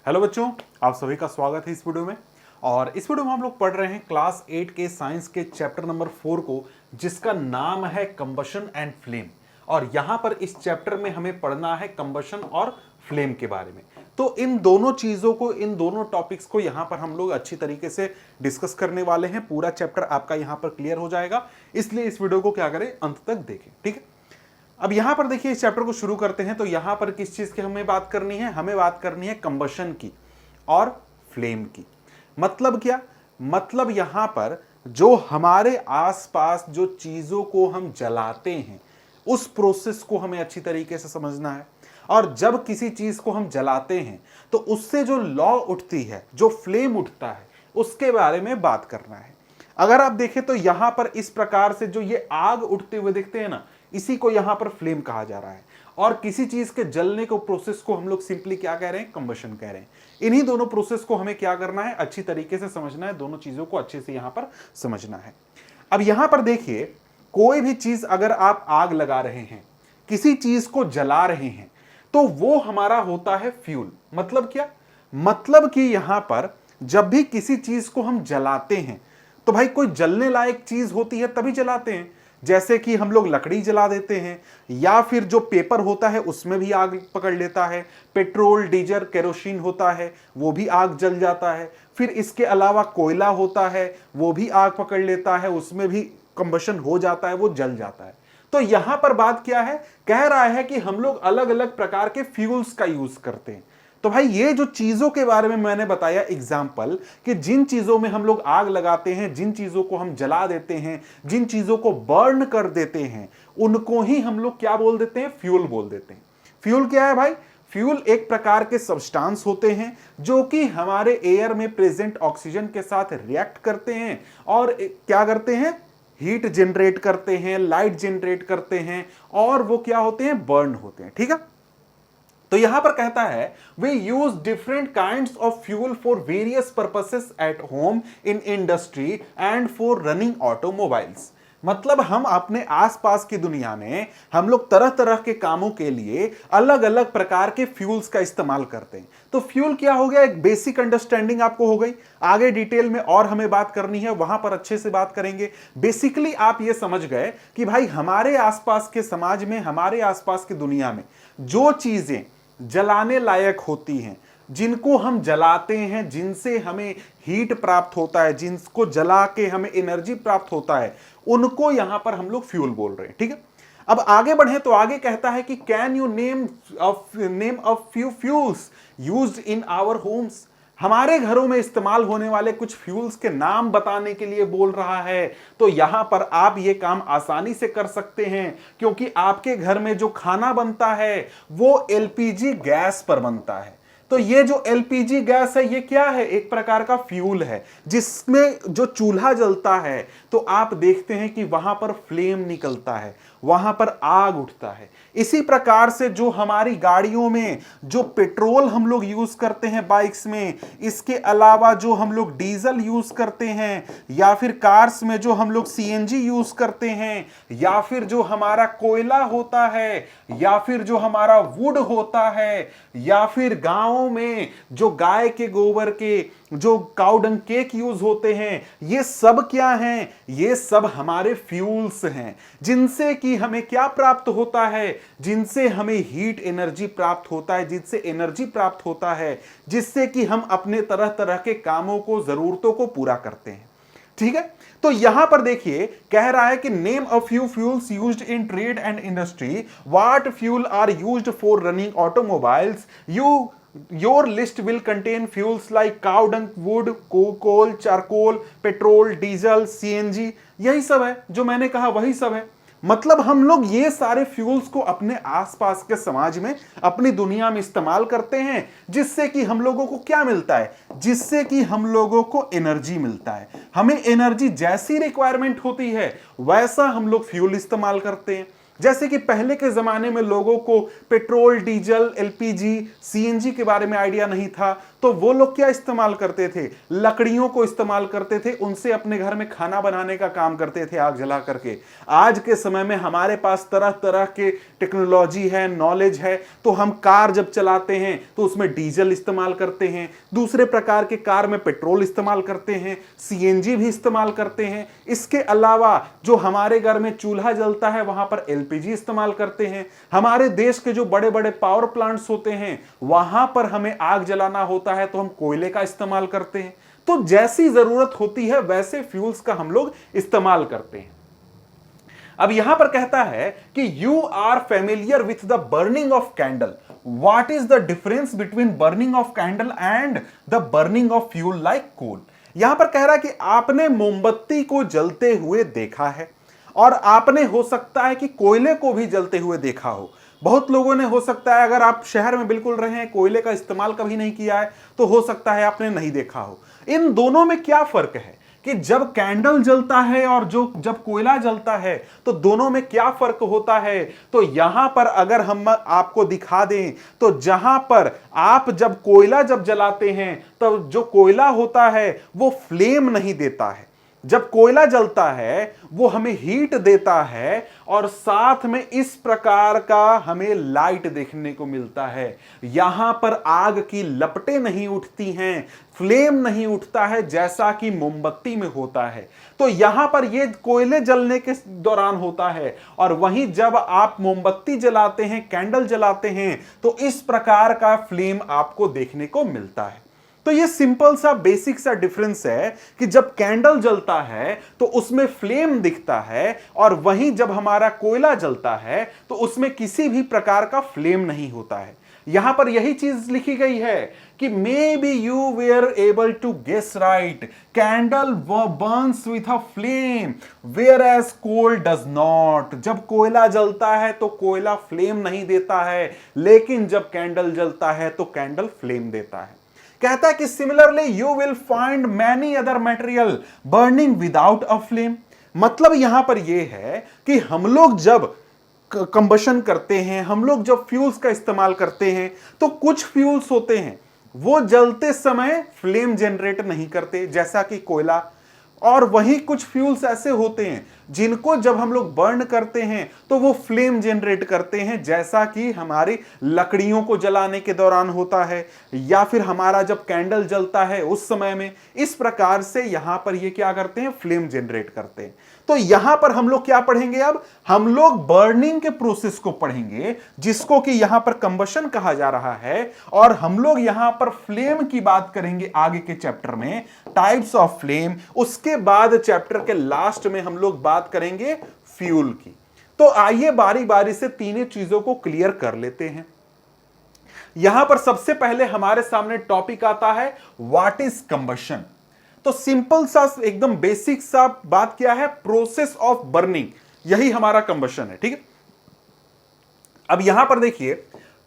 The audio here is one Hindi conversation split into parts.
हेलो बच्चों, आप सभी का स्वागत है इस वीडियो में। और इस वीडियो में हम लोग पढ़ रहे हैं क्लास 8 के साइंस के चैप्टर नंबर 4 को, जिसका नाम है कंबशन एंड फ्लेम। और यहां पर इस चैप्टर में हमें पढ़ना है कंबशन और फ्लेम के बारे में। तो इन दोनों चीजों को, इन दोनों टॉपिक्स को यहां पर हम लोग अच्छी तरीके से डिस्कस करने वाले हैं। पूरा चैप्टर आपका यहां पर क्लियर हो जाएगा, इसलिए इस वीडियो को क्या करें, अंत तक देखें। ठीक है, अब यहां पर देखिए, इस चैप्टर को शुरू करते हैं। तो यहां पर किस चीज की हमें बात करनी है? हमें बात करनी है कंबशन की और फ्लेम की। मतलब क्या? मतलब यहां पर जो हमारे आसपास जो चीजों को हम जलाते हैं, उस प्रोसेस को हमें अच्छी तरीके से समझना है। और जब किसी चीज को हम जलाते हैं तो उससे जो लॉ उठती है, जो फ्लेम उठता है, उसके बारे में बात करना है। अगर आप देखें तो यहां पर इस प्रकार से जो ये आग उठते हुए देखते हैं ना, इसी को यहां पर फ्लेम कहा जा रहा है। और किसी चीज के जलने को, प्रोसेस को हम लोग सिंपली क्या कह रहे हैं? कंबशन कह रहे हैं। इन्हीं दोनों प्रोसेस को हमें क्या करना है? अच्छी तरीके से समझना है। दोनों चीजों को अच्छे से यहां पर समझना है। अब यहां पर देखिए, कोई भी चीज अगर आप आग लगा रहे हैं, किसी चीज को जला रहे हैं, तो वो हमारा होता है फ्यूल। मतलब क्या? मतलब कि यहां पर जब भी किसी चीज को हम जलाते हैं, तो भाई कोई जलने लायक चीज होती है तभी जलाते हैं। जैसे कि हम लोग लकड़ी जला देते हैं, या फिर जो पेपर होता है उसमें भी आग पकड़ लेता है। पेट्रोल, डीजल, केरोसिन होता है, वो भी आग जल जाता है। फिर इसके अलावा कोयला होता है, वो भी आग पकड़ लेता है, उसमें भी कंबशन हो जाता है, वो जल जाता है। तो यहां पर बात क्या है? कह रहा है कि हम लोग अलग अलग प्रकार के फ्यूल्स का यूज करते हैं। तो भाई ये जो चीजों के बारे में मैंने बताया एग्जाम्पल, कि जिन चीजों में हम लोग आग लगाते हैं, जिन चीजों को हम जला देते हैं, जिन चीजों को बर्न कर देते हैं, उनको ही हम लोग क्या बोल देते हैं? फ्यूल बोल देते हैं। फ्यूल क्या है भाई? फ्यूल एक प्रकार के सब्सटेंस होते हैं जो कि हमारे एयर में प्रेजेंट ऑक्सीजन के साथ रिएक्ट करते हैं और क्या करते हैं? हीट जनरेट करते हैं, लाइट जनरेट करते हैं, और वो क्या होते हैं? बर्न होते हैं। ठीक है, तो यहां पर कहता है we use different kinds of fuel for various purposes at home, in industry and for running automobiles. मतलब हम अपने आसपास की दुनिया में हम लोग तरह तरह के कामों के लिए अलग अलग प्रकार के फ्यूल्स का इस्तेमाल करते हैं। तो फ्यूल क्या हो गया? एक बेसिक अंडरस्टैंडिंग आपको हो गई। आगे डिटेल में और हमें बात करनी है, वहां पर अच्छे से बात करेंगे। बेसिकली आप ये समझ गए कि भाई हमारे आसपास के समाज में, हमारे आसपास की दुनिया में जो चीजें जलाने लायक होती हैं, जिनको हम जलाते हैं, जिनसे हमें हीट प्राप्त होता है, जिनको जला के हमें एनर्जी प्राप्त होता है, उनको यहां पर हम लोग फ्यूल बोल रहे हैं। ठीक है, अब आगे बढ़े तो आगे कहता है कि can you name of few fuels used in our homes. हमारे घरों में इस्तेमाल होने वाले कुछ फ्यूल्स के नाम बताने के लिए बोल रहा है। तो यहां पर आप ये काम आसानी से कर सकते हैं, क्योंकि आपके घर में जो खाना बनता है वो एलपीजी गैस पर बनता है। तो ये जो एलपीजी गैस है, ये क्या है? एक प्रकार का फ्यूल है, जिसमें जो चूल्हा जलता है तो आप देखते हैं कि वहां पर फ्लेम निकलता है, वहां पर आग उठता है। इसी प्रकार से जो हमारी गाड़ियों में जो पेट्रोल हम लोग यूज करते हैं बाइक्स में, इसके अलावा जो हम लोग डीजल यूज करते हैं, या फिर कार्स में जो हम लोग सीएनजी यूज करते हैं, या फिर जो हमारा कोयला होता है, या फिर जो हमारा वुड होता है, या फिर गांवों में जो गाय के गोबर के जो काउ डंग केक यूज होते हैं, ये सब क्या हैं? ये सब हमारे फ्यूल्स हैं, जिनसे कि हमें क्या प्राप्त होता है? जिनसे हमें हीट एनर्जी प्राप्त होता है, जिनसे एनर्जी प्राप्त होता है, जिससे कि हम अपने तरह तरह के कामों को, जरूरतों को पूरा करते हैं। ठीक है, तो यहां पर देखिए कह रहा है कि name a few fuels used in trade and industry, what fuel are used for running automobiles. Your list will contain fuels like cow dung, wood, coal, charcoal, petrol, diesel, CNG. यही सब है जो मैंने कहा, वही सब है। मतलब हम लोग ये सारे फ्यूल्स को अपने आसपास के समाज में, अपनी दुनिया में इस्तेमाल करते हैं, जिससे कि हम लोगों को क्या मिलता है? जिससे कि हम लोगों को एनर्जी मिलता है। हमें एनर्जी जैसी रिक्वायरमेंट होती है, वैसा हम लोग फ्यूल इस्तेमाल करते हैं। जैसे कि पहले के जमाने में लोगों को पेट्रोल, डीजल, एलपीजी, सीएनजी के बारे में आइडिया नहीं था, तो वो लोग क्या इस्तेमाल करते थे? लकड़ियों को इस्तेमाल करते थे, उनसे अपने घर में खाना बनाने का काम करते थे आग जला करके। आज के समय में हमारे पास तरह तरह के टेक्नोलॉजी है, नॉलेज है, तो हम कार जब चलाते हैं तो उसमें डीजल इस्तेमाल करते हैं, दूसरे प्रकार के कार में पेट्रोल इस्तेमाल करते हैं, सीएनजी भी इस्तेमाल करते हैं। इसके अलावा जो हमारे घर में चूल्हा जलता है वहां पर एलपीजी इस्तेमाल करते हैं। हमारे देश के जो बड़े बड़े पावर प्लांट्स होते हैं वहां पर हमें आग जलाना होता है तो हम कोयले का इस्तेमाल करते हैं। तो जैसी जरूरत होती है वैसे फ्यूल्स का हम लोग इस्तेमाल करते हैं। अब यहां पर कहता है कि you are familiar with the burning of candle, what is the difference between burning of candle and the burning of fuel like coal. यहां पर कह रहा है कि आपने मोमबत्ती को जलते हुए देखा है और आपने हो सकता है कि कोयले को भी जलते हुए देखा हो। बहुत लोगों ने हो सकता है, अगर आप शहर में बिल्कुल रहे हैं, कोयले का इस्तेमाल कभी नहीं किया है, तो हो सकता है आपने नहीं देखा हो। इन दोनों में क्या फर्क है कि जब कैंडल जलता है और जब कोयला जलता है तो दोनों में क्या फर्क होता है? तो यहां पर अगर हम आपको दिखा दें तो जहां पर आप जब कोयला जलाते हैं तो जो कोयला होता है वो फ्लेम नहीं देता है। जब कोयला जलता है वो हमें हीट देता है और साथ में इस प्रकार का हमें लाइट देखने को मिलता है। यहां पर आग की लपटें नहीं उठती हैं, फ्लेम नहीं उठता है जैसा कि मोमबत्ती में होता है। तो यहां पर ये कोयले जलने के दौरान होता है और वहीं जब आप मोमबत्ती जलाते हैं, कैंडल जलाते हैं, तो इस प्रकार का फ्लेम आपको देखने को मिलता है। तो ये सिंपल सा बेसिक सा डिफरेंस है कि जब कैंडल जलता है तो उसमें फ्लेम दिखता है और वहीं जब हमारा कोयला जलता है तो उसमें किसी भी प्रकार का फ्लेम नहीं होता है। यहां पर यही चीज लिखी गई है कि maybe you were able to guess right, candle burns with a flame whereas coal does not. जब कोयला जलता है तो कोयला फ्लेम नहीं देता है, लेकिन जब कैंडल जलता है तो कैंडल फ्लेम देता है। कहता है कि similarly you will find many other material burning without a flame. मतलब यहां पर यह है कि हम लोग जब कंबशन करते हैं, हम लोग जब फ्यूल्स का इस्तेमाल करते हैं, तो कुछ फ्यूल्स होते हैं वो जलते समय फ्लेम जनरेट नहीं करते जैसा कि कोयला, और वहीं कुछ फ्यूल्स ऐसे होते हैं जिनको जब हम लोग बर्न करते हैं तो वो फ्लेम जनरेट करते हैं जैसा कि हमारी लकड़ियों को जलाने के दौरान होता है या फिर हमारा जब कैंडल जलता है उस समय में। इस प्रकार से यहां पर ये क्या करते हैं? फ्लेम जनरेट करते हैं। तो यहां पर हम लोग क्या पढ़ेंगे? अब हम लोग बर्निंग के प्रोसेस को पढ़ेंगे जिसको कि यहां पर कंबशन कहा जा रहा है, और हम लोग यहां पर फ्लेम की बात करेंगे आगे के चैप्टर में, टाइप्स ऑफ फ्लेम। उसके बाद चैप्टर के लास्ट में हम लोग बात करेंगे फ्यूल की। तो आइए बारी बारी से तीनों चीजों को क्लियर कर लेते हैं। यहां पर सबसे पहले हमारे सामने टॉपिक आता है व्हाट इज कंबशन। तो सिंपल सा एकदम बेसिक सा बात क्या है? प्रोसेस ऑफ बर्निंग, यही हमारा कंबशन है। ठीक है, अब यहां पर देखिए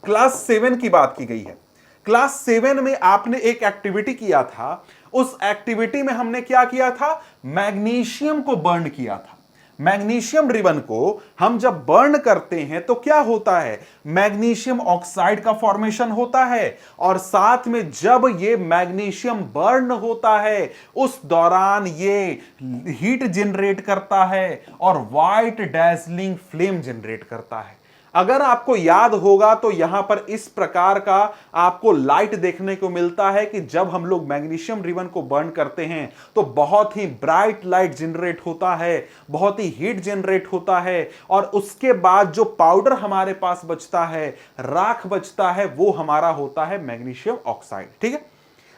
क्लास 7 की बात की गई है। क्लास 7 में आपने एक एक्टिविटी किया था, उस एक्टिविटी में हमने क्या किया था? मैग्नीशियम को बर्न किया था। मैग्नीशियम रिबन को हम जब बर्न करते हैं तो क्या होता है? मैग्नीशियम ऑक्साइड का फॉर्मेशन होता है, और साथ में जब ये मैग्नीशियम बर्न होता है उस दौरान ये हीट जनरेट करता है और वाइट डैजलिंग फ्लेम जनरेट करता है। अगर आपको याद होगा तो यहां पर इस प्रकार का आपको लाइट देखने को मिलता है कि जब हम लोग मैग्नीशियम रिबन को बर्न करते हैं तो बहुत ही ब्राइट लाइट जनरेट होता है, बहुत ही हीट जनरेट होता है, और उसके बाद जो पाउडर हमारे पास बचता है, राख बचता है, वो हमारा होता है मैग्नीशियम ऑक्साइड। ठीक है,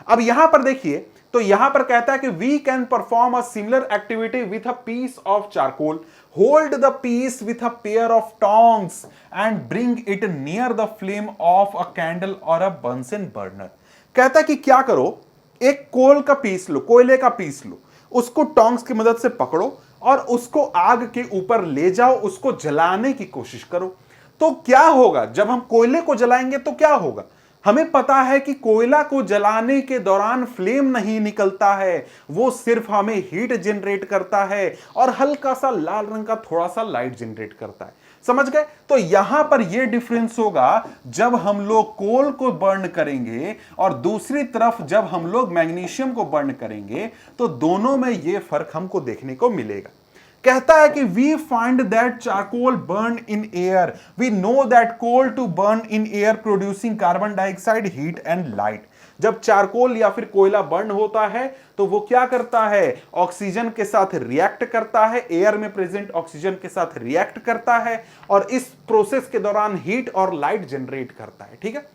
अब यहां पर देखिए तो यहां पर कहता है कि we can perform a similar activity with a piece of charcoal, hold the piece with a pair of tongs and bring it near the flame of a candle or a Bunsen burner. कहता है कि क्या करो, एक कोल का पीस लो, कोयले का पीस लो, उसको टोंग्स की मदद से पकड़ो और उसको आग के ऊपर ले जाओ, उसको जलाने की कोशिश करो। तो क्या होगा? जब हम कोयले को जलाएंगे तो क्या होगा? हमें पता है कि कोयला को जलाने के दौरान फ्लेम नहीं निकलता है, वो सिर्फ हमें हीट जनरेट करता है और हल्का सा लाल रंग का थोड़ा सा लाइट जनरेट करता है। समझ गए? तो यहां पर यह डिफरेंस होगा जब हम लोग कोल को बर्न करेंगे और दूसरी तरफ जब हम लोग मैग्नीशियम को बर्न करेंगे, तो दोनों में यह फर्क हमको देखने को मिलेगा। कहता है कि we find that charcoal burn in air, we know that coal to burn in air producing carbon dioxide, heat and light. जब चारकोल या फिर कोयला बर्न होता है तो वो क्या करता है, ऑक्सीजन के साथ रिएक्ट करता है, एयर में प्रेजेंट ऑक्सीजन के साथ रिएक्ट करता है और इस प्रोसेस के दौरान हीट और लाइट जनरेट करता है। ठीक है,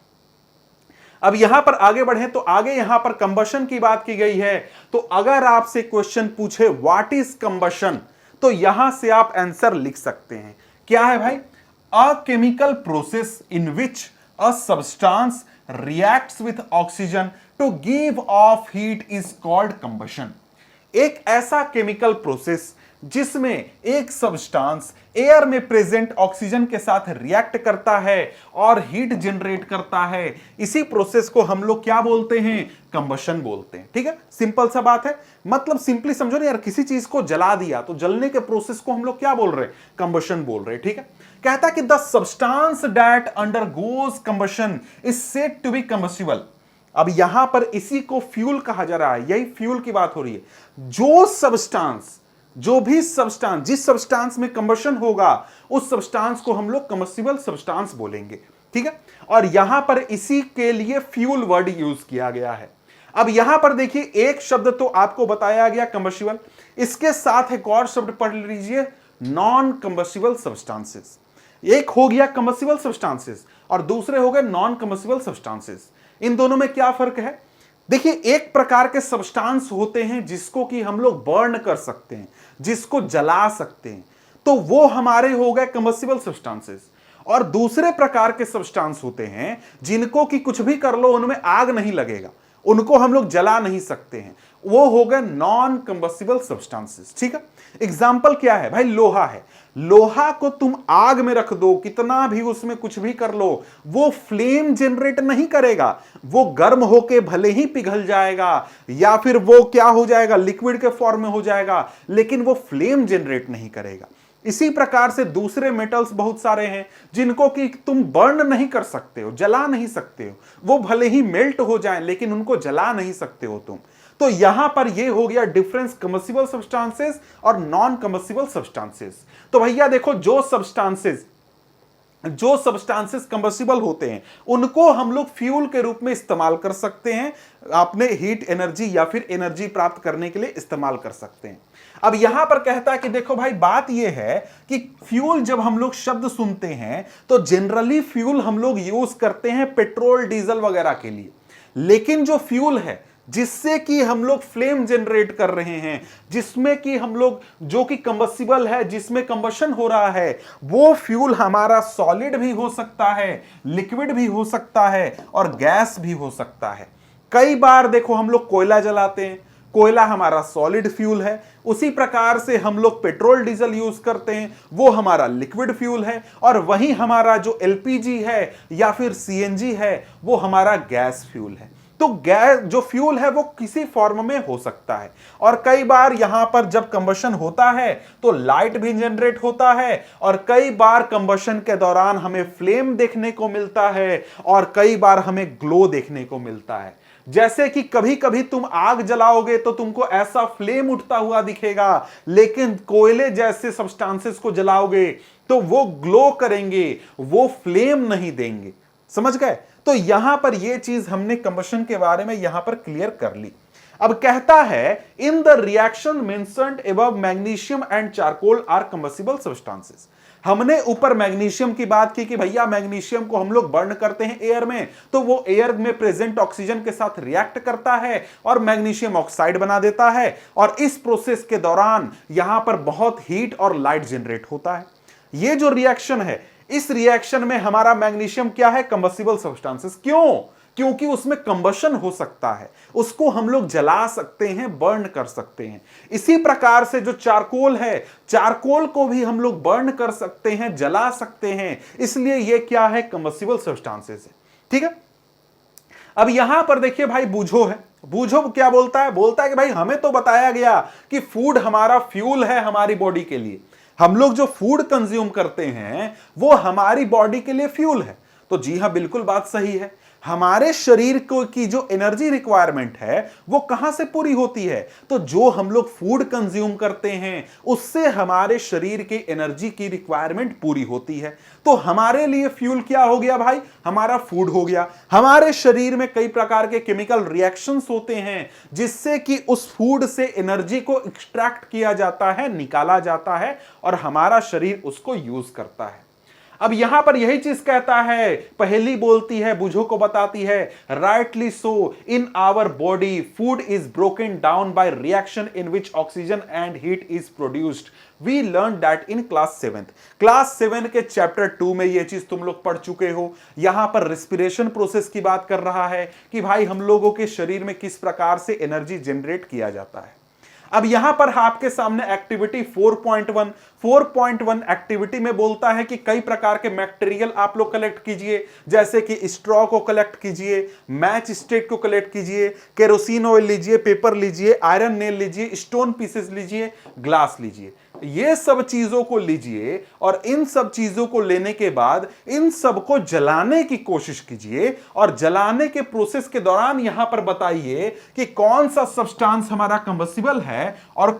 अब यहां पर आगे बढ़े तो आगे यहां पर कंबशन की बात की गई है। तो अगर आपसे क्वेश्चन पूछे व्हाट इज कंबशन, तो यहां से आप आंसर लिख सकते हैं। क्या है भाई? A chemical process in which a substance reacts with oxygen to give off heat is called combustion। एक ऐसा केमिकल प्रोसेस जिसमें एक सब्सटेंस एयर में प्रेजेंट ऑक्सीजन के साथ रिएक्ट करता है और हीट जनरेट करता है, इसी प्रोसेस को हम लोग क्या बोलते हैं? कंबशन बोलते हैं। ठीक है, सिंपल सा बात है। मतलब सिंपली समझो ना यार, किसी चीज को जला दिया तो जलने के प्रोसेस को हम लोग क्या बोल रहे हैं? कंबशन बोल रहे हैं। ठीक है, कहता कि the substance that undergoes combustion is said to be combustible. अब यहां पर इसी को फ्यूल कहा जा रहा है, यही फ्यूल की बात हो रही है। जो भी सब्सटेंस जिस सब्सटेंस में कंबशन होगा उस सब्सटेंस को हम लोग कंबस्टिबल सब्सटेंस बोलेंगे। ठीक है, और यहां पर इसी के लिए फ्यूल वर्ड यूज किया गया है। अब यहां पर देखिए, एक शब्द तो आपको बताया गया कंबस्टिबल, इसके साथ एक और शब्द पढ़ लीजिए, नॉन कंबस्टिबल सब्सटेंसेस। एक हो गया कंबस्टिबल सब्सटेंसेस और दूसरे हो गए नॉन कंबस्टिबल सब्सटेंसेस। इन दोनों में क्या फर्क है? देखिए, एक प्रकार के सब्सटेंस होते हैं जिसको कि हम लोग बर्न कर सकते हैं, जिसको जला सकते हैं, तो वो हमारे हो गए कंबस्टिबल सब्सटेंसेस। और दूसरे प्रकार के सब्सटेंस होते हैं जिनको कि कुछ भी कर लो उनमें आग नहीं लगेगा, उनको हम लोग जला नहीं सकते हैं, वो हो गए नॉन कंबस्टिबल सब्सटेंसेस। ठीक है, एग्जाम्पल क्या है भाई? लोहा है। लोहा को तुम आग में रख दो, कितना भी उसमें कुछ भी कर लो, वो फ्लेम जनरेट नहीं करेगा। वो गर्म होके भले ही पिघल जाएगा या फिर वो क्या हो जाएगा, लिक्विड के फॉर्म में हो जाएगा, लेकिन वो फ्लेम जनरेट नहीं करेगा। इसी प्रकार से दूसरे मेटल्स बहुत सारे हैं जिनको कि तुम बर्न नहीं कर सकते हो, जला नहीं सकते हो, वो भले ही मेल्ट हो जाएं लेकिन उनको जला नहीं सकते हो तुम। तो यहां पर ये हो गया डिफरेंस कंबस्टिबल सब्सटेंसेस और नॉन कंबस्टिबल सब्सटेंसेस। तो भैया देखो, जो सब्सटेंसेस कंबस्टिबल होते हैं उनको हम लोग फ्यूल के रूप में इस्तेमाल कर सकते हैं, अपने हीट एनर्जी या फिर एनर्जी प्राप्त करने के लिए इस्तेमाल कर सकते हैं। अब यहां पर कहता है कि देखो भाई, बात यह है कि फ्यूल जब हम लोग शब्द सुनते हैं तो जनरली फ्यूल हम लोग यूज करते हैं पेट्रोल डीजल वगैरह के लिए, लेकिन जो फ्यूल है जिससे कि हम लोग फ्लेम जनरेट कर रहे हैं, जिसमें कि हम लोग जो कि कंबस्टिबल है, जिसमें कंबशन हो रहा है, वो फ्यूल हमारा सॉलिड भी हो सकता है, लिक्विड भी हो सकता है और गैस भी हो सकता है। कई बार देखो हम लोग कोयला जलाते हैं, कोयला हमारा सॉलिड फ्यूल है। उसी प्रकार से हम लोग पेट्रोल डीजल यूज करते हैं, वो हमारा लिक्विड फ्यूल है। और वहीं हमारा जो एलपीजी है या फिर सीएनजी है वो हमारा गैस फ्यूल है। तो गैस जो फ्यूल है वो किसी फॉर्म में हो सकता है। और कई बार यहां पर जब कंबशन होता है तो लाइट भी जनरेट होता है, और कई बार कंबशन के दौरान हमें फ्लेम देखने को मिलता है और कई बार हमें ग्लो देखने को मिलता है। जैसे कि कभी कभी तुम आग जलाओगे तो तुमको ऐसा फ्लेम उठता हुआ दिखेगा, लेकिन कोयले जैसे सब्सटेंसेस को जलाओगे तो वो ग्लो करेंगे, वो फ्लेम नहीं देंगे। समझ गए? तो यहां पर यह चीज हमने कंबशन के बारे में यहां पर क्लियर कर ली। अब कहता है, in the reaction mentioned above magnesium and charcoal are combustible substances. हमने ऊपर मैग्नीशियम की बात की कि भैया मैग्नीशियम को हम लोग बर्न करते हैं एयर में, तो वो एयर में प्रेजेंट ऑक्सीजन के साथ रिएक्ट करता है और मैग्नीशियम ऑक्साइड बना देता है, और इस प्रोसेस के दौरान यहां पर बहुत हीट और लाइट जनरेट होता है। ये जो रिएक्शन है, इस रिएक्शन में हमारा मैग्नीशियम क्या है? Combustible substances. क्यों? क्योंकि उसमें कंबशन हो सकता है, उसको हम लोग जला सकते हैं, बर्न कर सकते हैं। इसी प्रकार से जो चारकोल है, चारकोल को भी हम लोग बर्न कर सकते हैं, जला सकते हैं, इसलिए ये क्या है? कंबस्टिबल सब्सटेंसेस है। ठीक है, अब यहां पर देखिए भाई, बूझो है। बूझो क्या बोलता है? बोलता है कि भाई हमें तो बताया गया कि फूड हमारा फ्यूल है हमारी बॉडी के लिए, हम लोग जो फूड कंज्यूम करते हैं वो हमारी बॉडी के लिए फ्यूल है। तो जी हां, बिल्कुल बात सही है। हमारे शरीर को की जो एनर्जी रिक्वायरमेंट है वो कहां से पूरी होती है? तो जो हम लोग फूड कंज्यूम करते हैं उससे हमारे शरीर की एनर्जी की रिक्वायरमेंट पूरी होती है। तो हमारे लिए फ्यूल क्या हो गया भाई? हमारा फूड हो गया। हमारे शरीर में कई प्रकार के केमिकल रिएक्शंस होते हैं जिससे कि उस फूड से एनर्जी को एक्सट्रैक्ट किया जाता है, निकाला जाता है और हमारा शरीर उसको यूज करता है। अब यहां पर यही चीज कहता है, पहेली बोलती है, बुझो को बताती है, rightly so in our body food is broken down by reaction in which oxygen and heat is produced. We learn that in class 7। Class 7 के चैप्टर 2 में यह चीज तुम लोग पढ़ चुके हो। यहां पर रिस्पिरेशन प्रोसेस की बात कर रहा है कि भाई हम लोगों के शरीर में किस प्रकार से एनर्जी जनरेट किया जाता है। अब यहां पर आपके सामने एक्टिविटी 4.1 एक्टिविटी में बोलता है कि कई प्रकार के मटेरियल आप लोग कलेक्ट कीजिए, जैसे कि स्ट्रॉ को कलेक्ट कीजिए, मैच स्टिक को कलेक्ट कीजिए, केरोसिन ऑयल लीजिए, पेपर लीजिए, आयरन नेल लीजिए, स्टोन पीसेस लीजिए, ग्लास लीजिए। ये सब चीजों को लीजिए और इन सब चीजों को लेने के बाद इन सब को जलाने की कोशिश कीजिए और जलाने के प्रोसेस के दौरान यहां पर बताइए कि कौन सा सब्सटेंस हमारा कंबस्टिबल है और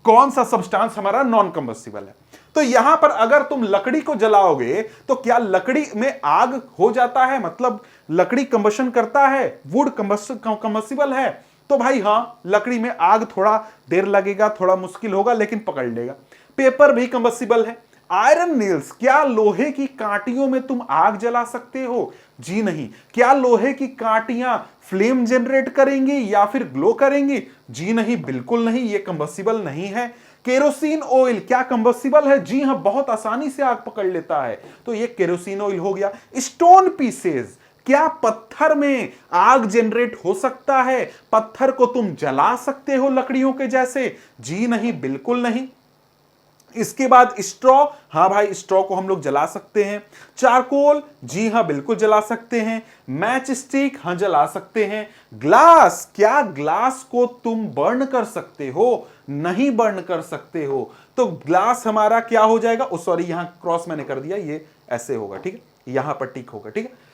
कौन सा सब्सटेंस हमारा नॉन कंबस्टिबल है। तो यहां पर अगर तुम लकड़ी को जलाओगे तो क्या लकड़ी में आग हो जाता है, मतलब लकड़ी कंबशन करता है, वुड कंबस्टिबल है? तो भाई हां, लकड़ी में आग थोड़ा देर लगेगा, थोड़ा मुश्किल होगा, लेकिन पकड़ लेगा। पेपर भी कंबस्टिबल है। आयरन नेल्स, क्या लोहे की कांटियों में तुम आग जला सकते हो? जी नहीं। क्या लोहे की कांटियां फ्लेम जनरेट करेंगी या फिर ग्लो करेंगी? जी नहीं, बिल्कुल नहीं, ये कंबस्टिबल नहीं है। केरोसिन ऑयल क्या कंबस्टिबल है? जी हां, बहुत आसानी से आग पकड़ लेता है, तो ये केरोसिन ऑयल हो गया। स्टोन पीसेस, क्या पत्थर में आग जनरेट हो सकता है? पत्थर को तुम जला सकते हो लकड़ियों के जैसे? जी नहीं, बिल्कुल नहीं। इसके बाद स्ट्रॉ, हां भाई, स्ट्रॉ को हम लोग जला सकते हैं। चारकोल, जी हां, बिल्कुल जला सकते हैं। मैच स्टिक, हां, जला सकते हैं। ग्लास, क्या ग्लास को तुम बर्न कर सकते हो? नहीं बर्न कर सकते हो। तो ग्लास हमारा क्या हो जाएगा? सॉरी, यहां क्रॉस मैंने कर दिया, ये ऐसे होगा, ठीक है, यहां पर टिक होगा, ठीक है।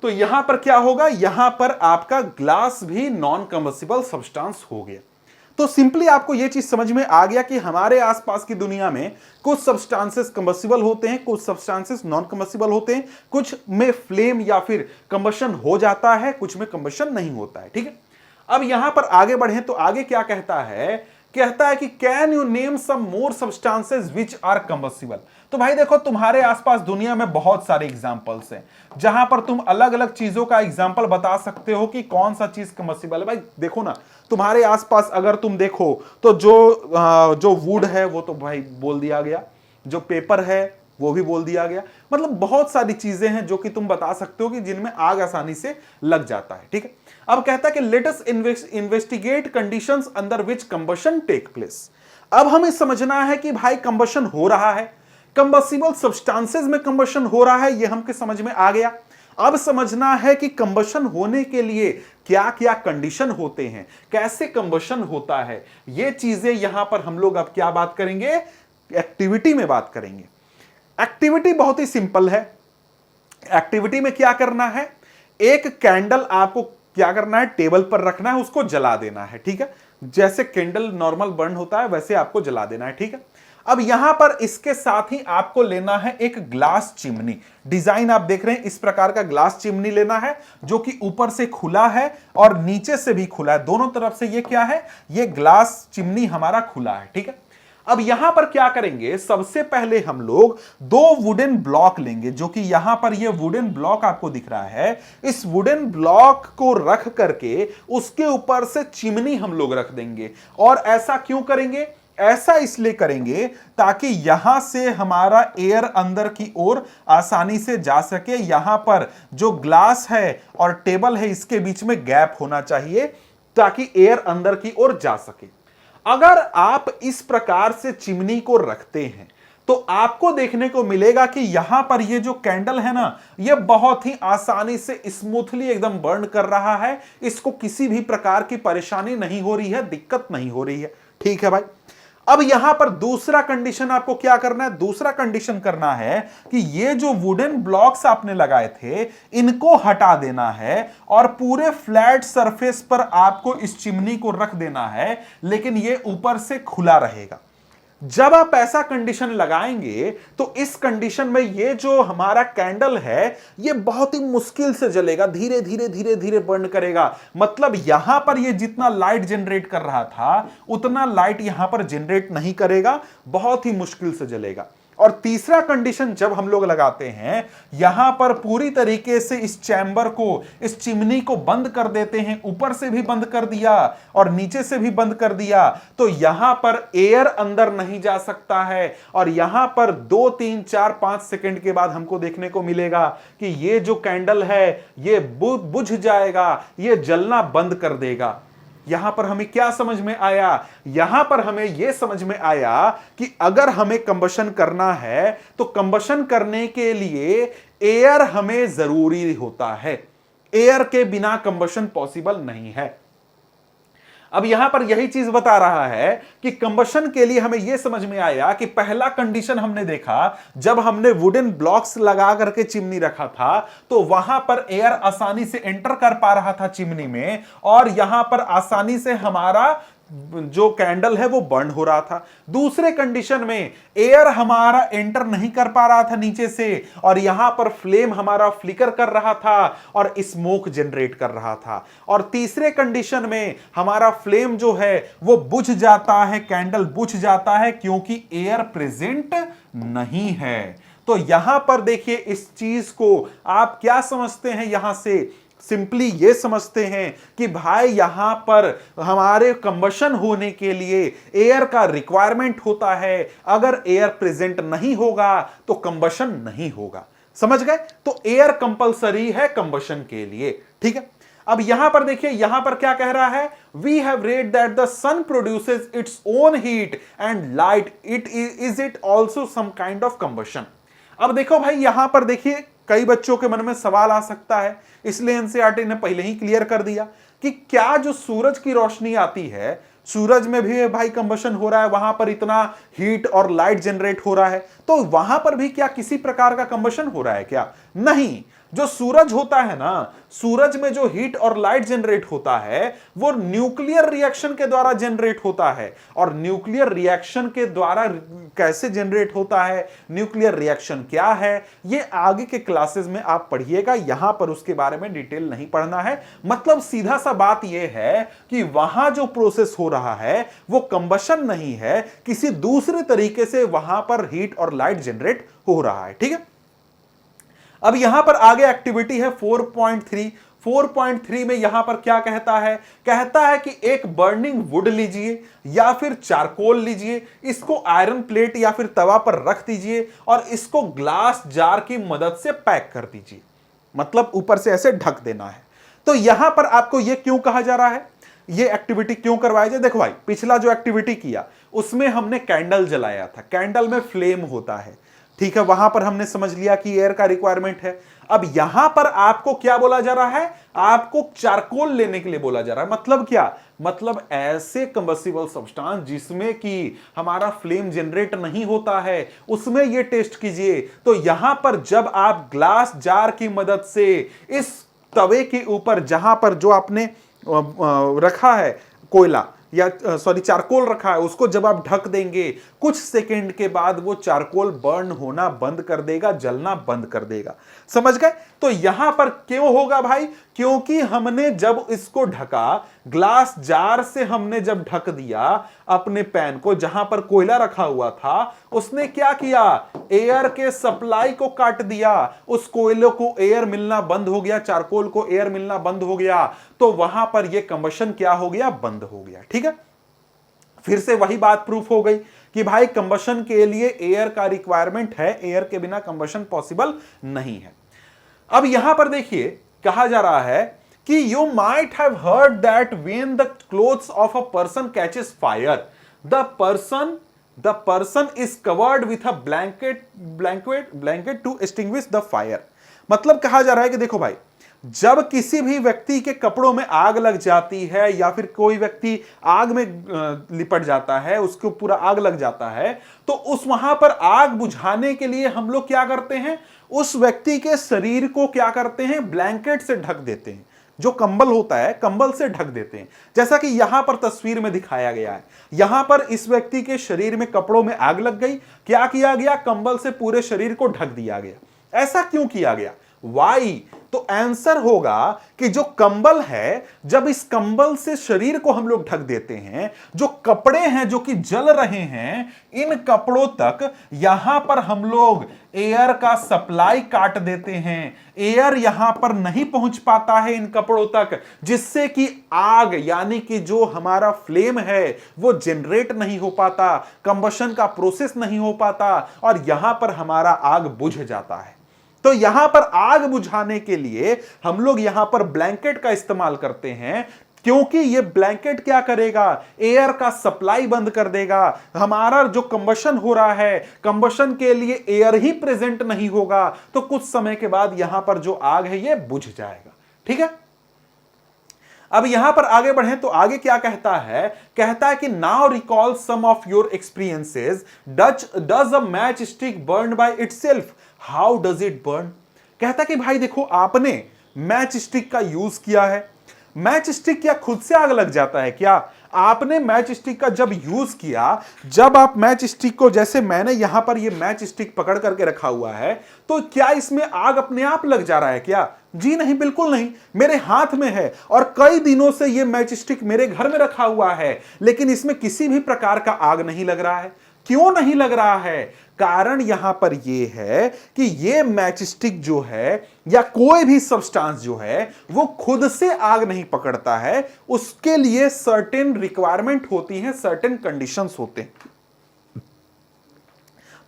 तो यहां पर क्या होगा? यहां पर आपका ग्लास भी नॉन कंबस्टिबल सब्सटेंस हो गया। तो सिंपली आपको यह चीज समझ में आ गया कि हमारे आसपास की दुनिया में कुछ सब्सटेंसेस कंबस्टिबल होते हैं, कुछ सब्सटेंसेस नॉन कंबस्टिबल होते हैं, कुछ में फ्लेम या फिर कंबशन हो जाता है, कुछ में कंबशन नहीं होता है, ठीक है। अब यहां पर आगे बढ़े तो आगे क्या कहता है? कहता है कि can you name some more substances which are combustible. तो भाई देखो, तुम्हारे आसपास दुनिया में बहुत सारे एग्जांपल्स हैं जहां पर तुम अलग अलग चीजों का एग्जांपल बता सकते हो कि कौन सा चीज कंबस्टिबल है। भाई देखो ना, तुम्हारे आसपास अगर तुम देखो तो जो वुड है वो तो भाई बोल दिया गया, जो पेपर है वो भी बोल दिया गया। मतलब बहुत सारी चीजें हैं जो कि तुम बता सकते हो कि जिनमें आग आसानी से लग जाता है, ठीक है। अब कहता है कि let us investigate conditions under which combustion take place. अब हमें समझना है कि भाई कंबशन हो रहा है, कंबस्टिबल सब्सटेंसेस में कंबशन हो रहा है, ये हमके समझ में आ गया। अब समझना है कि कंबशन होने के लिए क्या क्या कंडीशन होते हैं, कैसे कंबशन होता है। ये चीजें यहां पर हम लोग अब क्या बात करेंगे? एक्टिविटी में बात करेंगे। एक्टिविटी बहुत ही सिंपल है। एक्टिविटी में क्या करना है? एक कैंडल आपको क्या करना है? टेबल पर रखना है, उसको जला देना है, ठीक है। जैसे कैंडल नॉर्मल बर्न होता है वैसे आपको जला देना है, ठीक है। अब यहां पर इसके साथ ही आपको लेना है एक ग्लास चिमनी। डिजाइन आप देख रहे हैं, इस प्रकार का ग्लास चिमनी लेना है जो कि ऊपर से खुला है और नीचे से भी खुला है, दोनों तरफ से। ये क्या है? ये ग्लास चिमनी हमारा खुला है, ठीक है। अब यहां पर क्या करेंगे? सबसे पहले हम लोग दो वुडन ब्लॉक लेंगे, जो कि यहां पर ये वुडन ब्लॉक आपको दिख रहा है। इस वुडन ब्लॉक को रख करके उसके ऊपर से चिमनी हम लोग रख देंगे। और ऐसा क्यों करेंगे? ऐसा इसलिए करेंगे ताकि यहां से हमारा एयर अंदर की ओर आसानी से जा सके। यहां पर जो ग्लास है और टेबल है, इसके बीच में गैप होना चाहिए ताकि एयर अंदर की ओर जा सके। अगर आप इस प्रकार से चिमनी को रखते हैं तो आपको देखने को मिलेगा कि यहां पर ये जो कैंडल है ना, ये बहुत ही आसानी से स्मूथली एकदम बर्न कर रहा है। इसको किसी भी प्रकार की परेशानी नहीं हो रही है, दिक्कत नहीं हो रही है, ठीक है भाई। अब यहां पर दूसरा कंडीशन आपको क्या करना है, दूसरा कंडीशन करना है कि ये जो वुडन ब्लॉक्स आपने लगाए थे इनको हटा देना है और पूरे फ्लैट सरफेस पर आपको इस चिमनी को रख देना है, लेकिन ये ऊपर से खुला रहेगा। जब आप ऐसा कंडीशन लगाएंगे तो इस कंडीशन में ये जो हमारा कैंडल है ये बहुत ही मुश्किल से जलेगा, धीरे धीरे धीरे धीरे बर्न करेगा। मतलब यहां पर ये जितना लाइट जनरेट कर रहा था उतना लाइट यहां पर जनरेट नहीं करेगा, बहुत ही मुश्किल से जलेगा। और तीसरा कंडीशन जब हम लोग लगाते हैं, यहां पर पूरी तरीके से इस चैम्बर को, इस चिमनी को बंद कर देते हैं, ऊपर से भी बंद कर दिया और नीचे से भी बंद कर दिया, तो यहां पर एयर अंदर नहीं जा सकता है। और यहां पर 2 3 4 5 सेकंड के बाद हमको देखने को मिलेगा कि ये जो कैंडल है ये बुझ जाएगा, ये जलना बंद कर देगा। यहां पर हमें क्या समझ में आया, यहां पर हमें यह समझ में आया कि अगर हमें कंबशन करना है तो कंबशन करने के लिए एयर हमें जरूरी होता है, एयर के बिना कंबशन पॉसिबल नहीं है। अब यहां पर यही चीज बता रहा है कि कंबशन के लिए हमें यह समझ में आया कि पहला कंडीशन हमने देखा जब हमने वुडन ब्लॉक्स लगा करके चिमनी रखा था तो वहां पर एयर आसानी से एंटर कर पा रहा था चिमनी में और यहां पर आसानी से हमारा जो कैंडल है वो बर्न हो रहा था। दूसरे कंडीशन में एयर हमारा एंटर नहीं कर पा रहा था नीचे से और यहां पर फ्लेम हमारा फ्लिकर कर रहा था और स्मोक जनरेट कर रहा था। और तीसरे कंडीशन में हमारा फ्लेम जो है वो बुझ जाता है, कैंडल बुझ जाता है क्योंकि एयर प्रेजेंट नहीं है। तो यहां पर देखिए इस चीज को आप क्या समझते हैं, यहां से सिंपली ये समझते हैं कि भाई यहां पर हमारे कंबशन होने के लिए एयर का रिक्वायरमेंट होता है, अगर एयर प्रेजेंट नहीं होगा तो कंबशन नहीं होगा। समझ गए? तो एयर कंपलसरी है कंबशन के लिए। ठीक है, अब यहां पर देखिए यहां पर क्या कह रहा है, we have read that the sun produces its own heat and light, it is it also some kind of combustion. अब देखो भाई यहां पर देखिए कई बच्चों के मन में सवाल आ सकता है, इसलिए एनसीईआरटी ने पहले ही क्लियर कर दिया कि क्या जो सूरज की रोशनी आती है, सूरज में भी भाई कंबशन हो रहा है, वहां पर इतना हीट और लाइट जनरेट हो रहा है, तो वहां पर भी क्या किसी प्रकार का कंबशन हो रहा है क्या? नहीं। जो सूरज होता है ना, सूरज में जो हीट और लाइट जनरेट होता है वो न्यूक्लियर रिएक्शन के द्वारा जनरेट होता है। और न्यूक्लियर रिएक्शन के द्वारा कैसे जनरेट होता है, न्यूक्लियर रिएक्शन क्या है, ये आगे के क्लासेस में आप पढ़िएगा, यहां पर उसके बारे में डिटेल नहीं पढ़ना है। मतलब सीधा सा बात यह है कि वहां जो प्रोसेस हो रहा है वो कंबशन नहीं है, किसी दूसरे तरीके से वहां पर हीट और लाइट जनरेट हो रहा है। ठीक है, अब यहां पर आगे एक्टिविटी है 4.3। 4.3 में यहां पर क्या कहता है, कहता है कि एक बर्निंग वुड लीजिए या फिर चारकोल लीजिए, इसको आयरन प्लेट या फिर तवा पर रख दीजिए और इसको ग्लास जार की मदद से पैक कर दीजिए। मतलब ऊपर से ऐसे ढक देना है। तो यहां पर आपको यह क्यों कहा जा रहा है, ये एक्टिविटी क्यों करवाया जाए? देखो भाई पिछला जो एक्टिविटी किया उसमें हमने कैंडल जलाया था, कैंडल में फ्लेम होता है। ठीक है, वहां पर हमने समझ लिया कि एयर का रिक्वायरमेंट है। अब यहां पर आपको क्या बोला जा रहा है, आपको चारकोल लेने के लिए बोला जा रहा है। मतलब क्या? मतलब ऐसे कंबस्टिबल सब्सटेंस जिसमें कि हमारा फ्लेम जनरेट नहीं होता है, उसमें ये टेस्ट कीजिए। तो यहां पर जब आप ग्लास जार की मदद से इस तवे के ऊपर जहां पर जो आपने रखा है कोयला या सॉरी चारकोल रखा है, उसको जब आप ढक देंगे कुछ सेकंड के बाद वो चारकोल बर्न होना बंद कर देगा, जलना बंद कर देगा। समझ गए? तो यहां पर क्यों होगा भाई? क्योंकि हमने जब इसको ढका, ग्लास जार से हमने जब ढक दिया अपने पैन को जहां पर कोयला रखा हुआ था, उसने क्या किया, एयर के सप्लाई को काट दिया, उस कोयले को एयर मिलना बंद हो गया, चारकोल को एयर मिलना बंद हो गया, तो वहां पर यह कंबशन क्या हो गया, बंद हो गया। ठीक है, फिर से वही बात प्रूफ हो गई कि भाई कंबशन के लिए एयर का रिक्वायरमेंट है, एयर के बिना कंबशन पॉसिबल नहीं है। अब यहां पर देखिए कहा जा रहा है कि you might have heard that when the clothes of a person catches fire the person is covered with a blanket to extinguish the fire. मतलब कहा जा रहा है कि देखो भाई जब किसी भी व्यक्ति के कपड़ों में आग लग जाती है या फिर कोई व्यक्ति आग में लिपट जाता है, उसको पूरा आग लग जाता है, तो उस वहां पर आग बुझाने के लिए हम लोग क्या करते हैं, उस व्यक्ति के शरीर को क्या करते हैं, ब्लैंकेट से ढक देते हैं। जो कंबल होता है, कंबल से ढक देते हैं, जैसा कि यहां पर तस्वीर में दिखाया गया है। यहां पर इस व्यक्ति के शरीर में, कपड़ों में आग लग गई, क्या किया गया, कंबल से पूरे शरीर को ढक दिया गया। ऐसा क्यों किया गया, वाई? तो आंसर होगा कि जो कंबल है, जब इस कंबल से शरीर को हम लोग ढक देते हैं, जो कपड़े हैं जो कि जल रहे हैं, इन कपड़ों तक यहां पर हम लोग एयर का सप्लाई काट देते हैं। एयर यहां पर नहीं पहुंच पाता है इन कपड़ों तक, जिससे कि आग यानी कि जो हमारा फ्लेम है वो जनरेट नहीं हो पाता, कंबशन का प्रोसेस नहीं हो पाता और यहां पर हमारा आग बुझ जाता है। तो यहां पर आग बुझाने के लिए हम लोग यहां पर ब्लैंकेट का इस्तेमाल करते हैं, क्योंकि ये ब्लैंकेट क्या करेगा, एयर का सप्लाई बंद कर देगा। हमारा जो कंबशन हो रहा है, कंबशन के लिए एयर ही प्रेजेंट नहीं होगा, तो कुछ समय के बाद यहां पर जो आग है ये बुझ जाएगा। ठीक है, अब यहां पर आगे बढ़े तो आगे क्या कहता है, कहता है कि now recall some of your experiences, does a match stick burn by itself, how does it burn. कहता है कि भाई देखो, आपने मैच स्टिक का यूज किया है, मैच स्टिक क्या खुद से आग लग जाता है क्या? आपने मैच स्टिक का जब यूज किया, जब आप मैच स्टिक को, जैसे मैंने यहां पर ये मैच स्टिक पकड़ करके रखा हुआ है, तो क्या इसमें आग अपने आप लग जा रहा है क्या? जी नहीं, बिल्कुल नहीं। मेरे हाथ में है और कई दिनों से ये मैच स्टिक मेरे घर में रखा हुआ है, लेकिन इसमें किसी भी प्रकार का आग नहीं लग रहा है। क्यों नहीं लग रहा है? कारण यहां पर यह है कि ये मैच स्टिक जो है या कोई भी सब्सटेंस जो है वो खुद से आग नहीं पकड़ता है, उसके लिए सर्टेन रिक्वायरमेंट होती है, सर्टेन कंडीशंस होते हैं।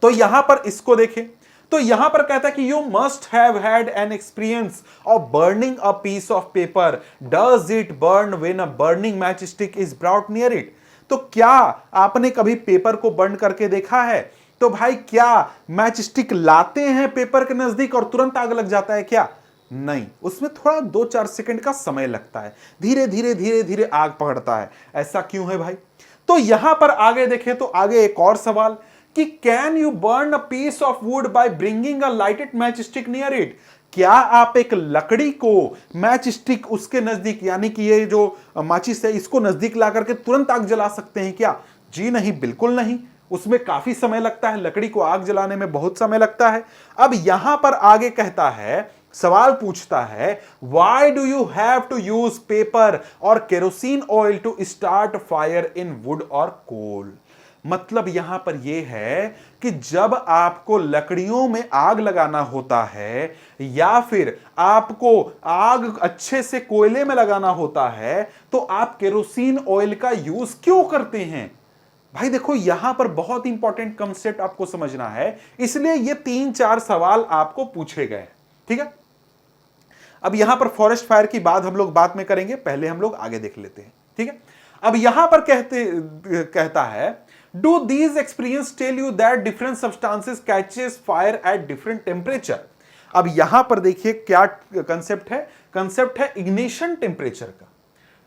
तो यहां पर इसको देखें, तो यहां पर कहता है कि you must have had an experience of burning a piece of paper, does it burn when a burning match stick is brought near it. तो क्या आपने कभी पेपर को बर्न करके देखा है? तो भाई क्या मैच स्टिक लाते हैं पेपर के नजदीक और तुरंत आग लग जाता है क्या? नहीं, उसमें थोड़ा 2-4 सेकंड का समय लगता है, धीरे धीरे धीरे धीरे आग पकड़ता है। ऐसा क्यों है भाई? तो यहां पर आगे देखें तो आगे एक और सवाल कि can you burn a piece of wood by bringing a lighted match stick near it. क्या आप एक लकड़ी को मैच स्टिक उसके नजदीक, यानी कि ये जो माचिस है इसको नजदीक ला करके तुरंत आग जला सकते हैं क्या? जी नहीं, बिल्कुल नहीं। उसमें काफी समय लगता है, लकड़ी को आग जलाने में बहुत समय लगता है। अब यहां पर आगे कहता है, सवाल पूछता है, why do you have to use paper और kerosene oil to start fire in wood और कोल। मतलब यहां पर यह है कि जब आपको लकड़ियों में आग लगाना होता है या फिर आपको आग अच्छे से कोयले में लगाना होता है, तो आप केरोसिन ऑयल का यूज क्यों करते हैं? भाई देखो, यहां पर बहुत इंपॉर्टेंट कंसेप्ट आपको समझना है, इसलिए ये 3-4 सवाल आपको पूछे गए। ठीक है, अब यहां पर फॉरेस्ट फायर की बात हम लोग बाद में करेंगे, पहले हम लोग आगे देख लेते हैं। ठीक है, अब यहां पर कहता है, do these experience tell you that different substances catches fire at different temperature. अब यहां पर देखिए क्या कंसेप्ट है, कंसेप्ट है इग्निशन टेम्परेचर का।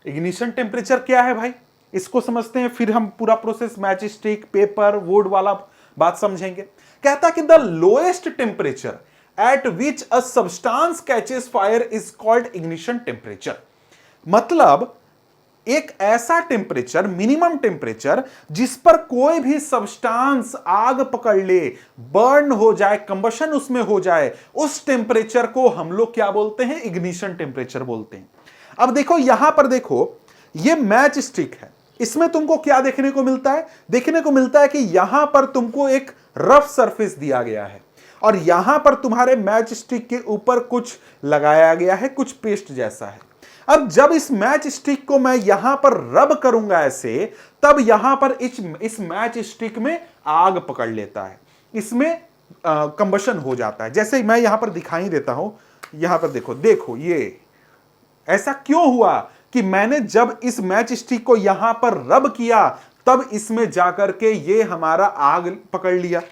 इग्निशन टेम्परेचर क्या है भाई, इसको समझते हैं, फिर हम पूरा process match stick, paper, wood वाला बात समझेंगे। कहता कि the lowest temperature at which a substance catches fire is called ignition temperature. मतलब एक ऐसा टेम्परेचर, मिनिमम टेम्परेचर, जिस पर कोई भी सब्सटेंस आग पकड़ ले, बर्न हो जाए, कंबशन उसमें हो जाए, उस टेम्परेचर को हम लोग क्या बोलते हैं? इग्निशन टेम्परेचर बोलते हैं। अब देखो यहां पर देखो, ये मैच स्टिक है, इसमें तुमको क्या देखने को मिलता है? देखने को मिलता है कि यहां पर तुमको एक रफ सरफेस दिया गया है और यहां पर तुम्हारे मैच स्टिक के ऊपर कुछ लगाया गया है, कुछ पेस्ट जैसा है। अब जब इस मैच स्टिक को मैं यहां पर रब करूंगा ऐसे, तब यहां पर इस मैच स्टिक में आग पकड़ लेता है, इसमें कंबशन हो जाता है। जैसे मैं यहां पर दिखाई देता हूं, यहां पर देखो, देखो ये ऐसा क्यों हुआ कि मैंने जब इस मैच स्टिक को यहां पर रब किया, तब इसमें जाकर के ये हमारा आग पकड़ लिया,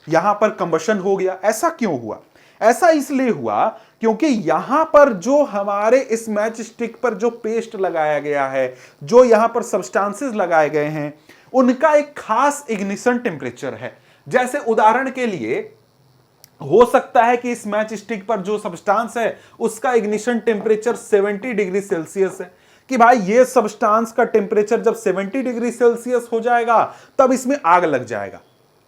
यहां पर कंबशन हो गया। ऐसा क्यों हुआ? ऐसा इसलिए हुआ क्योंकि यहां पर जो हमारे इस मैच स्टिक पर जो पेस्ट लगाया गया है, जो यहां पर सब्सटेंसेस लगाए गए हैं, उनका एक खास इग्निशन टेम्परेचर है। जैसे उदाहरण के लिए हो सकता है कि इस मैच स्टिक पर जो सब्सटेंस है उसका इग्निशन टेम्परेचर 70 डिग्री सेल्सियस है, कि भाई ये सब्सटेंस का टेम्परेचर जब 70 डिग्री सेल्सियस हो जाएगा तब इसमें आग लग जाएगा।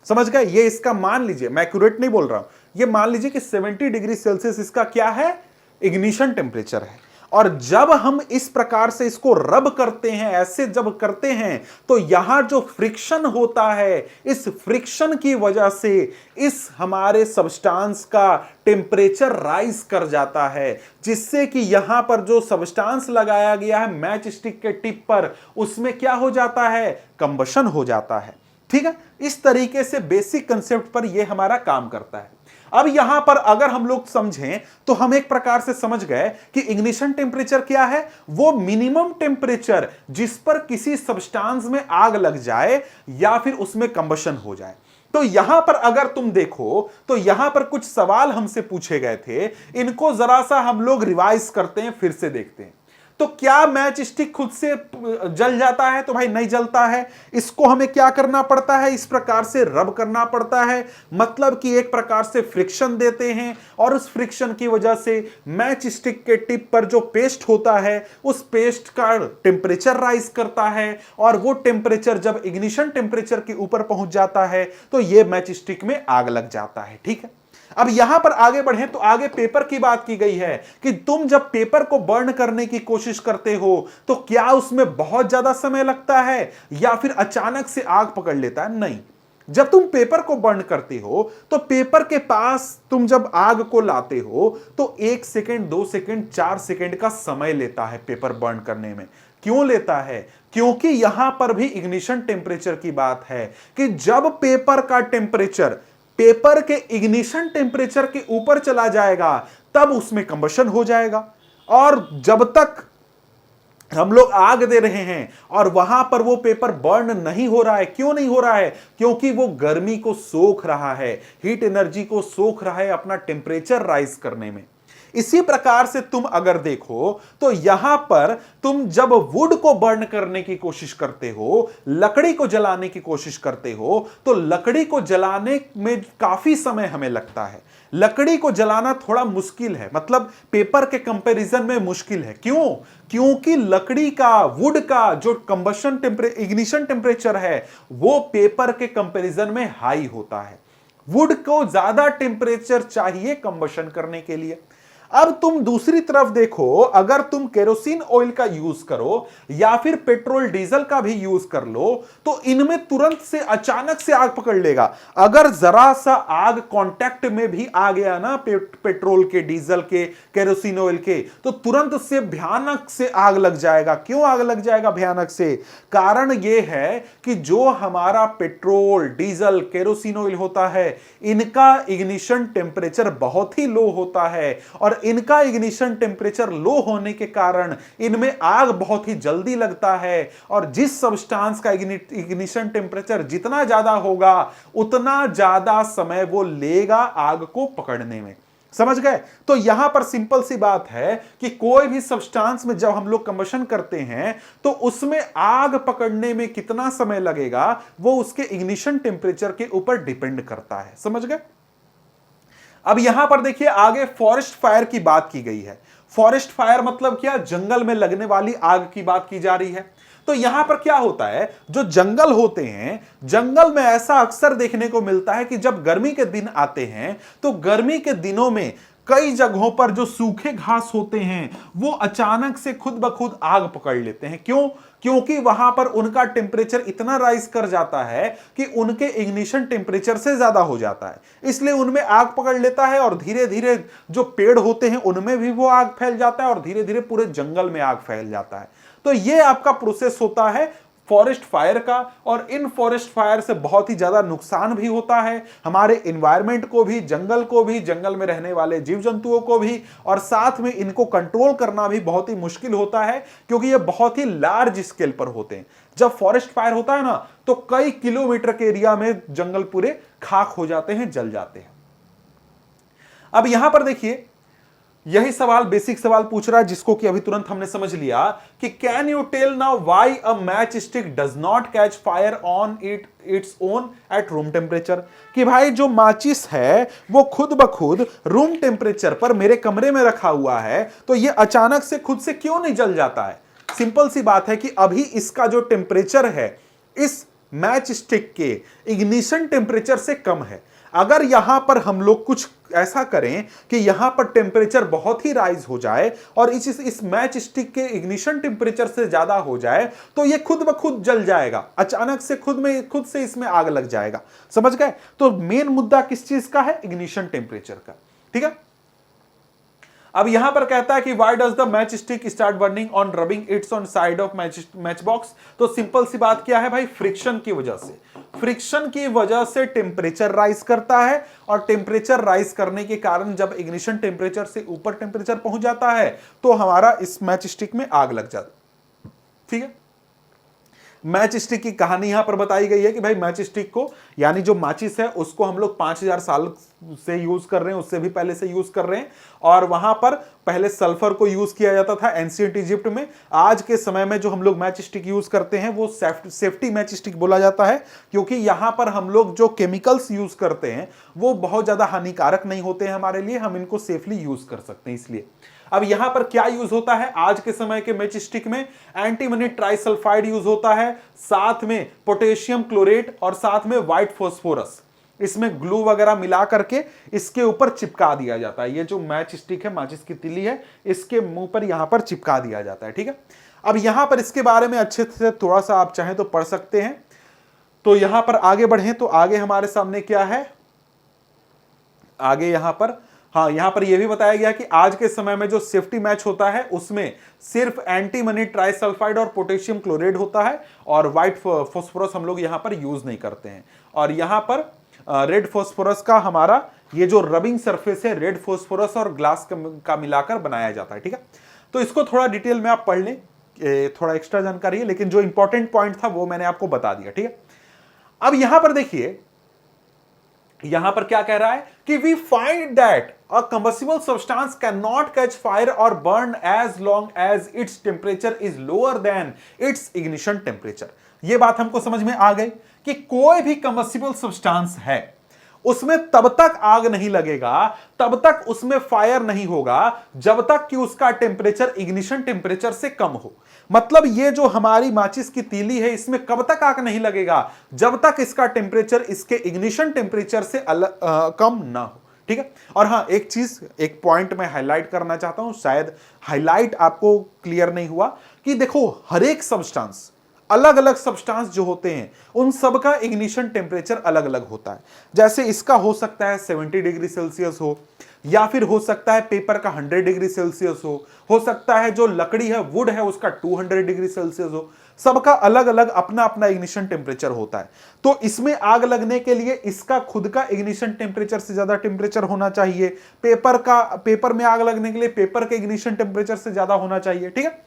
समझ गए? ये इसका मान लीजिए, मैं एक्यूरेट नहीं बोल रहा हूं, ये मान लीजिए कि 70 डिग्री सेल्सियस इसका क्या है, इग्निशन टेम्परेचर है। और जब हम इस प्रकार से इसको रब करते हैं, ऐसे जब करते हैं, तो यहां जो फ्रिक्शन होता है, इस फ्रिक्शन की वजह से इस हमारे सब्सटेंस का टेम्परेचर राइज कर जाता है, जिससे कि यहां पर जो सब्सटेंस लगाया गया है मैच स्टिक के टिप पर, उसमें क्या हो जाता है, कंबशन हो जाता है। ठीक है, इस तरीके से बेसिक कंसेप्ट पर यह हमारा काम करता है। अब यहां पर अगर हम लोग समझें तो हम एक प्रकार से समझ गए कि इग्निशन टेम्परेचर क्या है, वो मिनिमम टेम्परेचर जिस पर किसी सब्सटेंस में आग लग जाए या फिर उसमें कंबशन हो जाए। तो यहां पर अगर तुम देखो तो यहां पर कुछ सवाल हमसे पूछे गए थे, इनको जरा सा हम लोग रिवाइज करते हैं, फिर से देखते हैं। तो क्या मैच स्टिक खुद से जल जाता है? तो भाई नहीं जलता है। इसको हमें क्या करना पड़ता है, इस प्रकार से रब करना पड़ता है, मतलब कि एक प्रकार से फ्रिक्शन देते हैं, और उस फ्रिक्शन की वजह से मैच स्टिक के टिप पर जो पेस्ट होता है उस पेस्ट का टेम्परेचर राइज करता है, और वो टेम्परेचर जब इग्निशन टेम्परेचर के ऊपर पहुंच जाता है तो ये मैच स्टिक में आग लग जाता है। ठीक है, अब यहां पर आगे बढ़े तो आगे पेपर की बात की गई है कि तुम जब पेपर को बर्न करने की कोशिश करते हो तो क्या उसमें बहुत ज्यादा समय लगता है या फिर अचानक से आग पकड़ लेता है? नहीं। जब तुम पेपर को बर्न करते हो तो पेपर के पास तुम जब आग को लाते हो तो 1 सेकेंड, 2 सेकेंड, 4 सेकेंड का समय लेता है पेपर बर्न करने में। क्यों लेता है? क्योंकि यहां पर भी इग्निशन टेम्परेचर की बात है कि जब पेपर का टेम्परेचर पेपर के इग्निशन टेम्परेचर के ऊपर चला जाएगा तब उसमें कंबशन हो जाएगा। और जब तक हम लोग आग दे रहे हैं और वहां पर वो पेपर बर्न नहीं हो रहा है, क्यों नहीं हो रहा है? क्योंकि वो गर्मी को सोख रहा है, हीट एनर्जी को सोख रहा है अपना टेम्परेचर राइज करने में। इसी प्रकार से तुम अगर देखो तो यहां पर तुम जब वुड को बर्न करने की कोशिश करते हो, लकड़ी को जलाने की कोशिश करते हो, तो लकड़ी को जलाने में काफी समय हमें लगता है। लकड़ी को जलाना थोड़ा मुश्किल है, मतलब पेपर के कंपैरिजन में मुश्किल है। क्यों? क्योंकि लकड़ी का, वुड का जो कंबशन इग्निशन टेम्परेचर है वो पेपर के कंपैरिजन में हाई होता है। वुड को ज्यादा टेम्परेचर चाहिए कंबशन करने के लिए। अब तुम दूसरी तरफ देखो, अगर तुम केरोसिन ऑयल का यूज करो या फिर पेट्रोल डीजल का भी यूज कर लो तो इनमें तुरंत से अचानक से आग पकड़ लेगा। अगर जरा सा आग कांटेक्ट में भी आ गया ना पेट्रोल के, डीजल के, केरोसिन ऑयल के, तो तुरंत से भयानक से आग लग जाएगा। क्यों आग लग जाएगा भयानक से? कारण यह है कि जो हमारा पेट्रोल, डीजल, केरोसिन ऑयल होता है, इनका इग्निशन टेम्परेचर बहुत ही लो होता है, और इनका इग्निशन टेम्परेचर लो होने के कारण इनमें आग बहुत ही जल्दी लगता है। और जिस सब्सटेंस का इग्निशन टेम्परेचर जितना ज्यादा होगा उतना ज्यादा समय वो लेगा आग को पकड़ने में। समझ गए? तो यहां पर सिंपल सी बात है कि कोई भी सब्सटेंस में जब हम लोग कंबशन करते हैं तो उसमें आग पकड़ने में कितना समय लगेगा वो उसके इग्निशन टेम्परेचर के ऊपर डिपेंड करता है। समझ गए? अब यहां पर देखिए आगे फॉरेस्ट फायर की बात की गई है। फॉरेस्ट फायर मतलब क्या? जंगल में लगने वाली आग की बात की जा रही है। तो यहां पर क्या होता है, जो जंगल होते हैं, जंगल में ऐसा अक्सर देखने को मिलता है कि जब गर्मी के दिन आते हैं तो गर्मी के दिनों में कई जगहों पर जो सूखे घास होते हैं वो अचानक से खुद ब खुद आग पकड़ लेते हैं। क्यों? क्योंकि वहां पर उनका टेम्परेचर इतना राइज कर जाता है कि उनके इग्निशन टेम्परेचर से ज्यादा हो जाता है, इसलिए उनमें आग पकड़ लेता है, और धीरे धीरे जो पेड़ होते हैं उनमें भी वो आग फैल जाता है, और धीरे धीरे पूरे जंगल में आग फैल जाता है। तो ये आपका प्रोसेस होता है फॉरेस्ट फायर का, और इन फॉरेस्ट फायर से बहुत ही ज्यादा नुकसान भी होता है हमारे एनवायरनमेंट को भी, जंगल को भी, जंगल में रहने वाले जीव जंतुओं को भी, और साथ में इनको कंट्रोल करना भी बहुत ही मुश्किल होता है क्योंकि ये बहुत ही लार्ज स्केल पर होते हैं। जब फॉरेस्ट फायर होता है ना तो कई किलोमीटर के एरिया में जंगल पूरे खाक हो जाते हैं, जल जाते हैं। अब यहां पर देखिए, यही सवाल, बेसिक सवाल पूछ रहा है जिसको कि अभी तुरंत हमने समझ लिया कि can you tell now why a match stick does not catch fire on its own at room temperature. कि भाई जो माचिस है वो खुद ब खुद रूम टेम्परेचर पर मेरे कमरे में रखा हुआ है, तो ये अचानक से खुद से क्यों नहीं जल जाता है? सिंपल सी बात है कि अभी इसका जो टेम्परेचर है इस मैच स्टिक के इग्निशन टेम्परेचर से कम है। अगर यहां पर हम लोग कुछ ऐसा करें कि यहां पर टेम्परेचर बहुत ही राइज हो जाए और इस मैच स्टिक के इग्निशन टेम्परेचर से ज्यादा हो जाए, तो ये खुद ब खुद जल जाएगा, अचानक से खुद से इसमें आग लग जाएगा। समझ गए? तो मेन मुद्दा किस चीज का है? इग्निशन टेम्परेचर का। ठीक है, अब यहां पर कहता है कि why does the match stick start burning on rubbing it's on side of match box. तो सिंपल सी बात क्या है भाई? फ्रिक्शन की वजह से। फ्रिक्शन की वजह से टेम्परेचर राइज करता है, और टेम्परेचर राइज करने के कारण जब इग्निशन टेम्परेचर से ऊपर टेम्परेचर पहुंच जाता है तो हमारा इस मैच स्टिक में आग लग जाती है। ठीक है, मैच स्टिक की कहानी यहां पर बताई गई है कि भाई मैच स्टिक को, यानी जो माचिस है उसको हम लोग 5000 साल से यूज कर रहे हैं, उससे भी पहले से यूज कर रहे हैं। और वहां पर पहले सल्फर को यूज किया जाता था एंशिएंट इजिप्ट में। आज के समय में जो हम लोग मैच स्टिक यूज करते हैं वो सेफ्टी मैच स्टिक बोला जाता है, क्योंकि यहां पर हम लोग जो केमिकल्स यूज करते हैं वो बहुत ज्यादा हानिकारक नहीं होते हैं हमारे लिए, हम इनको सेफली यूज कर सकते हैं इसलिए। अब यहां पर क्या यूज होता है आज के समय के मैच स्टिक में? एंटीमनी ट्राइसल्फाइड यूज होता है, साथ में पोटेशियम क्लोरेट और साथ में व्हाइट फास्फोरस। इसमें ग्लू वगैरह मिला करके इसके ऊपर चिपका दिया जाता है। ये जो मैच स्टिक है, माचिस की तीली है, इसके मुंह पर यहां पर चिपका दिया जाता है। ठीक है, अब यहां पर इसके बारे में अच्छे से थोड़ा सा आप चाहें तो पढ़ सकते हैं। तो यहां पर आगे बढ़े तो आगे हमारे सामने क्या है? आगे यहां पर यहां पर यह भी बताया गया कि आज के समय में जो सेफ्टी मैच होता है उसमें सिर्फ एंटीमनी ट्राइसल्फाइड और पोटेशियम क्लोराइड होता है, और व्हाइट फास्फोरस हम लोग यहां पर यूज नहीं करते हैं। और यहां पर रेड फास्फोरस का हमारा ये जो रबिंग सरफेस है, रेड फास्फोरस और ग्लास का मिलाकर बनाया जाता है। ठीक है, तो इसको थोड़ा डिटेल में आप पढ़ लें, थोड़ा एक्स्ट्रा जानकारी है, लेकिन जो इंपॉर्टेंट पॉइंट था वो मैंने आपको बता दिया। ठीक है, अब यहां पर देखिए, यहां पर क्या कह रहा है कि we find that a combustible substance can not catch fire और burn as long as its temperature is lower than its ignition temperature. यह बात हमको समझ में आ गई कि कोई भी कंबस्टिबल सब्सटेंस है उसमें तब तक आग नहीं लगेगा, तब तक उसमें फायर नहीं होगा जब तक कि उसका टेम्परेचर इग्निशन टेम्परेचर से कम हो। मतलब ये जो हमारी माचिस की तीली है इसमें कब तक आग नहीं लगेगा? जब तक इसका टेम्परेचर इसके इग्निशन टेम्परेचर से कम ना हो। ठीक है, और हां एक चीज, एक पॉइंट मैं हाईलाइट करना चाहता हूं, शायद हाईलाइट आपको क्लियर नहीं हुआ, कि देखो हर एक सब्सटेंस, अलग अलग सब्सटेंस जो होते हैं उन सब का इग्निशन टेम्परेचर अलग अलग होता है। जैसे इसका हो सकता है 70 डिग्री सेल्सियस हो, या फिर हो सकता है पेपर का 100 डिग्री सेल्सियस हो सकता है जो लकड़ी है, वुड है, उसका 200 डिग्री सेल्सियस हो। सबका अलग अलग अपना अपना इग्निशन टेम्परेचर होता है। तो इसमें आग लगने के लिए इसका खुद का इग्निशन टेम्परेचर से ज्यादा टेम्परेचर होना चाहिए, पेपर में आग लगने के लिए पेपर के इग्निशन टेम्परेचर से ज्यादा होना चाहिए। ठीक है,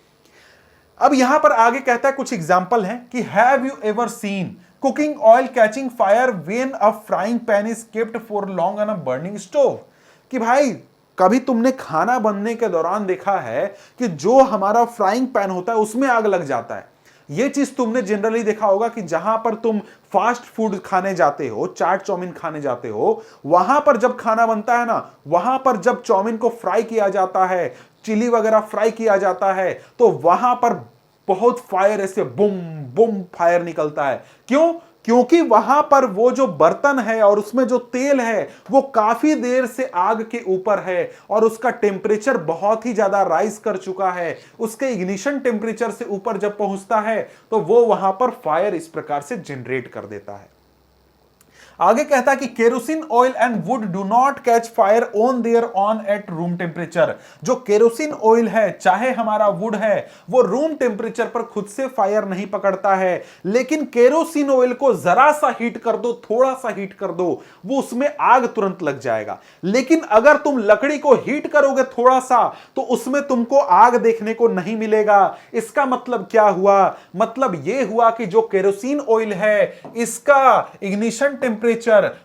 अब यहां पर आगे कहता है कुछ एग्जांपल हैं कि have you ever seen cooking oil catching fire when a frying pan is kept for long on a burning stove. कि भाई कभी तुमने खाना बनने के दौरान देखा है कि जो हमारा फ्राइंग पैन होता है उसमें आग लग जाता है? यह चीज तुमने जनरली देखा होगा कि जहां पर तुम फास्ट फूड खाने जाते हो, चाट चाउमीन खाने जाते हो, वहां पर जब खाना बनता है ना, वहां पर जब चाउमीन को फ्राई किया जाता है, चिली वगैरह फ्राई किया जाता है, तो वहां पर बहुत फायर, ऐसे बुम बुम फायर निकलता है। क्यों? क्योंकि वहां पर वो जो बर्तन है और उसमें जो तेल है वो काफी देर से आग के ऊपर है और उसका टेम्परेचर बहुत ही ज्यादा राइज कर चुका है। उसके इग्निशन टेम्परेचर से ऊपर जब पहुंचता है तो वो वहां पर फायर इस प्रकार से जनरेट कर देता है। आगे कहता है कि kerosene oil and would do not catch fire on their on eight room temperature. जो केरोसिन ऑयल है, चाहे हमारा वुड है, वो रूम टेम्परेचर पर खुद से फायर नहीं पकड़ता है, लेकिन केरोसिन ऑयल को जरा सा हीट कर दो, थोड़ा सा हीट कर दो, वो उसमें आग तुरंत लग जाएगा। लेकिन अगर तुम लकड़ी को हीट करोगे थोड़ा सा तो उसमें तुमको आग देखने को नहीं मिलेगा। इसका मतलब क्या हुआ? मतलब यह हुआ कि जो केरोसिन ऑयल है इसका इग्निशन टेम्परेचर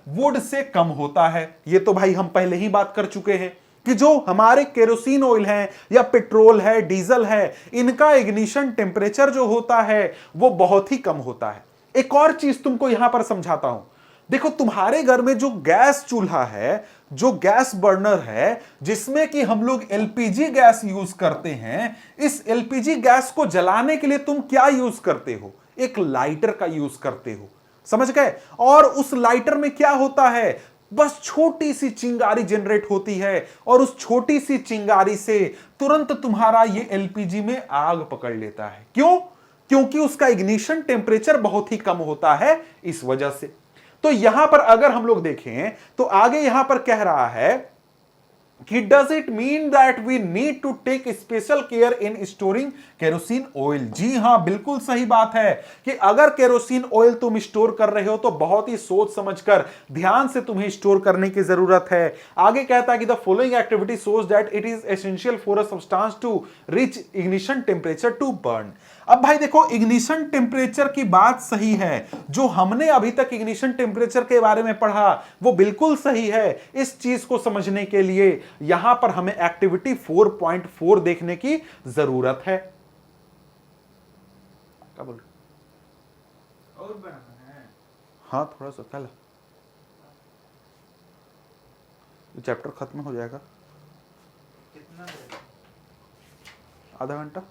वुड से कम होता है। ये तो भाई हम पहले ही बात कर चुके हैं कि जो हमारे केरोसिन ऑयल है या पेट्रोल है, डीजल है, इनका इग्निशन टेम्परेचर जो होता है वो बहुत ही कम होता है। एक और चीज तुमको यहां पर समझाता हूं। देखो, तुम्हारे घर में जो गैस चूल्हा है, जो गैस बर्नर है, जिसमें कि हम लोग एलपीजी गैस यूज करते हैं, इस एलपीजी गैस को जलाने के लिए तुम क्या यूज करते हो? एक लाइटर का यूज करते हो, समझ गए? और उस लाइटर में क्या होता है? बस छोटी सी चिंगारी जनरेट होती है और उस छोटी सी चिंगारी से तुरंत तुम्हारा ये एलपीजी में आग पकड़ लेता है। क्यों? क्योंकि उसका इग्निशन टेम्परेचर बहुत ही कम होता है, इस वजह से। तो यहां पर अगर हम लोग देखें तो आगे यहां पर कह रहा है कि does it mean that we need to take special care in storing kerosene oil? जी हां, बिल्कुल सही बात है कि अगर केरोसिन ऑयल तुम स्टोर कर रहे हो तो बहुत ही सोच समझकर ध्यान से तुम्हें स्टोर करने की जरूरत है। आगे कहता है कि the following activity shows that it is essential for a substance to reach ignition temperature to burn. अब भाई देखो, इग्निशन टेम्परेचर की बात सही है, जो हमने अभी तक इग्निशन टेम्परेचर के बारे में पढ़ा वो बिल्कुल सही है। इस चीज को समझने के लिए यहां पर हमें एक्टिविटी 4.4 देखने की जरूरत है। क्या बोल रहे और बनाना है? हाँ, थोड़ा सा कल चैप्टर खत्म हो जाएगा। कितना देर? आधा घंटा।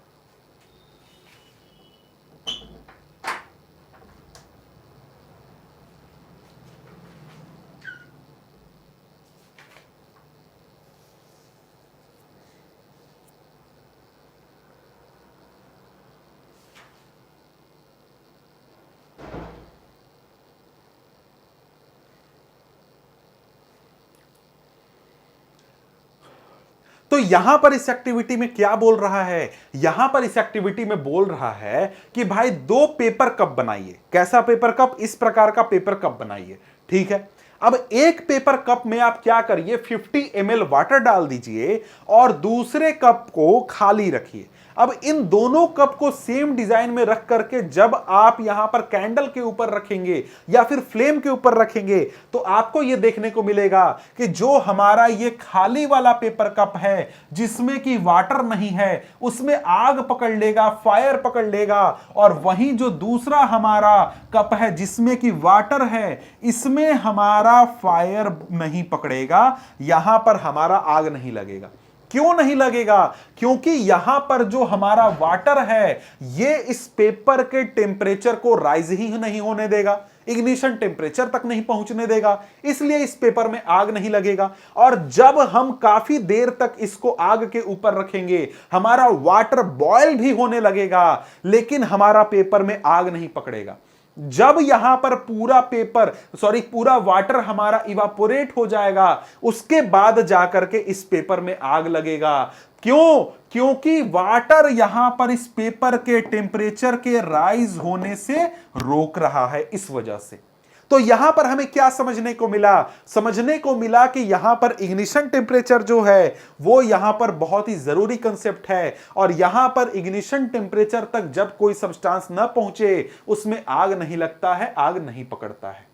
तो यहां पर इस एक्टिविटी में क्या बोल रहा है? यहां पर इस एक्टिविटी में बोल रहा है कि भाई 2 पेपर कप बनाइए। कैसा पेपर कप? इस प्रकार का पेपर कप बनाइए, ठीक है। अब एक पेपर कप में आप क्या करिए, 50 ml वाटर डाल दीजिए और दूसरे कप को खाली रखिए। अब इन दोनों कप को सेम डिजाइन में रख करके जब आप यहां पर कैंडल के ऊपर रखेंगे या फिर फ्लेम के ऊपर रखेंगे तो आपको यह देखने को मिलेगा कि जो हमारा ये खाली वाला पेपर कप है जिसमें कि वाटर नहीं है, उसमें आग पकड़ लेगा, फायर पकड़ लेगा। और वहीं जो दूसरा हमारा कप है जिसमें कि वाटर है, इसमें हमारा फायर नहीं पकड़ेगा, यहां पर हमारा आग नहीं लगेगा। क्यों नहीं लगेगा? क्योंकि यहां पर जो हमारा वाटर है ये इस पेपर के टेम्परेचर को राइज ही नहीं होने देगा, इग्निशन टेम्परेचर तक नहीं पहुंचने देगा, इसलिए इस पेपर में आग नहीं लगेगा। और जब हम काफी देर तक इसको आग के ऊपर रखेंगे, हमारा वाटर बॉयल भी होने लगेगा, लेकिन हमारा पेपर में आग नहीं पकड़ेगा। जब यहां पर पूरा वाटर हमारा इवापोरेट हो जाएगा, उसके बाद जाकर के इस पेपर में आग लगेगा। क्यों? क्योंकि वाटर यहां पर इस पेपर के टेम्परेचर के राइज होने से रोक रहा है, इस वजह से। तो यहां पर हमें क्या समझने को मिला? समझने को मिला कि यहां पर इग्निशन टेम्परेचर जो है वो यहां पर बहुत ही जरूरी कंसेप्ट है। और यहां पर इग्निशन टेम्परेचर तक जब कोई सब्सटेंस न पहुंचे उसमें आग नहीं लगता है, आग नहीं पकड़ता है।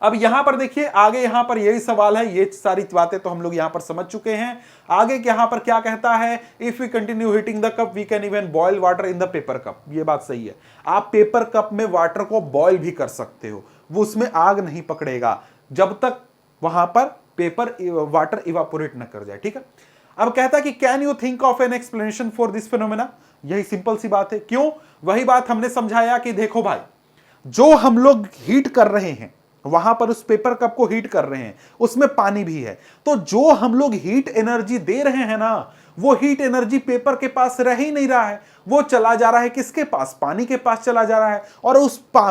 अब यहां पर देखिए, आगे यहां पर यही सवाल है, ये सारी बातें तो हम लोग यहां पर समझ चुके हैं। आगे यहां पर क्या कहता है? If we continue heating the cup we can even boil water in the paper cup. ये बात सही है, आप पेपर कप में वाटर को बॉयल भी कर सकते हो, वो उसमें आग नहीं पकड़ेगा जब तक वहां पर वाटर इवापोरेट न कर जाए, ठीक है। अब कहता है कि can you think of an explanation for this phenomena? यही सिंपल सी बात है। क्यों? वही बात हमने समझाया कि देखो भाई, जो हम लोग हीट कर रहे हैं, वहां पर उस पेपर कप को हीट कर रहे हैं, उसमें पानी भी है, तो जो हम लोग हीट एनर्जी दे रहे हैं ना, वो हीट एनर्जी पेपर के पास रह ही नहीं रहा है, वो चला जा रहा है किसके पास? पानी के पास चला जा रहा है। और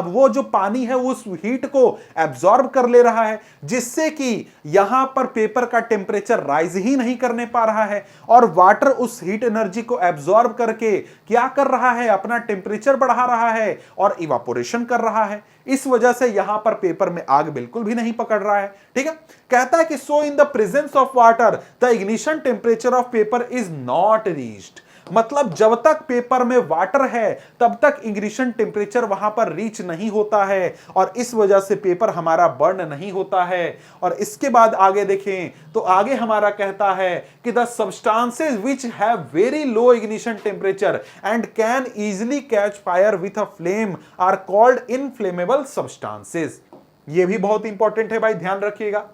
वो जो पानी है उस हीट को एब्जॉर्ब कर ले रहा है, जिससे कि यहां पर पेपर का टेम्परेचर राइज ही नहीं करने पा रहा है। और वाटर उस हीट एनर्जी को एब्जॉर्ब करके क्या कर रहा है? अपना टेम्परेचर बढ़ा रहा है और इवापोरेशन कर रहा है। इस वजह से यहां पर पेपर में आग बिल्कुल भी नहीं पकड़ रहा है, ठीक है। कहता है कि so in the presence of water the ignition temperature of paper is not reached. मतलब जब तक पेपर में वाटर है तब तक इग्निशन टेम्परेचर वहां पर रीच नहीं होता है और इस वजह से पेपर हमारा बर्न नहीं होता है। और इसके बाद आगे देखें तो आगे हमारा कहता है कि the substances which have very low ignition temperature and can easily catch fire with a flame are called inflammable substances. ये भी बहुत इंपॉर्टेंट है भाई, ध्यान रखिएगा।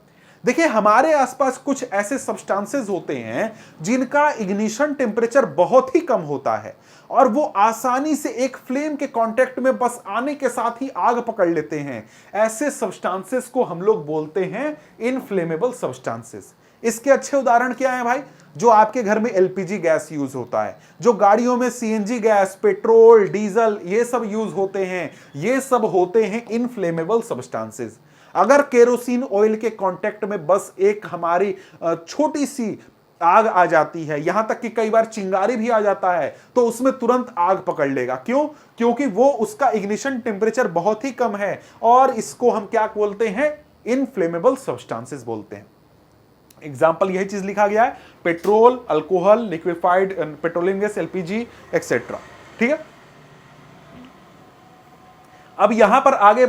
देखिए हमारे आसपास कुछ ऐसे सब्सटेंसेस होते हैं जिनका इग्निशन टेम्परेचर बहुत ही कम होता है और वो आसानी से एक फ्लेम के कांटेक्ट में बस आने के साथ ही आग पकड़ लेते हैं। ऐसे सब्सटेंसेस को हम लोग बोलते हैं इनफ्लेमेबल सब्सटेंसेस। इसके अच्छे उदाहरण क्या है भाई? जो आपके घर में एलपीजी गैस यूज होता है, जो गाड़ियों में सीएनजी गैस, पेट्रोल, डीजल ये सब यूज होते हैं, ये सब होते हैं इनफ्लेमेबल सब्सटेंसेस। अगर केरोसिन ऑयल के कांटेक्ट में बस एक हमारी छोटी सी आग आ जाती है, यहां तक कि कई बार चिंगारी भी आ जाता है, तो उसमें तुरंत आग पकड़ लेगा। क्यों? क्योंकि वो उसका इग्निशन टेम्परेचर बहुत ही कम है और इसको हम क्या बोलते हैं? इनफ्लेमेबल सब्सटेंसेस बोलते हैं। एग्जाम्पल यही चीज लिखा गया है, petrol, alcohol, liquefied petroleum gas, LPG etcetera. ठीक है, अब यहां पर आगे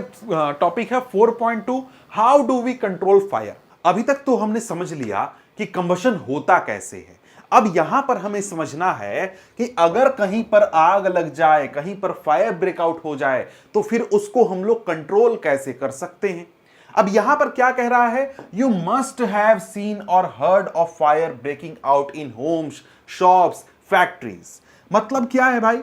टॉपिक है 4.2, how do we control fire. अभी तक तो हमने समझ लिया कि कंबशन होता कैसे है। अब यहां पर हमें समझना है कि अगर कहीं पर आग लग जाए, कहीं पर फायर ब्रेकआउट हो जाए, तो फिर उसको हम लोग कंट्रोल कैसे कर सकते हैं। अब यहां पर क्या कह रहा है? You must have seen or heard of fire breaking out in homes, shops, factories. मतलब क्या है भाई?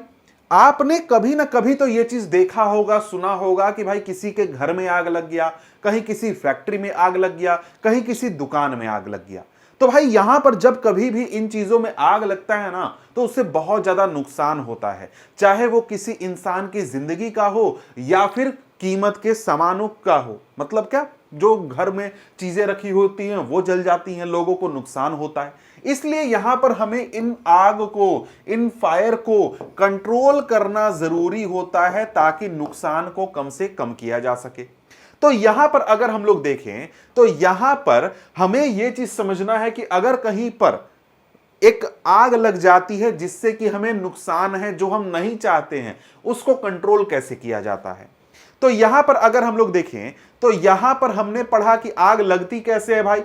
आपने कभी ना कभी तो ये चीज देखा होगा, सुना होगा कि भाई किसी के घर में आग लग गया, कहीं किसी फैक्ट्री में आग लग गया, कहीं किसी दुकान में आग लग गया। तो भाई यहां पर जब कभी भी इन चीजों में आग लगता है ना, तो उससे बहुत ज्यादा नुकसान होता है, चाहे वो किसी इंसान की जिंदगी का हो या फिर कीमत के सामानों का हो। मतलब क्या? जो घर में चीजें रखी होती हैं वो जल जाती हैं, लोगों को नुकसान होता है। इसलिए यहां पर हमें इन आग को, इन फायर को कंट्रोल करना जरूरी होता है ताकि नुकसान को कम से कम किया जा सके। तो यहां पर अगर हम लोग देखें तो यहां पर हमें यह चीज समझना है कि अगर कहीं पर एक आग लग जाती है जिससे कि हमें नुकसान है, जो हम नहीं चाहते हैं, उसको कंट्रोल कैसे किया जाता है। तो यहां पर अगर हम लोग देखें तो यहां पर हमने पढ़ा कि आग लगती कैसे है भाई।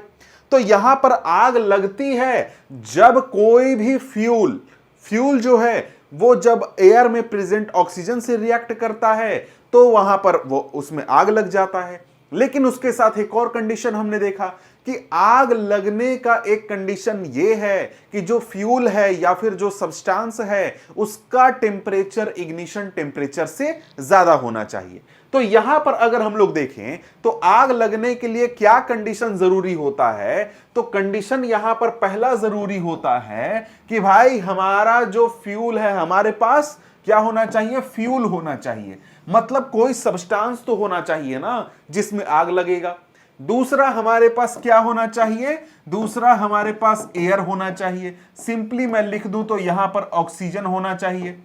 तो यहां पर आग लगती है जब कोई भी फ्यूल जो है वो जब एयर में प्रेजेंट ऑक्सीजन से रिएक्ट करता है तो वहां पर वो उसमें आग लग जाता है। लेकिन उसके साथ एक और कंडीशन हमने देखा कि आग लगने का एक कंडीशन ये है कि जो फ्यूल है या फिर जो सब्सटेंस है उसका टेम्परेचर इग्निशन टेम्परेचर से ज्यादा होना चाहिए। तो यहां पर अगर हम लोग देखें तो आग लगने के लिए क्या कंडीशन जरूरी होता है? तो कंडीशन यहां पर पहला जरूरी होता है कि भाई हमारा जो फ्यूल है, हमारे पास क्या होना चाहिए? फ्यूल होना चाहिए। मतलब कोई सब्सटेंस तो होना चाहिए ना जिसमें आग लगेगा। दूसरा हमारे पास क्या होना चाहिए? दूसरा हमारे पास एयर होना चाहिए। सिंपली मैं लिख दूं तो यहां पर ऑक्सीजन होना चाहिए।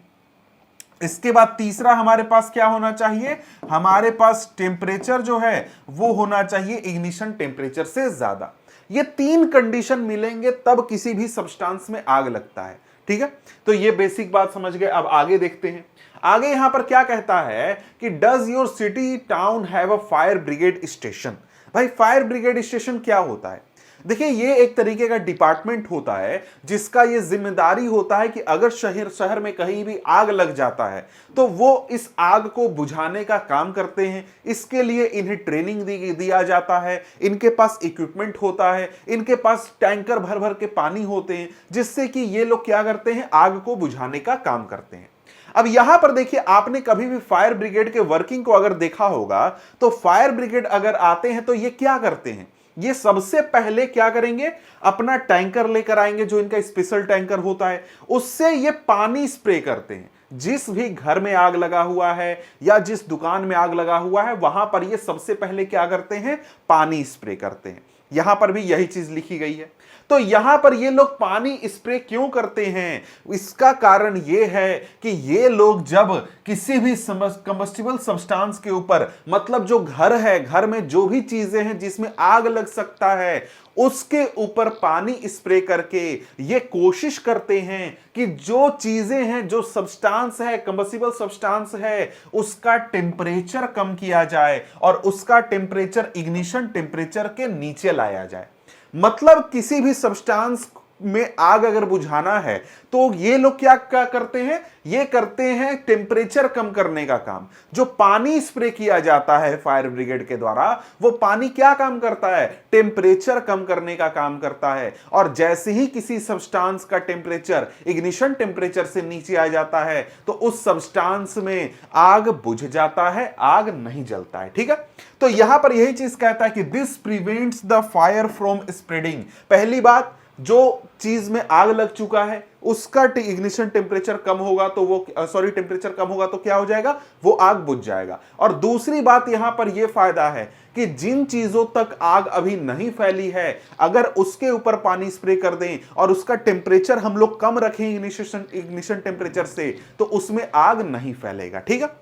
इसके बाद तीसरा हमारे पास क्या होना चाहिए? हमारे पास टेम्परेचर जो है वो होना चाहिए इग्निशन टेम्परेचर से ज्यादा। ये तीन कंडीशन मिलेंगे तब किसी भी सब्सटेंस में आग लगता है। ठीक है, तो ये बेसिक बात समझ गए। अब आगे देखते हैं। आगे यहां पर क्या कहता है कि does your city town have a fire brigade station. भाई फायर ब्रिगेड स्टेशन क्या होता है? देखिए ये एक तरीके का डिपार्टमेंट होता है जिसका ये जिम्मेदारी होता है कि अगर शहर में कहीं भी आग लग जाता है तो वो इस आग को बुझाने का काम करते हैं। इसके लिए इन्हें ट्रेनिंग दिया जाता है, इनके पास इक्विपमेंट होता है, इनके पास टैंकर भर भर के पानी होते हैं जिससे कि ये लोग क्या करते हैं? आग को बुझाने का काम करते हैं। अब यहां पर देखिए, आपने कभी भी फायर ब्रिगेड के वर्किंग को अगर देखा होगा तो फायर ब्रिगेड अगर आते हैं तो ये क्या करते हैं? ये सबसे पहले क्या करेंगे? अपना टैंकर लेकर आएंगे, जो इनका स्पेशल टैंकर होता है, उससे ये पानी स्प्रे करते हैं। जिस भी घर में आग लगा हुआ है या जिस दुकान में आग लगा हुआ है वहां पर ये सबसे पहले क्या करते हैं? पानी स्प्रे करते हैं। यहां पर भी यही चीज लिखी गई है। तो यहां पर ये लोग पानी स्प्रे क्यों करते हैं? इसका कारण ये है कि ये लोग जब किसी भी कंबस्टिबल सब्सटेंस के ऊपर, मतलब जो घर है, घर में जो भी चीजें हैं जिसमें आग लग सकता है, उसके ऊपर पानी स्प्रे करके ये कोशिश करते हैं कि जो चीजें हैं, जो सब्सटेंस है, कंबस्टिबल सब्सटेंस है, उसका टेम्परेचर कम किया जाए और उसका टेम्परेचर इग्निशन टेम्परेचर के नीचे लाया जाए। मतलब किसी भी सब्सटेंस में आग अगर बुझाना है तो ये लोग क्या क्या करते हैं? ये करते हैं टेम्परेचर कम करने का काम। जो पानी स्प्रे किया जाता है फायर ब्रिगेड के द्वारा, वो पानी क्या काम करता है? टेम्परेचर कम करने का काम करता है। और जैसे ही किसी सब्सटेंस का टेम्परेचर इग्निशन टेम्परेचर से नीचे आ जाता है तो उस सब्सटेंस में आग बुझ जाता है, आग नहीं जलता है। ठीक है, तो यहां पर यही चीज कहता है कि this prevents the fire from spreading. पहली बात, जो चीज में आग लग चुका है उसका इग्निशन टेम्परेचर कम होगा तो वो टेम्परेचर कम होगा तो क्या हो जाएगा? वो आग बुझ जाएगा। और दूसरी बात यहां पर यह फायदा है कि जिन चीजों तक आग अभी नहीं फैली है, अगर उसके ऊपर पानी स्प्रे कर दें और उसका टेम्परेचर हम लोग कम रखें इग्निशन टेम्परेचर से, तो उसमें आग नहीं फैलेगा। ठीक है,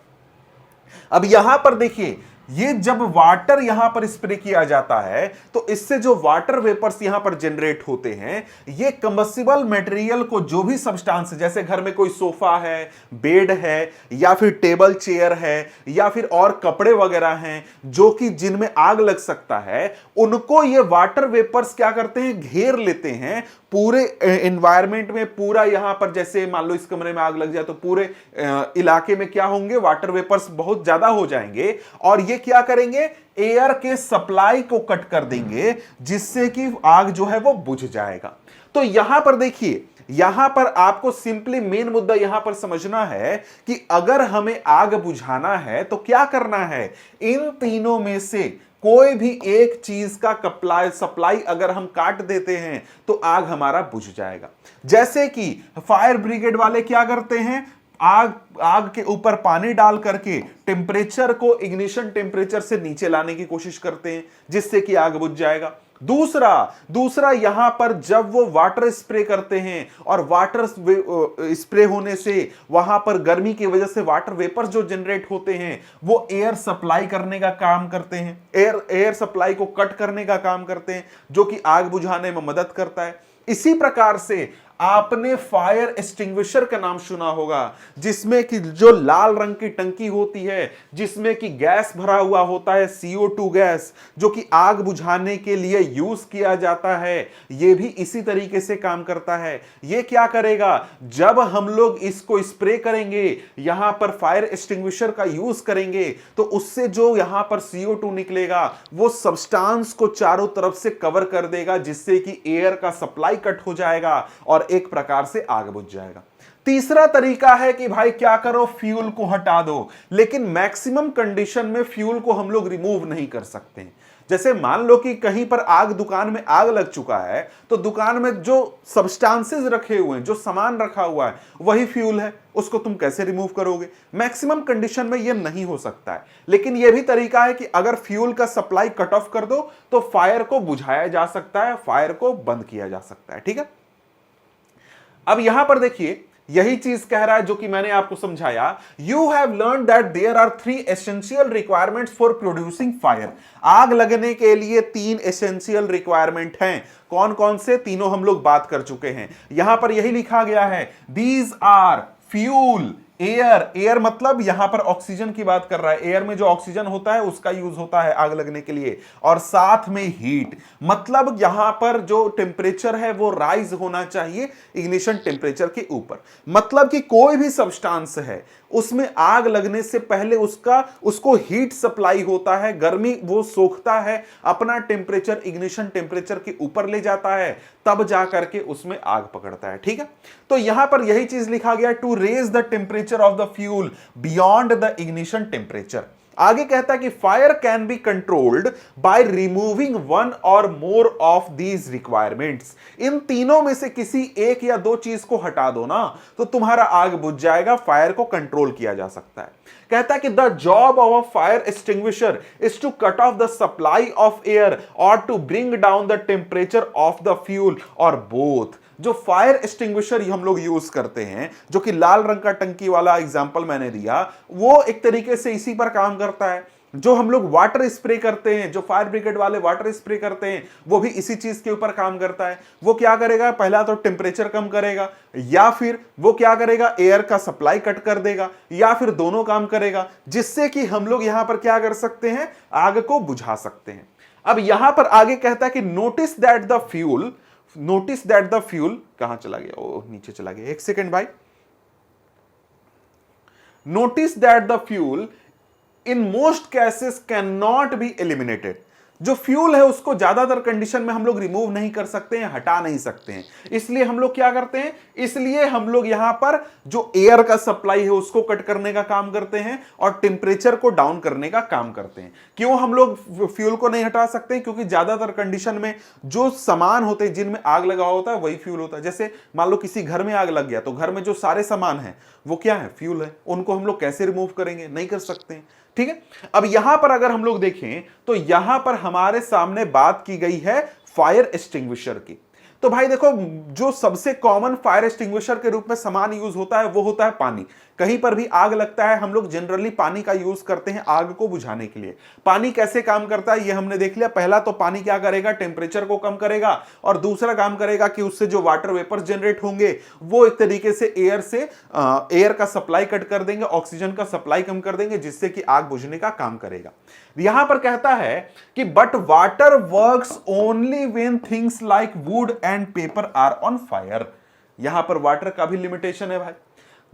अब यहां पर देखिए, ये जब वाटर यहां पर स्प्रे किया जाता है तो इससे जो वाटर वेपर्स यहां पर जनरेट होते हैं, ये कंबस्टिबल मटेरियल को, जो भी सब्सटेंस, जैसे घर में कोई सोफा है, बेड है, या फिर टेबल चेयर है, या फिर और कपड़े वगैरह हैं जो कि जिनमें आग लग सकता है, उनको ये वाटर वेपर्स क्या करते हैं? घेर लेते हैं पूरे एनवायरनमेंट में। पूरा यहां पर जैसे मान लो इस कमरे में आग लग जाए तो पूरे इलाके में क्या होंगे? वाटर वेपर्स बहुत ज्यादा हो जाएंगे और ये क्या करेंगे? एयर के सप्लाई को कट कर देंगे, जिससे कि आग जो है वो बुझ जाएगा। तो यहां पर देखिए, यहां पर आपको सिंपली मेन मुद्दा यहां पर समझना है कि अगर हमें आग बुझाना है तो क्या करना है? इन तीनों में से कोई भी एक चीज का सप्लाई अगर हम काट देते हैं तो आग हमारा बुझ जाएगा। जैसे कि फायर ब्रिगेड वाले क्या करते हैं? आग के ऊपर पानी डाल करके टेम्परेचर को इग्निशन टेम्परेचर से नीचे लाने की कोशिश करते हैं, जिससे कि आग बुझ जाएगा। दूसरा यहां पर जब वो वाटर स्प्रे करते हैं और वाटर स्प्रे होने से वहां पर गर्मी की वजह से वाटर वेपर्स जो जनरेट होते हैं, वो एयर सप्लाई करने का काम करते हैं, एयर सप्लाई को कट करने का काम करते हैं, जो कि आग बुझाने में मदद करता है। इसी प्रकार से आपने फायर एक्सटिंग्विशर का नाम सुना होगा, जिसमें कि जो लाल रंग की टंकी होती है, जिसमें कि गैस भरा हुआ होता है, CO2 गैस, जो कि आग बुझाने के लिए यूज किया जाता है। यह भी इसी तरीके से काम करता है। यह क्या करेगा? जब हम लोग इसको स्प्रे करेंगे, यहां पर फायर एक्सटिंग्विशर का यूज करेंगे, तो उससे जो यहां पर CO2 निकलेगा वो सब्सटेंस को चारों तरफ से कवर कर देगा, जिससे कि एयर का सप्लाई कट हो जाएगा और एक प्रकार से आग बुझ जाएगा। तीसरा तरीका है कि भाई क्या करो? फ्यूल को हटा दो। लेकिन मैक्सिमम कंडीशन में फ्यूल को हम लोग रिमूव नहीं कर सकते। जैसे मान लो कि कहीं पर दुकान में आग लग चुका है, तो दुकान में जो सब्सटेंसेस रखे हुए हैं, जो सामान रखा हुआ है, वही फ्यूल है, उसको तुम कैसे रिमूव करोगे? मैक्सिमम कंडीशन में यह नहीं हो सकता है। लेकिन यह भी तरीका है कि अगर फ्यूल का सप्लाई कट ऑफ कर दो तो फायर को बुझाया जा सकता है, फायर को बंद किया जा सकता है। ठीक है, अब यहां पर देखिए, यही चीज कह रहा है जो कि मैंने आपको समझाया। You have learn that there are 3 essential requirements for producing fire. आग लगने के लिए 3 एसेंशियल रिक्वायरमेंट हैं। कौन कौन से? तीनों हम लोग बात कर चुके हैं। यहां पर यही लिखा गया है, दीज आर फ्यूल, एयर मतलब यहां पर ऑक्सीजन की बात कर रहा है। एयर में जो ऑक्सीजन होता है उसका यूज होता है आग लगने के लिए। और साथ में हीट, मतलब यहां पर जो टेम्परेचर है वो राइज होना चाहिए इग्निशन टेम्परेचर के ऊपर। मतलब कि कोई भी सब्सटेंस है उसमें आग लगने से पहले उसको हीट सप्लाई होता है, गर्मी वो सोखता है, अपना टेम्परेचर इग्निशन टेम्परेचर के ऊपर ले जाता है, तब जाकर के उसमें आग पकड़ता है। ठीक है, तो यहां पर यही चीज लिखा गया, to raise the temperature of the fuel beyond the ignition temperature. आगे कहता है कि fire can be controlled by removing one or more of these requirements. इन तीनों में से किसी एक या दो चीज को हटा दो ना तो तुम्हारा आग बुझ जाएगा, फायर को कंट्रोल किया जा सकता है। कहता है कि the job of a fire extinguisher is to cut off the supply of air और to bring down the temperature of the fuel और बोथ। जो फायर एक्सटिंग्विशर हम लोग यूज करते हैं, जो कि लाल रंग का टंकी वाला एग्जांपल मैंने दिया, वो एक तरीके से इसी पर काम करता है। जो हम लोग वाटर स्प्रे करते हैं, जो फायर ब्रिगेड वाले वाटर स्प्रे करते हैं, वो भी इसी चीज के ऊपर काम करता है। वो क्या करेगा, पहला तो टेम्परेचर कम करेगा, या फिर वो क्या करेगा, एयर का सप्लाई कट कर देगा, या फिर दोनों काम करेगा, जिससे कि हम लोग यहां पर क्या कर सकते हैं, आग को बुझा सकते हैं। अब यहां पर आगे कहता है कि नोटिस दैट द फ्यूल कहां चला गया, ओ नीचे चला गया, एक सेकेंड भाई। Notice that the fuel in most cases can not be eliminated. जो फ्यूल है उसको ज्यादातर कंडीशन में हम लोग रिमूव नहीं कर सकते हैं, हटा नहीं सकते हैं। इसलिए हम लोग क्या करते हैं, इसलिए हम लोग यहां पर जो एयर का सप्लाई है उसको कट करने का काम करते हैं और टेम्परेचर को डाउन करने का काम करते हैं। क्यों हम लोग फ्यूल को नहीं हटा सकते हैं, क्योंकि ज्यादातर कंडीशन में जो सामान होते हैं जिनमें आग लगा होता है वही फ्यूल होता है। जैसे मान लो किसी घर में आग लग गया तो घर में जो सारे सामान है वो क्या है, फ्यूल है। उनको हम लोग कैसे रिमूव करेंगे, नहीं कर सकते हैं, ठीक है। अब यहां पर अगर हम लोग देखें तो यहां पर हमारे सामने बात की गई है फायर एक्सटिंग्विशर की। तो भाई देखो, जो सबसे कॉमन फायर एक्सटिंग्विशर के रूप में सामान यूज होता है वो होता है पानी। कहीं पर भी आग लगता है हम लोग जनरली पानी का यूज करते हैं आग को बुझाने के लिए। पानी कैसे काम करता है ये हमने देख लिया। पहला तो पानी क्या करेगा, टेम्परेचर को कम करेगा, और दूसरा काम करेगा कि उससे जो वाटर वेपर्स जनरेट होंगे वो एक तरीके से एयर का सप्लाई कट कर देंगे, ऑक्सीजन का सप्लाई कम कर देंगे, जिससे कि आग बुझने का काम करेगा। यहां पर कहता है कि but water works only when things like wood and paper are on fire. यहां पर वाटर का भी लिमिटेशन है भाई।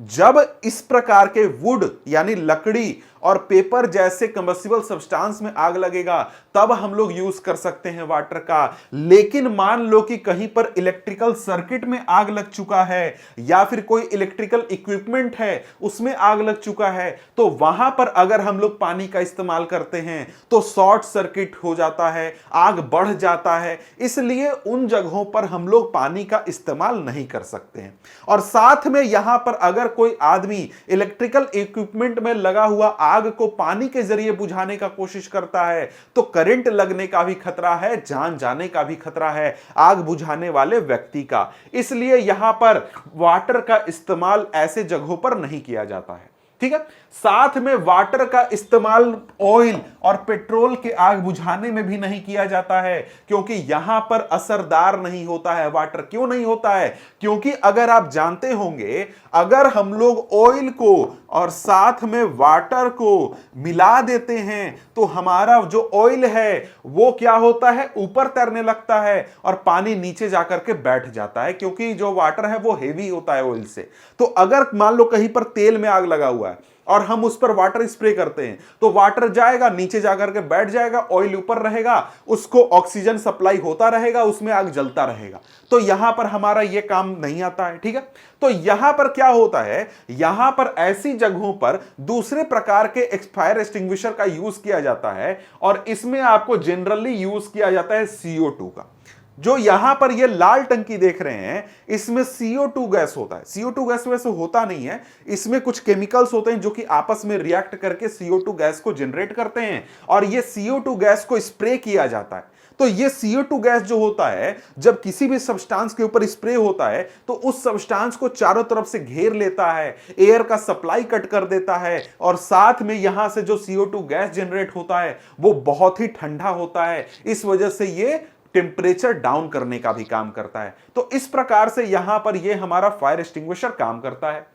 जब इस प्रकार के वुड यानी लकड़ी और पेपर जैसे कंबस्टिबल सब्सटेंस में आग लगेगा तब हम लोग यूज कर सकते हैं वाटर का। लेकिन मान लो कि कहीं पर इलेक्ट्रिकल सर्किट में आग लग चुका है या फिर कोई इलेक्ट्रिकल इक्विपमेंट है उसमें आग लग चुका है, तो वहां पर अगर हम लोग पानी का इस्तेमाल करते हैं तो शॉर्ट सर्किट हो जाता है, आग बढ़ जाता है। इसलिए उन जगहों पर हम लोग पानी का इस्तेमाल नहीं कर सकते हैं। और साथ में यहां पर अगर कोई आदमी इलेक्ट्रिकल इक्विपमेंट में लगा हुआ आग को पानी के जरिए बुझाने का कोशिश करता है तो करंट लगने का भी खतरा है, जान जाने का भी खतरा है आग बुझाने वाले व्यक्ति का। इसलिए यहां पर वाटर का इस्तेमाल ऐसे जगहों पर नहीं किया जाता है, ठीक है। साथ में वाटर का इस्तेमाल ऑयल और पेट्रोल के आग बुझाने में भी नहीं किया जाता है, क्योंकि यहां पर असरदार नहीं होता है वाटर। क्यों नहीं होता है, क्योंकि अगर आप जानते होंगे अगर हम लोग ऑयल को और साथ में वाटर को मिला देते हैं तो हमारा जो ऑयल है वो क्या होता है, ऊपर तैरने लगता है और पानी नीचे जाकर के बैठ जाता है, क्योंकि जो वाटर है वो हेवी होता है ऑयल से। तो अगर मान लो कहीं पर तेल में आग लगा हुआ है और हम उस पर वाटर स्प्रे करते हैं तो वाटर जाएगा नीचे जाकर के बैठ जाएगा, ऑयल ऊपर रहेगा, उसको ऑक्सीजन सप्लाई होता रहेगा, उसमें आग जलता रहेगा। तो यहां पर हमारा यह काम नहीं आता है, ठीक है। तो यहां पर क्या होता है, यहां पर ऐसी जगहों पर दूसरे प्रकार के फायर एक्सटिंग्विशर का यूज किया जाता है और इसमें आपको जनरली यूज किया जाता है CO2 का। जो यहां पर ये लाल टंकी देख रहे हैं इसमें CO2 गैस होता है। CO2 गैस वैसे होता नहीं है, इसमें कुछ केमिकल्स होते हैं जो कि आपस में रिएक्ट करके CO2 गैस को जनरेट करते हैं और ये CO2 गैस को स्प्रे किया जाता है। तो ये CO2 गैस जो होता है जब किसी भी सब्सटेंस के ऊपर स्प्रे होता है तो उस सब्सटेंस को चारों तरफ से घेर लेता है, एयर का सप्लाई कट कर देता है और साथ में यहां से जो CO2 गैस जनरेट होता है वो बहुत ही ठंडा होता है। इस वजह से ये टेम्परेचर डाउन करने का भी काम करता है। तो इस प्रकार से यहां पर यह हमारा फायर एक्सटिंग्विशर काम करता है।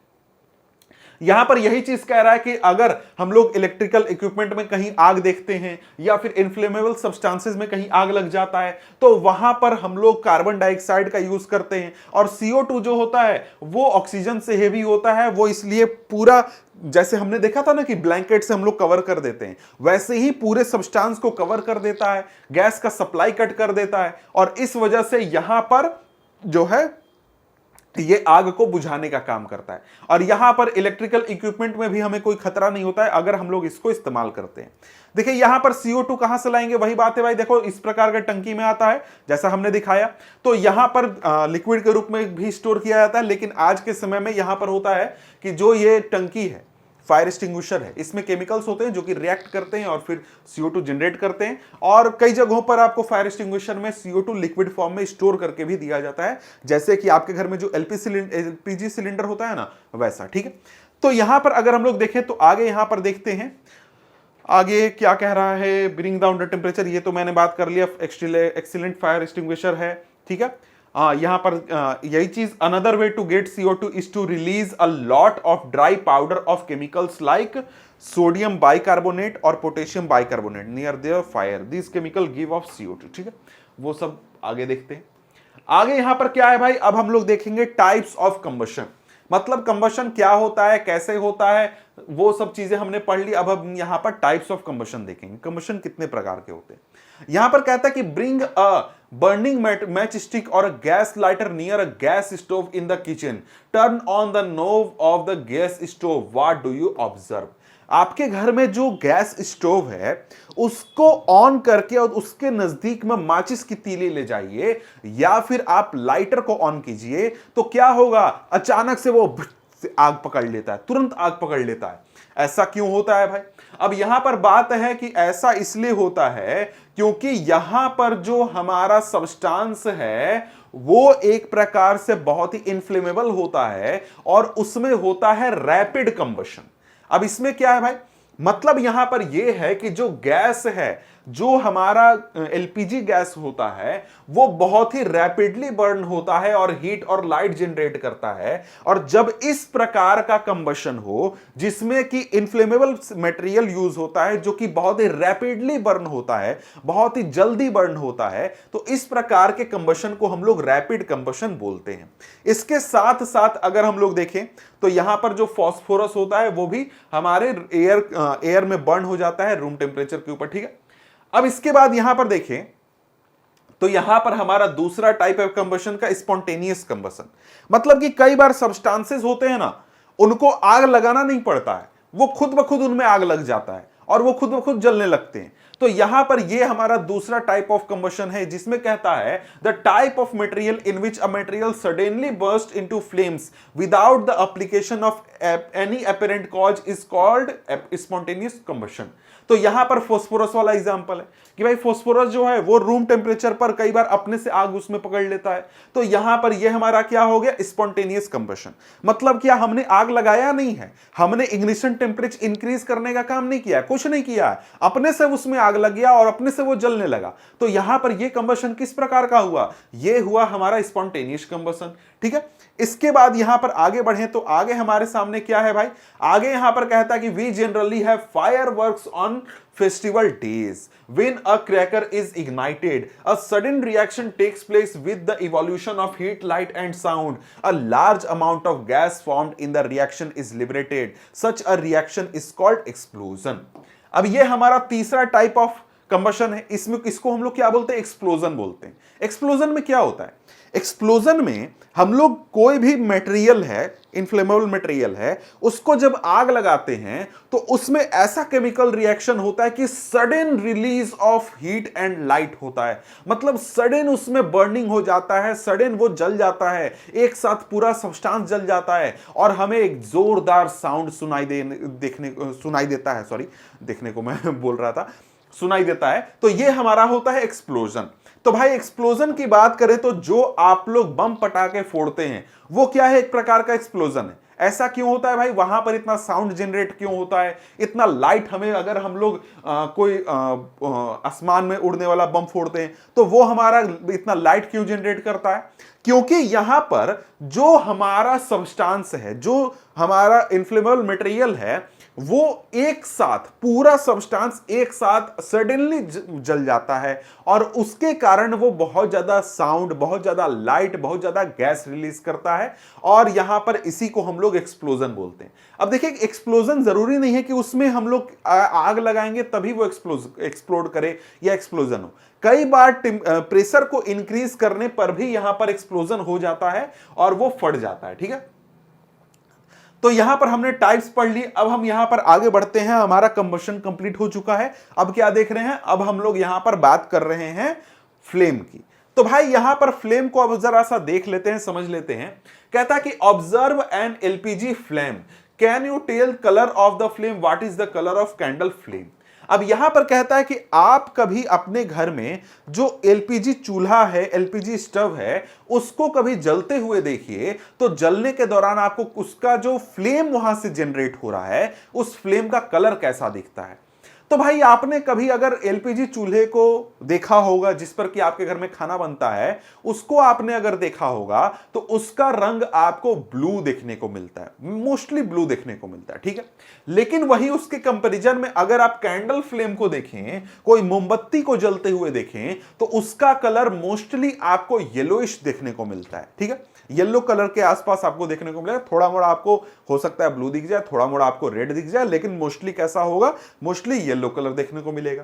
यहां पर यही चीज कह रहा है कि अगर हम लोग इलेक्ट्रिकल इक्विपमेंट में कहीं आग देखते हैं या फिर इन्फ्लेमेबल सब्सटेंसेस में कहीं आग लग जाता है तो वहां पर हम लोग कार्बन डाइऑक्साइड का यूज करते हैं और CO2 जो होता है वो ऑक्सीजन से हेवी होता है। वो इसलिए पूरा, जैसे हमने देखा था ना कि ब्लैंकेट से हम लोग कवर कर देते हैं, वैसे ही पूरे सब्सटेंस को कवर कर देता है, गैस का सप्लाई कट कर देता है और इस वजह से यहां पर जो है ये आग को बुझाने का काम करता है। और यहां पर इलेक्ट्रिकल इक्विपमेंट में भी हमें कोई खतरा नहीं होता है अगर हम लोग इसको इस्तेमाल करते हैं। देखिए यहां पर CO2 कहां से लाएंगे, वही बात है भाई, देखो इस प्रकार का टंकी में आता है जैसा हमने दिखाया, तो यहां पर लिक्विड के रूप में भी स्टोर किया जाता है। लेकिन आज के समय में यहां पर होता है कि जो ये टंकी है, फायर एक्सटिंग्विशर है, इसमें केमिकल्स होते हैं जो कि रिएक्ट करते हैं और फिर CO2 जनरेट करते हैं। और कई जगहों पर आपको फायर एक्सटिंग्विशर में CO2 लिक्विड फॉर्म में स्टोर करके भी दिया जाता है, जैसे कि आपके घर में जो LPG सिलेंडर होता है ना, वैसा। ठीक है, तो यहां पर अगर हम लोग देखें तो आगे यहां पर देखते हैं आगे क्या कह रहा है, ब्रिंग डाउन द टेम्परेचर, ये तो मैंने बात कर लिया, एक्सीलेंट फायर एक्सटिंग्विशर है। ठीक है, यहां पर यही चीज, another way to get CO2 is to release a lot of dry powder of chemicals like sodium bicarbonate और potassium bicarbonate near there fire, this chemical give off CO2। ठीक है, वो सब आगे देखते हैं। आगे यहां पर क्या है भाई, अब हम लोग देखेंगे टाइप्स ऑफ कंबशन, मतलब कंबशन क्या होता है, कैसे होता है, वो सब चीजें हमने पढ़ ली। अब हम यहां पर टाइप्स ऑफ कंबशन देखेंगे, कंबशन कितने प्रकार के होते हैं। यहां पर कहता है कि bring a burning match stick और a gas lighter near a gas stove in the kitchen, turn on the knob of the gas stove, what do you observe. आपके घर में जो गैस स्टोव है उसको ऑन करके और उसके नजदीक में माचिस की तीली ले जाइए या फिर आप लाइटर को ऑन कीजिए, तो क्या होगा, अचानक से वो आग पकड़ लेता है, तुरंत आग पकड़ लेता है। ऐसा क्यों होता है भाई? अब यहां पर बात है कि ऐसा इसलिए होता है क्योंकि यहां पर जो हमारा सब्सटेंस है वो एक प्रकार से बहुत ही इन्फ्लेमेबल होता है और उसमें होता है रैपिड कंबशन। अब इसमें क्या है भाई, मतलब यहां पर यह है कि जो गैस है, जो हमारा LPG गैस होता है, वो बहुत ही रैपिडली बर्न होता है और हीट और लाइट जनरेट करता है। और जब इस प्रकार का कंबशन हो जिसमें कि इन्फ्लेमेबल मटेरियल यूज होता है जो कि बहुत ही रैपिडली बर्न होता है, बहुत ही जल्दी बर्न होता है, तो इस प्रकार के कंबशन को हम लोग रैपिड कंबशन बोलते हैं। इसके साथ साथ अगर हम लोग देखें तो यहां पर जो फास्फोरस होता है वो भी हमारे एयर में बर्न हो जाता है रूम टेम्परेचर के ऊपर। ठीक है, अब इसके बाद यहां पर देखें तो यहां पर हमारा दूसरा टाइप ऑफ कंबशन का स्पॉन्टेनियस कंबशन, मतलब कि कई बार सब्सटेंसेस होते हैं ना, उनको आग लगाना नहीं पड़ता है, वो खुद ब खुद उनमें आग लग जाता है और वो खुद ब खुद जलने लगते हैं। तो यहां पर ये हमारा दूसरा टाइप ऑफ कंबशन है जिसमें कहता है the type of material in which a material suddenly burst into flames without the application of any apparent cause is called spontaneous combustion. तो यहां पर फास्फोरस वाला एग्जांपल है कि भाई फास्फोरस जो है वो रूम टेम्परेचर पर कई बार अपने से आग उसमें पकड़ लेता है। तो यहां पर ये हमारा क्या हो गया, स्पॉन्टेनियस कंबशन। मतलब क्या, हमने आग लगाया नहीं है, हमने इग्निशन टेम्परेचर इंक्रीज करने का काम नहीं किया, कुछ नहीं किया है, अपने से उसमें आग लग गया और अपने से वो जलने लगा। तो यहां पर ये कंबशन किस प्रकार का हुआ, ये हुआ हमारा स्पॉन्टेनियस कंबशन। ठीक है, इसके बाद यहां पर आगे बढ़े तो आगे हमारे सामने क्या है भाई, आगे यहां पर कहता है कि we generally have fireworks on festival days when a cracker is ignited, a sudden reaction takes place with the evolution of heat, light and sound. A large amount of gas formed in the reaction is liberated. Such a reaction is called explosion. अब ये हमारा तीसरा टाइप ऑफ कंबशन है, इसमें इसको हम लोग क्या बोलते हैं, एक्सप्लोजन बोलते हैं। एक्सप्लोजन में क्या होता है, एक्सप्लोजन में हम लोग कोई भी मटेरियल है, इन्फ्लेमेबल मटेरियल है, उसको जब आग लगाते हैं तो उसमें ऐसा केमिकल रिएक्शन होता है कि sudden release of heat and light होता है। मतलब सडन उसमें बर्निंग हो जाता है, सडन वो जल जाता है, एक साथ पूरा सब्सटेंस जल जाता है और हमें एक जोरदार साउंड सुनाई देता है, सॉरी देखने को मैं बोल रहा था, सुनाई देता है। तो ये हमारा होता है एक्सप्लोजन। तो भाई एक्सप्लोजन की बात करें तो जो आप लोग बम पटाखे फोड़ते हैं वो क्या है, एक प्रकार का एक्सप्लोजन है। ऐसा क्यों होता है भाई, वहां पर इतना साउंड जनरेट क्यों होता है, इतना लाइट हमें, अगर हम लोग कोई आसमान में उड़ने वाला बम फोड़ते हैं तो वो हमारा इतना लाइट क्यों जनरेट करता है, क्योंकि यहां पर जो हमारा सब्सटेंस है, जो हमारा इन्फ्लेमेबल मटेरियल है, वो एक साथ पूरा सब्सटेंस एक साथ सडनली जल जाता है और उसके कारण वो बहुत ज्यादा साउंड, बहुत ज्यादा लाइट, बहुत ज्यादा गैस रिलीज करता है और यहां पर इसी को हम लोग एक्सप्लोजन बोलते हैं। अब देखिए, एक्सप्लोजन जरूरी नहीं है कि उसमें हम लोग आग लगाएंगे तभी वो एक्सप्लोड करे या एक्सप्लोजन हो। कई बार प्रेशर को इंक्रीज करने पर भी यहां पर एक्सप्लोजन हो जाता है और वो फट जाता है। ठीक है, तो यहां पर हमने टाइप्स पढ़ ली। अब हम यहां पर आगे बढ़ते हैं। हमारा कंबशन कंप्लीट हो चुका है। अब क्या देख रहे हैं, अब हम लोग यहां पर बात कर रहे हैं फ्लेम की। तो भाई यहां पर फ्लेम को अब जरा सा देख लेते हैं, समझ लेते हैं। कहता है कि observe an LPG flame, can you tell colour of the flame, what is the colour of candle flame. अब यहां पर कहता है कि आप कभी अपने घर में जो एलपीजी चूल्हा है, एलपीजी स्टोव है, उसको कभी जलते हुए देखिए, तो जलने के दौरान आपको उसका जो फ्लेम वहां से जनरेट हो रहा है, उस फ्लेम का कलर कैसा दिखता है। तो भाई आपने कभी अगर एलपीजी चूल्हे को देखा होगा जिस पर कि आपके घर में खाना बनता है, उसको आपने अगर देखा होगा तो उसका रंग आपको ब्लू देखने को मिलता है, मोस्टली ब्लू देखने को मिलता है। ठीक है, लेकिन वही उसके कंपैरिजन में अगर आप कैंडल फ्लेम को देखें, कोई मोमबत्ती को जलते हुए देखें, तो उसका कलर मोस्टली आपको येलोइश देखने को मिलता है। ठीक है, येलो कलर के आसपास आपको देखने को मिलेगा। थोड़ा मोड़ा आपको हो सकता है ब्लू दिख जाए, थोड़ा मोड़ा आपको रेड दिख जाए, लेकिन मोस्टली कैसा होगा, मोस्टली येलो कलर देखने को मिलेगा।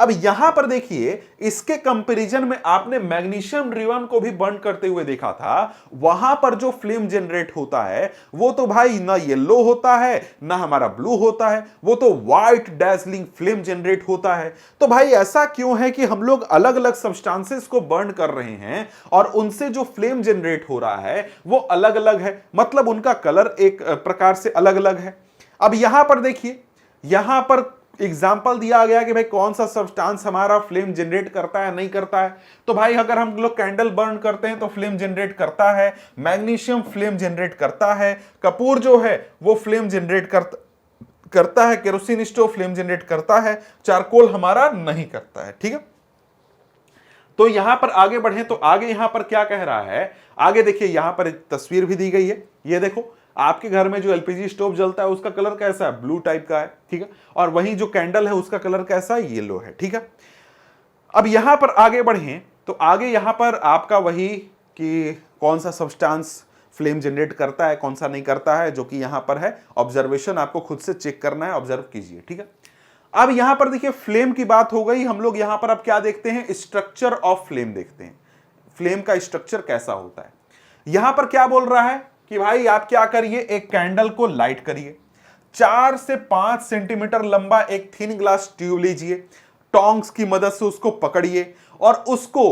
अब यहां पर देखिए, इसके कंपैरिजन में आपने मैग्नीशियम रिबन को भी बर्न करते हुए देखा था। वहां पर जो फ्लेम जनरेट होता है वो तो भाई ना येलो होता है ना हमारा ब्लू होता है, वो तो व्हाइट डैजलिंग फ्लेम जनरेट होता है। तो भाई ऐसा क्यों है कि हम लोग अलग अलग सब्सटेंसेस को बर्न कर रहे हैं और उनसे जो फ्लेम जनरेट हो रहा है वो अलग अलग है, मतलब उनका कलर एक प्रकार से अलग अलग है। अब यहां पर देखिए, यहां पर एग्जाम्पल दिया गया कि भाई कौन सा सब्सटेंस हमारा फ्लेम जनरेट करता है, नहीं करता है। तो भाई अगर हम लोग कैंडल बर्न करते हैं तो फ्लेम जनरेट करता है, मैग्नीशियम फ्लेम जनरेट करता है, कपूर जो है वो फ्लेम जनरेट करता है, केरोसिन स्टोव फ्लेम जनरेट करता है, चारकोल हमारा नहीं करता है। ठीक है, तो यहां पर आगे बढ़े तो आगे यहां पर क्या कह रहा है, आगे देखिए यहां पर एक तस्वीर भी दी गई है। ये देखो, आपके घर में जो एलपीजी स्टोव जलता है उसका कलर कैसा है, ब्लू टाइप का है। ठीक है, और वही जो कैंडल है उसका कलर कैसा है, येलो है। ठीक है, अब यहां पर आगे बढ़े तो आगे यहां पर आपका वही कि कौन सा सब्सटेंस फ्लेम जनरेट करता है, कौन सा नहीं करता है, जो कि यहां पर है ऑब्जर्वेशन, आपको खुद से चेक करना है, ऑब्जर्व कीजिए। ठीक है, अब यहां पर देखिए फ्लेम की बात हो गई। हम लोग यहां पर अब क्या देखते हैं, स्ट्रक्चर ऑफ फ्लेम देखते हैं, फ्लेम का स्ट्रक्चर कैसा होता है। यहां पर क्या बोल रहा है कि भाई आप क्या करिए, एक कैंडल को लाइट करिए, 4 से 5 सेंटीमीटर लंबा एक थिन ग्लास ट्यूब लीजिए, टोंग्स की मदद से उसको पकड़िए और उसको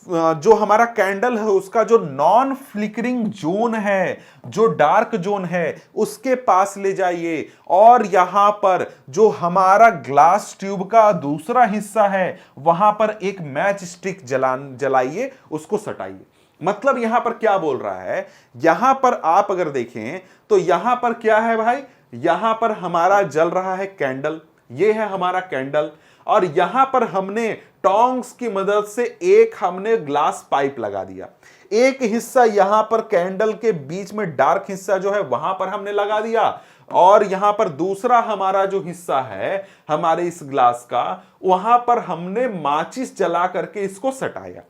जो हमारा कैंडल है उसका जो नॉन फ्लिकरिंग जोन है, जो डार्क जोन है, उसके पास ले जाइए और यहां पर जो हमारा ग्लास ट्यूब का दूसरा हिस्सा है वहां पर एक मैच स्टिक जलाइए, उसको सटाइए। मतलब यहां पर क्या बोल रहा है, यहां पर आप अगर देखें तो यहां पर क्या है भाई, यहां पर हमारा जल रहा है कैंडल, ये है हमारा कैंडल, और यहां पर हमने टोंग्स की मदद से एक हमने ग्लास पाइप लगा दिया। एक हिस्सा यहां पर कैंडल के बीच में डार्क हिस्सा जो है वहां पर हमने लगा दिया और यहां पर दूसरा हमारा जो हिस्सा है हमारे इस ग्लास का, वहां पर हमने माचिस जला करके इसको सटाया।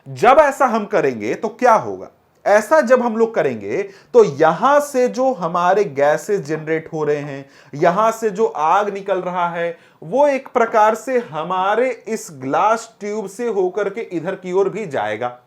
जब ऐसा हम करेंगे तो क्या होगा, ऐसा जब हम लोग करेंगे तो यहां से जो हमारे गैसेस जनरेट हो रहे हैं, यहां से जो आग निकल रहा है, वो एक प्रकार से हमारे इस ग्लास ट्यूब से होकर के इधर की ओर भी जाएगा।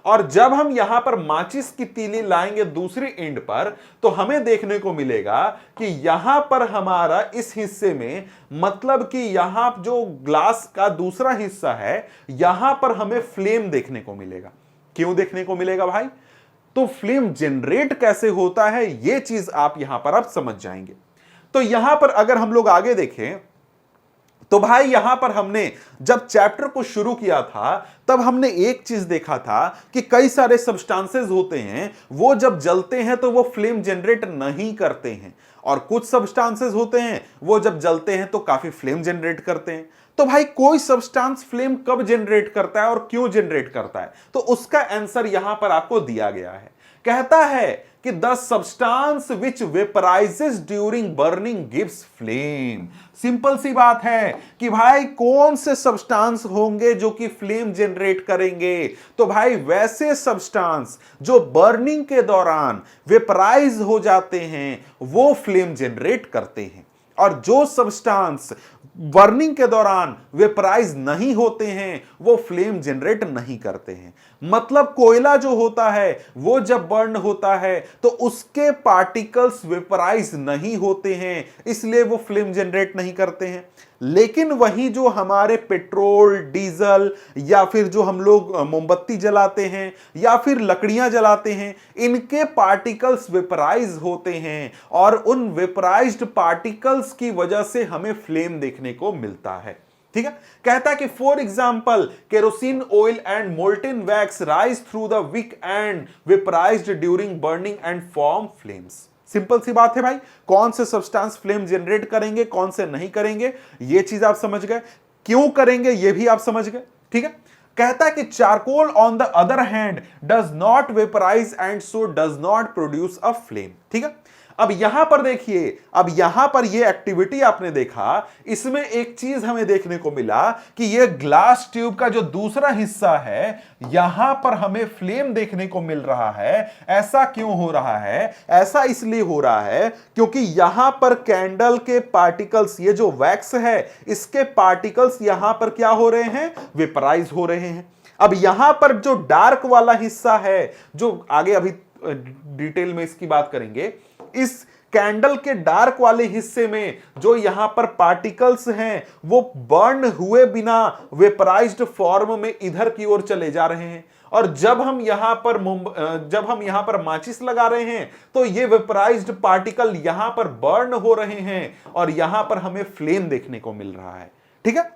और जब हम यहां पर माचिस की तीली लाएंगे दूसरी एंड पर, तो हमें देखने को मिलेगा कि यहां पर हमारा इस हिस्से में, मतलब कि यहां जो ग्लास का दूसरा हिस्सा है, यहां पर हमें फ्लेम देखने को मिलेगा। क्यों देखने को मिलेगा भाई, तो फ्लेम जनरेट कैसे होता है यह चीज आप यहां पर अब समझ जाएंगे। तो यहां पर अगर हम लोग आगे देखें तो भाई यहां पर हमने जब चैप्टर को शुरू किया था तब हमने एक चीज देखा था कि कई सारे सब्सटेंसेस होते हैं, वो जब जलते हैं तो वो फ्लेम जनरेट नहीं करते हैं, और कुछ सब्सटेंसेस होते हैं वो जब जलते हैं तो काफी फ्लेम जनरेट करते हैं। तो भाई कोई सब्सटेंस फ्लेम कब जनरेट करता है और क्यों जनरेट करता है, तो उसका आंसर यहां पर आपको दिया गया है। कहता है कि the substance which vaporises during burning gives flame. Simple सी बात है कि भाई कौन से सब्सटेंस होंगे जो कि फ्लेम जनरेट करेंगे, तो भाई वैसे सब्सटेंस जो बर्निंग के दौरान वेपराइज हो जाते हैं वो फ्लेम जनरेट करते हैं, और जो सब्सटेंस बर्निंग के दौरान वेपराइज नहीं होते हैं वो फ्लेम जनरेट नहीं करते हैं। मतलब कोयला जो होता है वो जब बर्न होता है तो उसके पार्टिकल्स वेपराइज नहीं होते हैं, इसलिए वो फ्लेम जनरेट नहीं करते हैं। लेकिन वही जो हमारे पेट्रोल, डीजल या फिर जो हम लोग मोमबत्ती जलाते हैं या फिर लकड़ियां जलाते हैं, इनके पार्टिकल्स वेपराइज होते हैं और उन वेपराइज्ड पार्टिकल्स की वजह से हमें फ्लेम देखने को मिलता है। ठीक है, कहता है कि for example kerosene oil and molten wax rise through the wick and vaporised during burning and form flames. Simple सी बात है भाई, कौन से सब्सटेंस फ्लेम जनरेट करेंगे कौन से नहीं करेंगे ये चीज आप समझ गए, क्यों करेंगे ये भी आप समझ गए। ठीक है, कहता है कि charcoal on the other hand does not vaporise and so does not produce a flame. ठीक है, अब यहां पर देखिए, अब यहां पर ये एक्टिविटी आपने देखा, इसमें एक चीज हमें देखने को मिला कि ये ग्लास ट्यूब का जो दूसरा हिस्सा है यहां पर हमें फ्लेम देखने को मिल रहा है। ऐसा क्यों हो रहा है? ऐसा इसलिए हो रहा है क्योंकि यहां पर कैंडल के पार्टिकल्स, ये जो वैक्स है इसके पार्टिकल्स यहां पर क्या हो रहे हैं? वेपराइज हो रहे हैं। अब यहां पर जो डार्क वाला हिस्सा है, जो आगे अभी डिटेल में इसकी बात करेंगे, इस कैंडल के डार्क वाले हिस्से में जो यहां पर पार्टिकल्स हैं वो बर्न हुए बिना वेपराइज्ड फॉर्म में इधर की ओर चले जा रहे हैं, और जब हम यहां पर माचिस लगा रहे हैं तो ये वेपराइज्ड पार्टिकल यहां पर बर्न हो रहे हैं और यहां पर हमें फ्लेम देखने को मिल रहा है। ठीक है,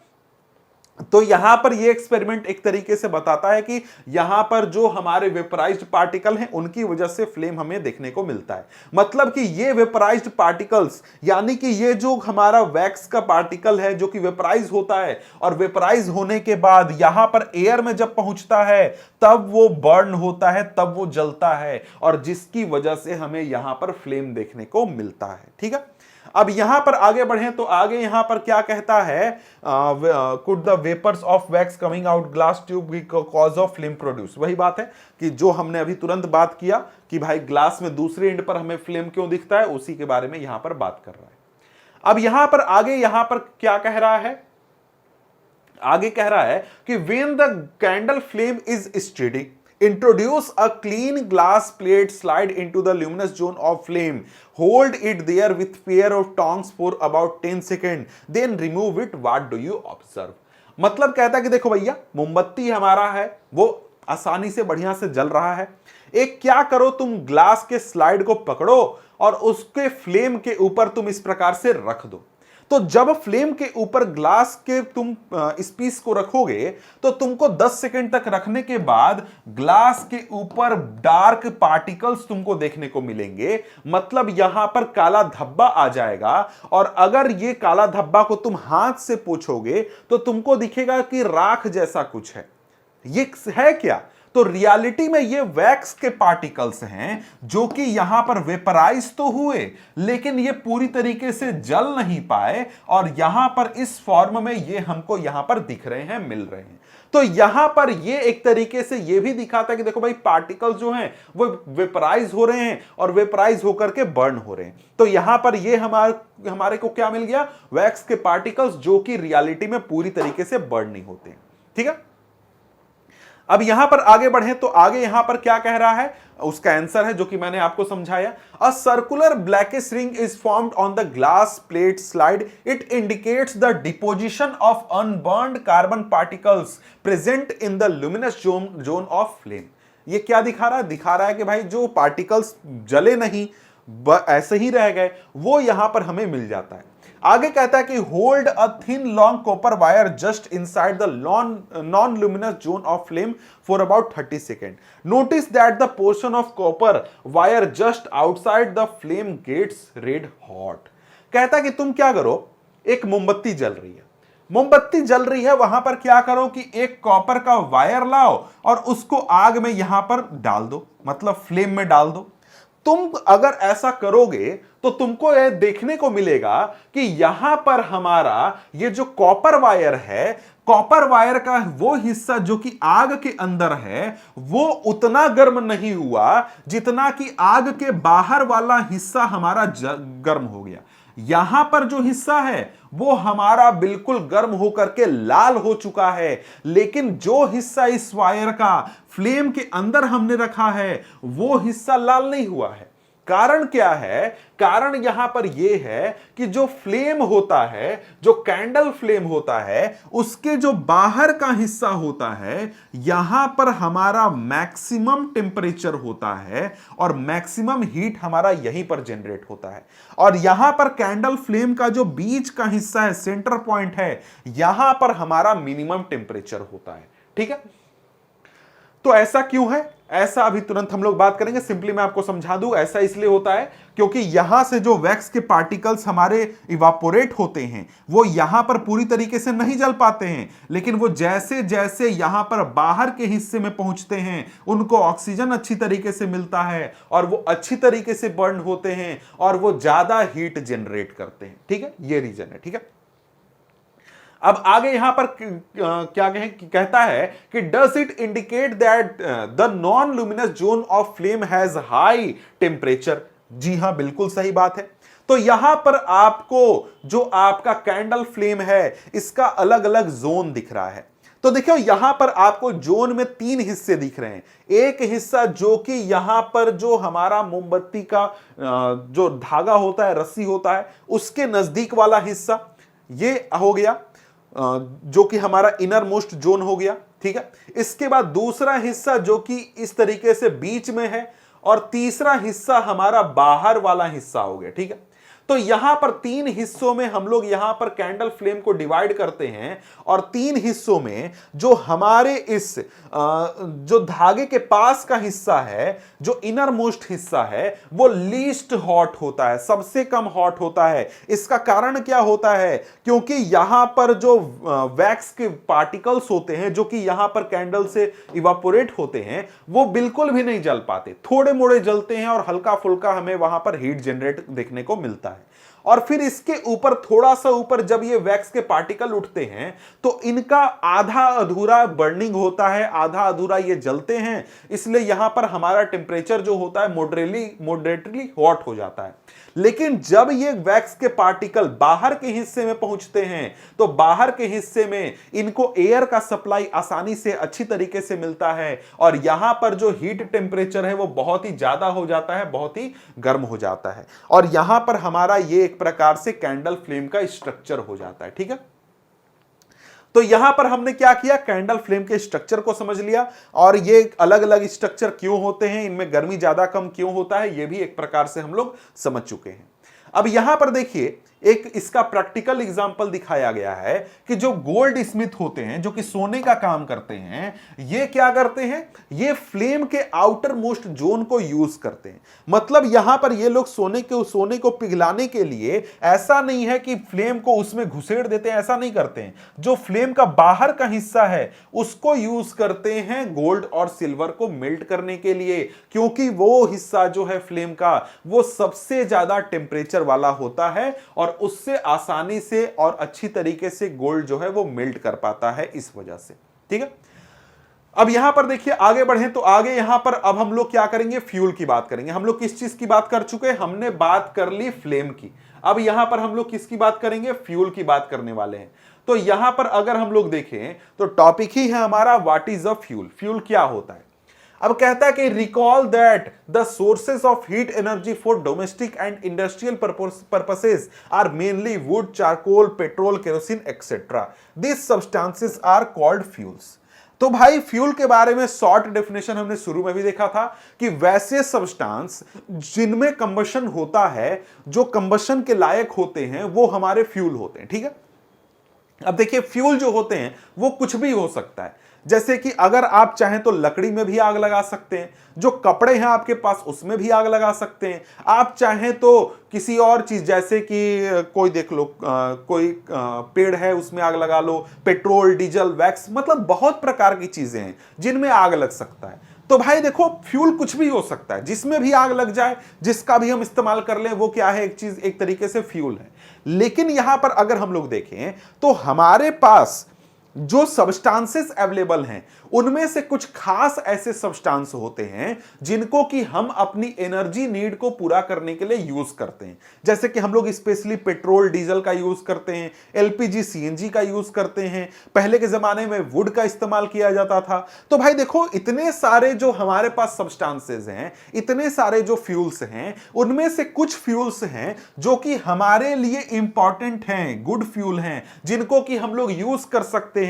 तो यहां पर यह एक्सपेरिमेंट एक तरीके से बताता है कि यहां पर जो हमारे वेपराइज्ड पार्टिकल हैं उनकी वजह से फ्लेम हमें देखने को मिलता है। मतलब कि ये वेपराइज्ड पार्टिकल्स, यानी कि ये जो हमारा वैक्स का पार्टिकल है जो कि वेपराइज होता है और वेपराइज होने के बाद यहां पर एयर में जब पहुंचता है तब वो बर्न होता है, तब वो जलता है, और जिसकी वजह से हमें यहां पर फ्लेम देखने को मिलता है। ठीक है, अब यहां पर आगे बढ़ें तो आगे यहां पर क्या कहता है, could the vapours of wax coming out glass tube cause of flame produce. वही बात है कि जो हमने अभी तुरंत बात किया कि भाई ग्लास में दूसरे एंड पर हमें फ्लेम क्यों दिखता है, उसी के बारे में यहां पर बात कर रहा है। अब यहां पर आगे यहां पर क्या कह रहा है, आगे कह रहा है कि when the candle flame is steady, introduce a clean glass plate, slide into the luminous zone of flame, hold it there with pair of tongs for about 10 seconds, then remove it. What do you observe? मतलब कहता है कि देखो भैया, मोमबत्ती हमारा है वो आसानी से बढ़िया से जल रहा है, एक क्या करो तुम ग्लास के स्लाइड को पकड़ो और उसके फ्लेम के ऊपर तुम इस प्रकार से रख दो। तो जब फ्लेम के ऊपर ग्लास के तुम इस पीस को रखोगे तो तुमको 10 सेकंड तक रखने के बाद ग्लास के ऊपर डार्क पार्टिकल्स तुमको देखने को मिलेंगे। मतलब यहां पर काला धब्बा आ जाएगा, और अगर ये काला धब्बा को तुम हाथ से पोंछोगे तो तुमको दिखेगा कि राख जैसा कुछ है। ये है क्या? तो रियलिटी में ये वैक्स के पार्टिकल्स हैं जो कि यहां पर वेपराइज तो हुए लेकिन ये पूरी तरीके से जल नहीं पाए, और यहां पर इस फॉर्म में ये हमको यहां पर दिख रहे हैं, मिल रहे हैं। तो यहां पर ये एक तरीके से ये भी दिखाता है कि देखो भाई पार्टिकल्स जो हैं वो वेपराइज हो रहे हैं और वेपराइज होकर के बर्न हो रहे हैं। तो यहां पर ये हमारे को क्या मिल गया? वैक्स के पार्टिकल्स जो कि रियलिटी में पूरी तरीके से बर्न नहीं होते हैं। ठीक है, अब यहां पर आगे बढ़े तो आगे यहां पर क्या कह रहा है, उसका आंसर है जो कि मैंने आपको समझाया। A circular blackish ring is formed on the glass plate slide, it indicates the deposition of unburned carbon particles present in the luminous zone of flame. ये क्या दिखा रहा है? दिखा रहा है कि भाई जो पार्टिकल्स जले नहीं, ऐसे ही रह गए, वो यहां पर हमें मिल जाता है। आगे कहता है कि hold a thin long copper wire just inside the non luminous zone of flame for about 30 second, notice that the portion of copper wire just outside the flame gets red hot. कहता है कि तुम क्या करो, एक मोमबत्ती जल रही है, मोमबत्ती जल रही है, वहां पर क्या करो कि एक कॉपर का वायर लाओ और उसको आग में यहां पर डाल दो, मतलब फ्लेम में डाल दो। तुम अगर ऐसा करोगे तो तुमको यह देखने को मिलेगा कि यहां पर हमारा ये जो कॉपर वायर है, कॉपर वायर का वो हिस्सा जो कि आग के अंदर है वो उतना गर्म नहीं हुआ जितना कि आग के बाहर वाला हिस्सा हमारा गर्म हो गया। यहां पर जो हिस्सा है वो हमारा बिल्कुल गर्म होकर के लाल हो चुका है, लेकिन जो हिस्सा इस वायर का फ्लेम के अंदर हमने रखा है वो हिस्सा लाल नहीं हुआ है। कारण क्या है? कारण यहां पर यह है कि जो फ्लेम होता है, जो कैंडल फ्लेम होता है, उसके जो बाहर का हिस्सा होता है यहां पर हमारा मैक्सिमम टेम्परेचर होता है और मैक्सिमम हीट हमारा यहीं पर जनरेट होता है। और यहां पर कैंडल फ्लेम का जो बीच का हिस्सा है, सेंटर पॉइंट है, यहां पर हमारा मिनिमम टेम्परेचर होता है। ठीक है, तो ऐसा क्यों है? ऐसा अभी तुरंत हम लोग बात करेंगे। सिंपली मैं आपको समझा दूं, ऐसा इसलिए होता है क्योंकि यहां से जो वैक्स के पार्टिकल्स हमारे इवापोरेट होते हैं वो यहां पर पूरी तरीके से नहीं जल पाते हैं, लेकिन वो जैसे जैसे यहां पर बाहर के हिस्से में पहुंचते हैं उनको ऑक्सीजन अच्छी तरीके से मिलता है और वो अच्छी तरीके से बर्न होते हैं और वो ज्यादा हीट जनरेट करते हैं। ठीक है, ये रीजन है। ठीक है, अब आगे यहां पर क्या कहता है कि does it indicate that the non luminous zone of flame has high temperature? जी हां, बिल्कुल सही बात है। तो यहां पर आपको जो आपका कैंडल फ्लेम है इसका अलग अलग जोन दिख रहा है। तो देखियो यहां पर आपको जोन में 3 हिस्से दिख रहे हैं। एक हिस्सा जो कि यहां पर जो हमारा मोमबत्ती का जो धागा होता है, रस्सी होता है, उसके नजदीक वाला हिस्सा ये हो गया, जो कि हमारा इनर मोस्ट जोन हो गया। ठीक है, इसके बाद दूसरा हिस्सा जो कि इस तरीके से बीच में है और तीसरा हिस्सा हमारा बाहर वाला हिस्सा हो गया। ठीक है, तो यहां पर 3 हिस्सों में हम लोग यहां पर कैंडल फ्लेम को डिवाइड करते हैं और 3 हिस्सों में जो हमारे इस जो धागे के पास का हिस्सा है, जो इनर मोस्ट हिस्सा है, वो लीस्ट हॉट होता है, सबसे कम हॉट होता है। इसका कारण क्या होता है? क्योंकि यहां पर जो वैक्स के पार्टिकल्स होते हैं जो कि यहां पर कैंडल से इवापोरेट होते हैं वो बिल्कुल भी नहीं जल पाते, थोड़े मोड़े जलते हैं और हल्का फुल्का हमें वहां पर हीट जनरेट देखने को मिलता है। और फिर इसके ऊपर थोड़ा सा ऊपर जब ये वैक्स के पार्टिकल उठते हैं तो इनका आधा अधूरा बर्निंग होता है, आधा अधूरा ये जलते हैं, इसलिए यहां पर हमारा टेम्परेचर जो होता है मॉडरेटली हॉट हो जाता है। लेकिन जब ये वैक्स के पार्टिकल बाहर के हिस्से में पहुंचते हैं तो बाहर के हिस्से में इनको एयर का सप्लाई आसानी से अच्छी तरीके से मिलता है और यहां पर जो हीट टेम्परेचर है वो बहुत ही ज्यादा हो जाता है, बहुत ही गर्म हो जाता है और यहां पर हमारा ये एक प्रकार से कैंडल फ्लेम का स्ट्रक्चर हो जाता है। ठीक है, तो यहां पर हमने क्या किया? कैंडल फ्लेम के स्ट्रक्चर को समझ लिया और ये अलग अलग स्ट्रक्चर क्यों होते हैं, इनमें गर्मी ज्यादा कम क्यों होता है, ये भी एक प्रकार से हम लोग समझ चुके हैं। अब यहां पर देखिए एक इसका प्रैक्टिकल एग्जांपल दिखाया गया है कि जो गोल्ड स्मिथ होते हैं, जो कि सोने का काम करते हैं, ये क्या करते हैं? ये फ्लेम के आउटर मोस्ट जोन को यूज करते हैं। मतलब यहां पर ये लोग सोने को पिघलाने के लिए ऐसा नहीं है कि फ्लेम को उसमें घुसेड़ देते हैं, ऐसा नहीं करते हैं। जो फ्लेम का बाहर का हिस्सा है उसको यूज करते हैं गोल्ड और सिल्वर को मेल्ट करने के लिए, क्योंकि वो हिस्सा जो है फ्लेम का वो सबसे ज्यादा टेम्परेचर वाला होता है और उससे आसानी से और अच्छी तरीके से गोल्ड जो है वो मेल्ट कर पाता है इस वजह से। ठीक है, अब यहां पर देखिए आगे बढ़े तो आगे यहां पर अब हम लोग क्या करेंगे? फ्यूल की बात करेंगे। हम लोग किस चीज की बात कर चुके हैं? हमने बात कर ली फ्लेम की। अब यहां पर हम लोग किसकी बात करेंगे? फ्यूल की बात करने वाले हैं। तो यहां पर अगर हम लोग देखें तो टॉपिक ही है हमारा what is a fuel. Fuel क्या होता है? अब कहता है कि recall that the sources of heat energy for domestic and industrial purposes are mainly wood, charcoal, petrol, kerosene etcetera. This substances are called fuels. तो भाई फ्यूल के बारे में शॉर्ट डेफिनेशन हमने शुरू में भी देखा था कि वैसे सब्सटेंस जिनमें कंबशन होता है, जो कंबशन के लायक होते हैं, वो हमारे फ्यूल होते हैं। ठीक है, अब देखिए फ्यूल जो होते हैं वो कुछ भी हो सकता है। जैसे कि अगर आप चाहें तो लकड़ी में भी आग लगा सकते हैं, जो कपड़े हैं आपके पास उसमें भी आग लगा सकते हैं। आप चाहें तो किसी और चीज जैसे कि कोई देख लो कोई पेड़ है उसमें आग लगा लो, पेट्रोल, डीजल, वैक्स, मतलब बहुत प्रकार की चीजें हैं जिनमें आग लग सकता है। तो भाई देखो फ्यूल कुछ भी हो सकता है, जिसमें भी आग लग जाए, जिसका भी हम इस्तेमाल कर लें, वो क्या है, एक चीज, एक तरीके से फ्यूल है। लेकिन यहां पर अगर हम लोग देखें तो हमारे पास जो सब्सटेंसेस अवेलेबल हैं उनमें से कुछ खास ऐसे सब्सटेंस होते हैं जिनको कि हम अपनी एनर्जी नीड को पूरा करने के लिए यूज करते हैं। जैसे कि हम लोग स्पेशली पेट्रोल डीजल का यूज करते हैं, एलपीजी सीएनजी का यूज करते हैं, पहले के जमाने में वुड का इस्तेमाल किया जाता था। तो भाई देखो इतने सारे जो हमारे पास सब्सटेंसेस हैं, इतने सारे जो फ्यूल्स हैं, उनमें से कुछ फ्यूल्स हैं जो कि हमारे लिए इंपॉर्टेंट हैं, गुड फ्यूल हैं, जिनको कि हम लोग यूज कर सकते हैं।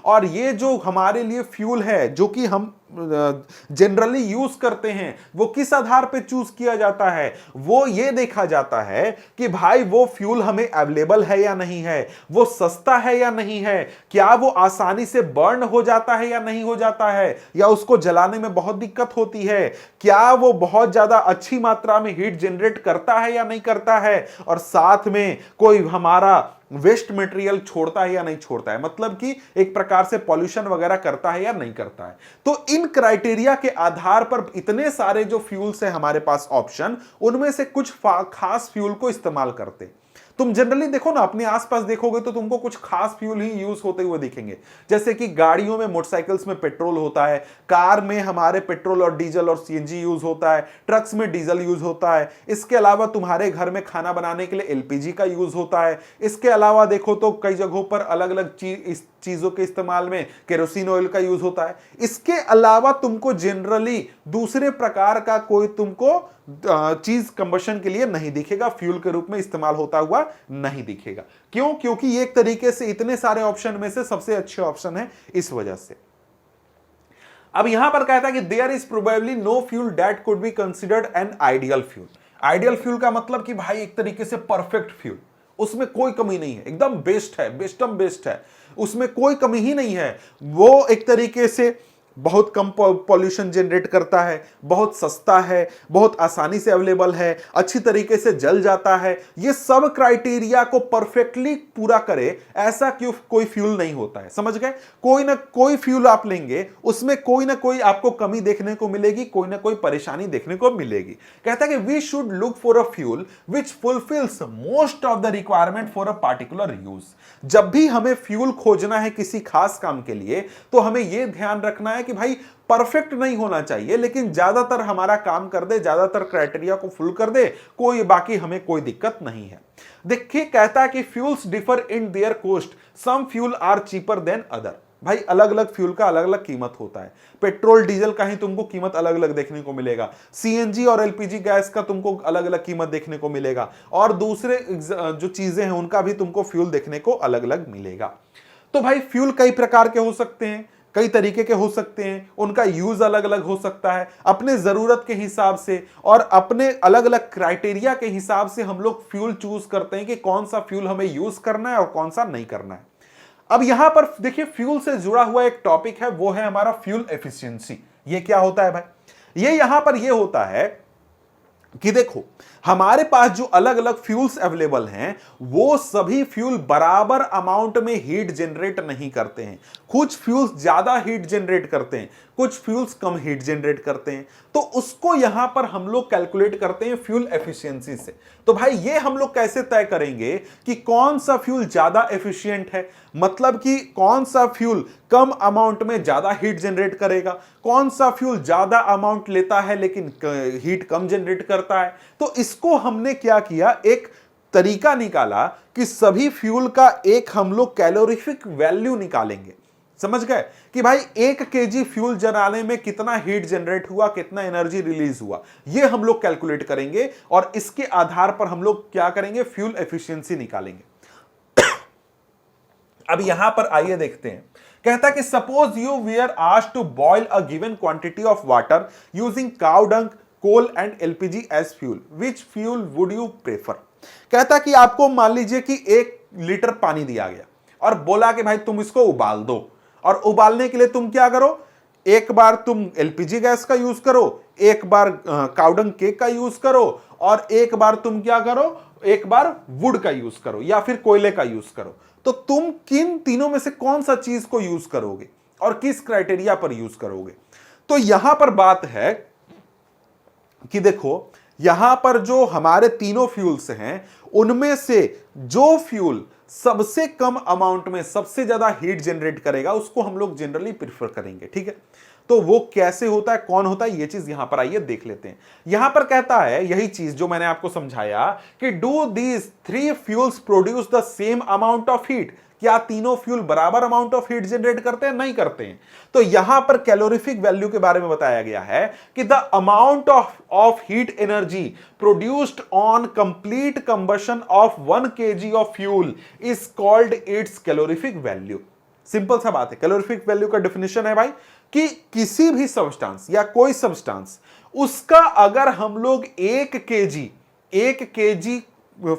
और ये जो हमारे लिए फ्यूल है जो कि हम जनरली यूज करते हैं, वो किस आधार पे चूज किया जाता है, वो ये देखा जाता है कि भाई वो फ्यूल हमें अवेलेबल है या नहीं है, वो सस्ता है या नहीं है, क्या वो आसानी से बर्न हो जाता है या नहीं हो जाता है, या उसको जलाने में बहुत दिक्कत होती है, क्या वो बहुत ज्यादा अच्छी मात्रा में हीट जनरेट करता है या नहीं करता है, और साथ में कोई हमारा वेस्ट मटेरियल छोड़ता है या नहीं छोड़ता है, मतलब कि एक प्रकार से पॉल्यूशन वगैरह करता है या नहीं करता है। तो इन क्राइटेरिया के आधार पर इतने सारे जो फ्यूल्स है हमारे पास ऑप्शन, उनमें से कुछ खास फ्यूल को इस्तेमाल करते हैं। तुम जनरली देखो ना, अपने आसपास देखोगे तो तुमको कुछ खास फ्यूल ही यूज होते हुए दिखेंगे। जैसे कि गाड़ियों में, मोटरसाइकिल्स में पेट्रोल होता है, कार में हमारे पेट्रोल और डीजल और सीएनजी यूज होता है, ट्रक्स में डीजल यूज होता है। इसके अलावा तुम्हारे घर में खाना बनाने के लिए एलपीजी का यूज होता है। इसके अलावा देखो तो कई जगहों पर अलग अलग चीजों के इस्तेमाल में केरोसिन ऑयल का यूज होता है। इसके अलावा तुमको जनरली दूसरे प्रकार का कोई तुमको चीज कंबशन के लिए नहीं दिखेगा, फ्यूल के रूप में इस्तेमाल होता हुआ नहीं दिखेगा। क्यों? क्योंकि ये एक तरीके से इतने सारे ऑप्शन में से सबसे अच्छे ऑप्शन है, इस वजह से। अब यहां पर कहता है कि there is probably no fuel that could be considered an ideal fuel. Ideal fuel का मतलब कि भाई एक तरीके से परफेक्ट फ्यूल, उसमें कोई कमी नहीं है, एकदम बेस्ट है, बेस्टम बेस्ट है, उसमें कोई कमी ही नहीं है। वो एक तरीके से बहुत कम पॉल्यूशन जनरेट करता है, बहुत सस्ता है, बहुत आसानी से अवेलेबल है, अच्छी तरीके से जल जाता है। ये सब क्राइटेरिया को परफेक्टली पूरा करे ऐसा क्यों कोई फ्यूल नहीं होता है, समझ गए? कोई ना कोई फ्यूल आप लेंगे, उसमें कोई ना कोई आपको कमी देखने को मिलेगी, कोई ना कोई परेशानी देखने को मिलेगी। कहता है कि we should look for a fuel which fulfils most of the requirement for a particular use. जब भी हमें फ्यूल खोजना है किसी खास काम के लिए, तो हमें यह ध्यान रखना है कि भाई परफेक्ट नहीं होना चाहिए, लेकिन ज्यादातर हमारा काम कर दे, ज्यादातर क्राइटेरिया को फुल कर दे, कोई बाकी हमें कोई दिक्कत नहीं है। देखिए कहता है कि fuels differ in their cost, some fuel are cheaper than other. भाई अलग अलग फ्यूल का अलग अलग कीमत होता है। पेट्रोल डीजल का ही तुमको कीमत अलग अलग देखने को मिलेगा, सीएनजी और एलपीजी गैस का तुमको अलग अलग कीमत देखने को मिलेगा, और दूसरे जो चीजें हैं उनका भी तुमको फ्यूल देखने को अलग अलग मिलेगा। तो भाई फ्यूल कई प्रकार के हो सकते हैं, कई तरीके के हो सकते हैं, उनका यूज अलग अलग हो सकता है। अपने जरूरत के हिसाब से और अपने अलग अलग क्राइटेरिया के हिसाब से हम लोग फ्यूल चूज करते हैं कि कौन सा फ्यूल हमें यूज करना है और कौन सा नहीं करना है। अब यहां पर देखिए फ्यूल से जुड़ा हुआ एक टॉपिक है, वो है हमारा फ्यूल एफिशिएंसी। ये क्या होता है भाई? ये यहां पर ये होता है कि देखो हमारे पास जो अलग अलग फ्यूल्स अवेलेबल हैं, वो सभी फ्यूल बराबर अमाउंट में हीट जनरेट नहीं करते हैं। कुछ फ्यूल्स ज्यादा हीट जनरेट करते हैं, कुछ फ्यूल्स कम हीट जनरेट करते हैं। तो उसको यहां पर हम लोग कैलकुलेट करते हैं फ्यूल एफिशिएंसी से। तो भाई ये हम लोग कैसे तय करेंगे कि कौन सा फ्यूल ज्यादा एफिशिएंट है, मतलब कि कौन सा फ्यूल कम अमाउंट में ज्यादा हीट जनरेट करेगा, कौन सा फ्यूल ज्यादा अमाउंट लेता है लेकिन हीट कम जनरेट करता है। तो इसको हमने क्या किया, एक तरीका निकाला कि सभी फ्यूल का एक हम लोग कैलोरीफिक वैल्यू निकालेंगे। समझ गए कि भाई 1 केजी फ्यूल जलाने में कितना हीट जनरेट हुआ, कितना एनर्जी रिलीज हुआ, ये हम लोग कैलकुलेट करेंगे, और इसके आधार पर हम लोग क्या करेंगे, फ्यूल एफिशिएंसी निकालेंगे। अब यहां पर आइए देखते हैं। कहता है कि suppose you were asked to boil a given quantity of water using cow dung, coal and LPG as fuel, which fuel would you prefer. कहता कि आपको मान लीजिए कि 1 लीटर पानी दिया गया और बोला कि भाई तुम इसको उबाल दो, और उबालने के लिए तुम क्या करो, एक बार तुम एलपीजी गैस का यूज करो, एक बार काउडंग केक का यूज करो, और एक बार तुम क्या करो, एक बार वुड का यूज करो या फिर कोयले का यूज करो। तो तुम किन तीनों में से कौन सा चीज को यूज करोगे और किस क्राइटेरिया पर यूज करोगे? तो यहां पर बात है कि देखो यहां पर जो हमारे तीनों फ्यूल्स हैं उनमें से जो फ्यूल सबसे कम अमाउंट में सबसे ज्यादा हीट जनरेट करेगा उसको हम लोग जनरली प्रिफर करेंगे, ठीक है। तो वो कैसे होता है, कौन होता है, ये चीज यहां पर आइए देख लेते हैं। यहां पर कहता है यही चीज जो मैंने आपको समझाया कि do these three fuels produce the same amount of heat. क्या तीनों फ्यूल बराबर अमाउंट ऑफ हीट जनरेट करते हैं? नहीं करते हैं। तो यहां पर कैलोरीफिक वैल्यू के बारे में बताया गया है कि the amount of heat energy produced on complete combustion of 1 kg of fuel is called its calorific value. Simple सा बात है। कैलोरीफिक वैल्यू का डेफिनेशन है भाई कि किसी भी सब्सटेंस या कोई सब्सटेंस उसका अगर हम लोग 1 kg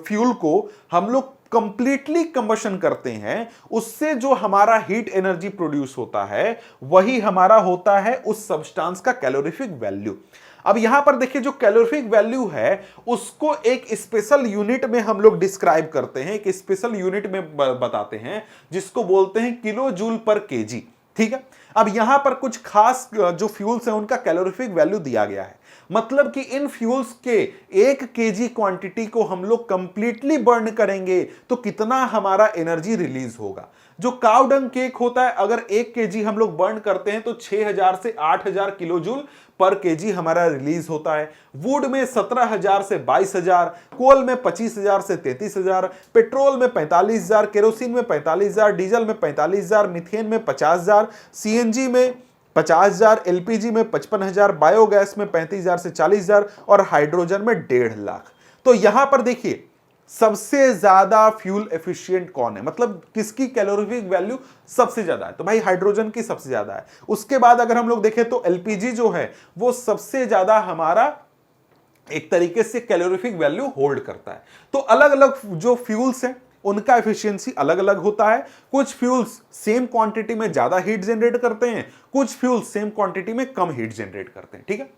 फ्यूल को हम लोग कंप्लीटली कंबशन करते हैं, उससे जो हमारा हीट एनर्जी प्रोड्यूस होता है वही हमारा होता है उस सब्सटेंस का कैलोरीफिक वैल्यू। अब यहां पर देखिए जो कैलोरीफिक वैल्यू है उसको एक स्पेशल यूनिट में हम लोग डिस्क्राइब करते हैं, एक स्पेशल यूनिट में बताते हैं जिसको बोलते हैं किलो जूल पर केजी, ठीक है। अब यहां पर कुछ खास जो फ्यूल्स हैं उनका कैलोरीफिक वैल्यू दिया गया है, मतलब कि इन फ्यूल्स के 1 kg क्वांटिटी को हम लोग कंप्लीटली बर्न करेंगे तो कितना हमारा एनर्जी रिलीज होगा। जो काउ डंग केक होता है अगर 1 kg हम लोग बर्न करते हैं तो 6000 से 8000 किलो जूल पर केजी हमारा रिलीज होता है। वुड में 17000 से 22000, कोल में 25000 से 33000, पेट्रोल में 45000, केरोसिन में 45000, डीजल में 45000, मीथेन में 50000, सीएनजी में 50000, एलपीजी में 55000, बायोगैस में 35000 से 40000 और हाइड्रोजन में 1.5 लाख। तो यहां पर देखिए सबसे ज्यादा फ्यूल एफिशिएंट कौन है, मतलब किसकी कैलोरीफिक वैल्यू सबसे ज्यादा है? तो भाई हाइड्रोजन की सबसे ज्यादा है। उसके बाद अगर हम लोग देखें तो एलपीजी जो है वो सबसे ज्यादा हमारा एक तरीके से कैलोरीफिक वैल्यू होल्ड करता है। तो अलग अलग जो फ्यूल्स हैं उनका एफिशिएंसी अलग अलग होता है। कुछ फ्यूल्स सेम क्वांटिटी में ज्यादा हीट जनरेट करते हैं, कुछ फ्यूल्स सेम क्वांटिटी में कम हीट जनरेट करते हैं, ठीक है।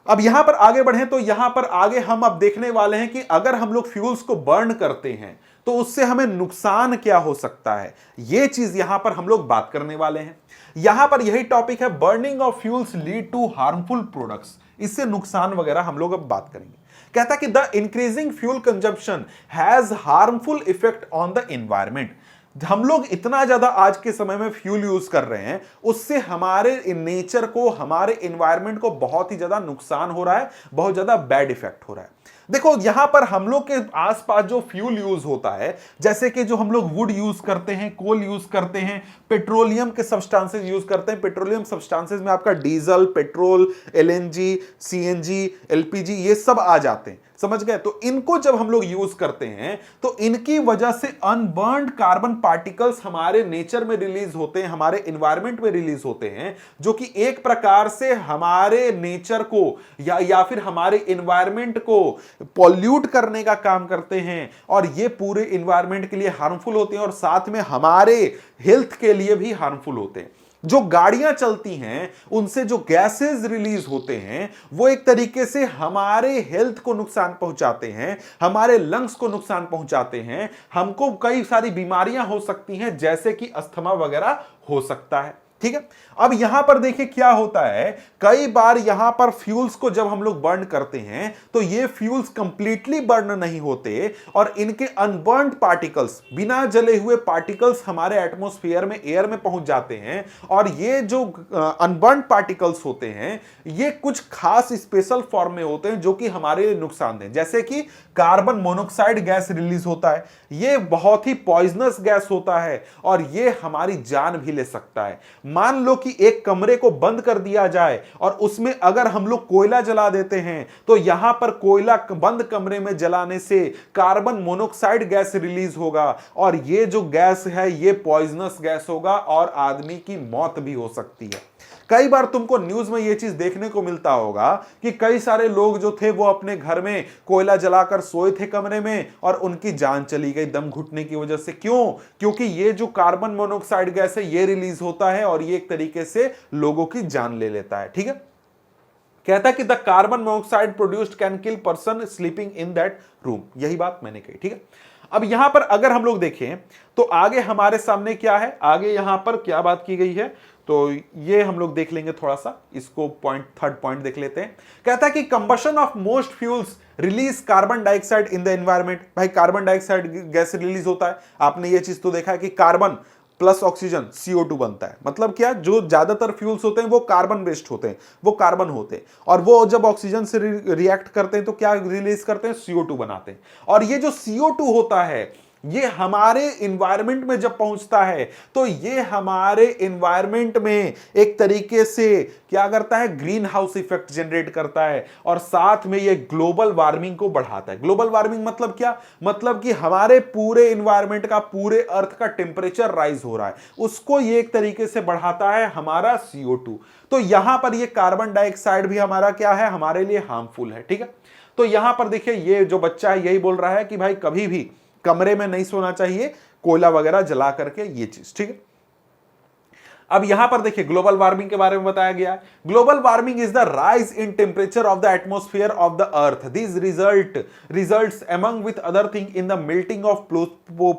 अब यहां पर आगे बढ़े तो यहां पर आगे हम अब देखने वाले हैं कि अगर हम लोग फ्यूल्स को बर्न करते हैं तो उससे हमें नुकसान क्या हो सकता है, यह चीज यहां पर हम लोग बात करने वाले हैं। यहां पर यही टॉपिक है, burning of fuels lead to harmful products. इससे नुकसान वगैरह हम लोग अब बात करेंगे। कहता कि the increasing fuel consumption has harmful effect on the environment. हम लोग इतना ज्यादा आज के समय में फ्यूल यूज कर रहे हैं, उससे हमारे नेचर को, हमारे एनवायरनमेंट को बहुत ही ज्यादा नुकसान हो रहा है, बहुत ज्यादा बैड इफेक्ट हो रहा है। देखो यहां पर हम लोग के आसपास जो फ्यूल यूज होता है, जैसे कि जो हम लोग वुड यूज करते हैं, कोल यूज करते हैं, पेट्रोलियम के सब्सटेंसेस यूज करते हैं। पेट्रोलियम सब्सटेंसेस में आपका diesel, petrol, LNG, CNG, LPG ये सब आ जाते हैं, समझ गए। तो इनको जब हम लोग यूज करते हैं तो इनकी वजह से अनबर्न्ड कार्बन पार्टिकल्स हमारे नेचर में रिलीज होते हैं, हमारे एनवायरनमेंट में रिलीज होते हैं, जो कि एक प्रकार से हमारे नेचर को या फिर हमारे एनवायरनमेंट को पॉल्यूट करने का काम करते हैं। और ये पूरे एनवायरनमेंट के लिए हार्मफुल होते हैं और साथ में हमारे हेल्थ के लिए भी हार्मफुल होते हैं। जो गाड़ियां चलती हैं उनसे जो गैसेस रिलीज होते हैं वो एक तरीके से हमारे हेल्थ को नुकसान पहुंचाते हैं, हमारे लंग्स को नुकसान पहुंचाते हैं। हमको कई सारी बीमारियां हो सकती हैं, जैसे कि अस्थमा वगैरह हो सकता है, ठीक है। अब यहां पर देखिए क्या होता है, कई बार यहां पर फ्यूल्स को जब हम लोग बर्न करते हैं तो ये फ्यूल्स कंप्लीटली बर्न नहीं होते और इनके अनबर्न्ड पार्टिकल्स, बिना जले हुए पार्टिकल्स हमारे एटमॉस्फेयर में, एयर में पहुंच जाते हैं। और ये जो अनबर्न्ड पार्टिकल्स होते हैं ये कुछ खास स्पेशल फॉर्म में होते हैं जो कि हमारे लिए नुकसानदेह, जैसे कि कार्बन मोनोक्साइड गैस रिलीज होता है। ये बहुत ही पॉइजनस गैस होता है और ये हमारी जान भी ले सकता है। मान लो कि एक कमरे को बंद कर दिया जाए और उसमें अगर हम लोग कोयला जला देते हैं तो यहां पर कोयला बंद कमरे में जलाने से कार्बन मोनोक्साइड गैस रिलीज होगा और ये जो गैस है ये पॉइजनस गैस होगा और आदमी की मौत भी हो सकती है। कई बार तुमको न्यूज में यह चीज देखने को मिलता होगा कि कई सारे लोग जो थे वो अपने घर में कोयला जलाकर सोए थे कमरे में और उनकी जान चली गई दम घुटने की वजह से। क्यों? क्योंकि ये जो कार्बन मोनोक्साइड गैस है ये रिलीज होता है और ये एक तरीके से लोगों की जान ले लेता है, ठीक है। कहता है कि the carbon monoxide produced can kill person sleeping in that room. यही बात मैंने कही, ठीक है। अब यहां पर अगर हम लोग देखें तो आगे हमारे सामने क्या है, आगे यहां पर क्या बात की गई है, तो ये हम लोग देख लेंगे थोड़ा सा, इसको थर्ड पॉइंट देख लेते हैं। कहता है कि combustion of most fuels release carbon dioxide in the environment. भाई कार्बन डाइऑक्साइड गैस रिलीज होता है, आपने ये चीज तो देखा है कि कार्बन प्लस ऑक्सीजन CO2 बनता है। मतलब क्या, जो ज्यादातर फ्यूल्स होते हैं वो कार्बन बेस्ड होते हैं, वो कार्बन होते हैं, और वो जब ऑक्सीजन से रिएक्ट करते हैं तो क्या रिलीज करते हैं, CO2 बनाते हैं। और ये जो CO2 होता है ये हमारे इन्वायरमेंट में जब पहुंचता है तो ये हमारे इन्वायरमेंट में एक तरीके से क्या करता है, ग्रीन हाउस इफेक्ट जनरेट करता है, और साथ में ये ग्लोबल वार्मिंग को बढ़ाता है। ग्लोबल वार्मिंग मतलब क्या, मतलब कि हमारे पूरे इन्वायरमेंट का, पूरे अर्थ का टेम्परेचर राइज हो रहा है, उसको ये एक तरीके से बढ़ाता है हमारा CO2। तो यहां पर ये कार्बन डाइऑक्साइड भी हमारा क्या है, हमारे लिए हार्मफुल है। ठीक है, तो यहां पर देखिए ये जो बच्चा है यही बोल रहा है कि भाई कभी भी कमरे में नहीं सोना चाहिए कोयला वगैरह जला करके, ये चीज। ठीक है, अब यहां पर देखिए ग्लोबल वार्मिंग के बारे में बताया गया है। Global warming is the rise in temperature of the atmosphere of the earth. This results among with other thing in the melting of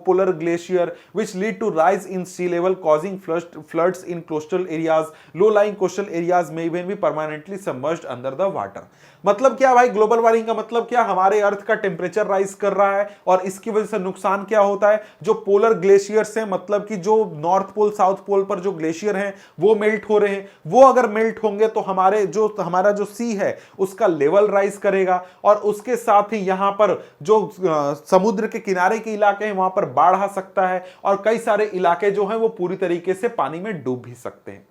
polar glacier which lead to rise in sea level causing floods in coastal areas. Low lying coastal areas में even be permanently submerged under the water. मतलब क्या भाई, ग्लोबल वार्मिंग का मतलब क्या, हमारे अर्थ का टेम्परेचर राइज कर रहा है, और इसकी वजह से नुकसान क्या होता है, जो पोलर ग्लेशियर्स हैं, मतलब कि जो नॉर्थ पोल साउथ पोल पर जो ग्लेशियर हैं वो मेल्ट हो रहे हैं, वो अगर मेल्ट होंगे तो हमारा जो सी है उसका लेवल राइज करेगा, और उसके साथ ही यहां पर जो समुद्र के किनारे के इलाके हैं वहां पर बाढ़ आ सकता है, और कई सारे इलाके जो हैं वो पूरी तरीके से पानी में डूब भी सकते हैं।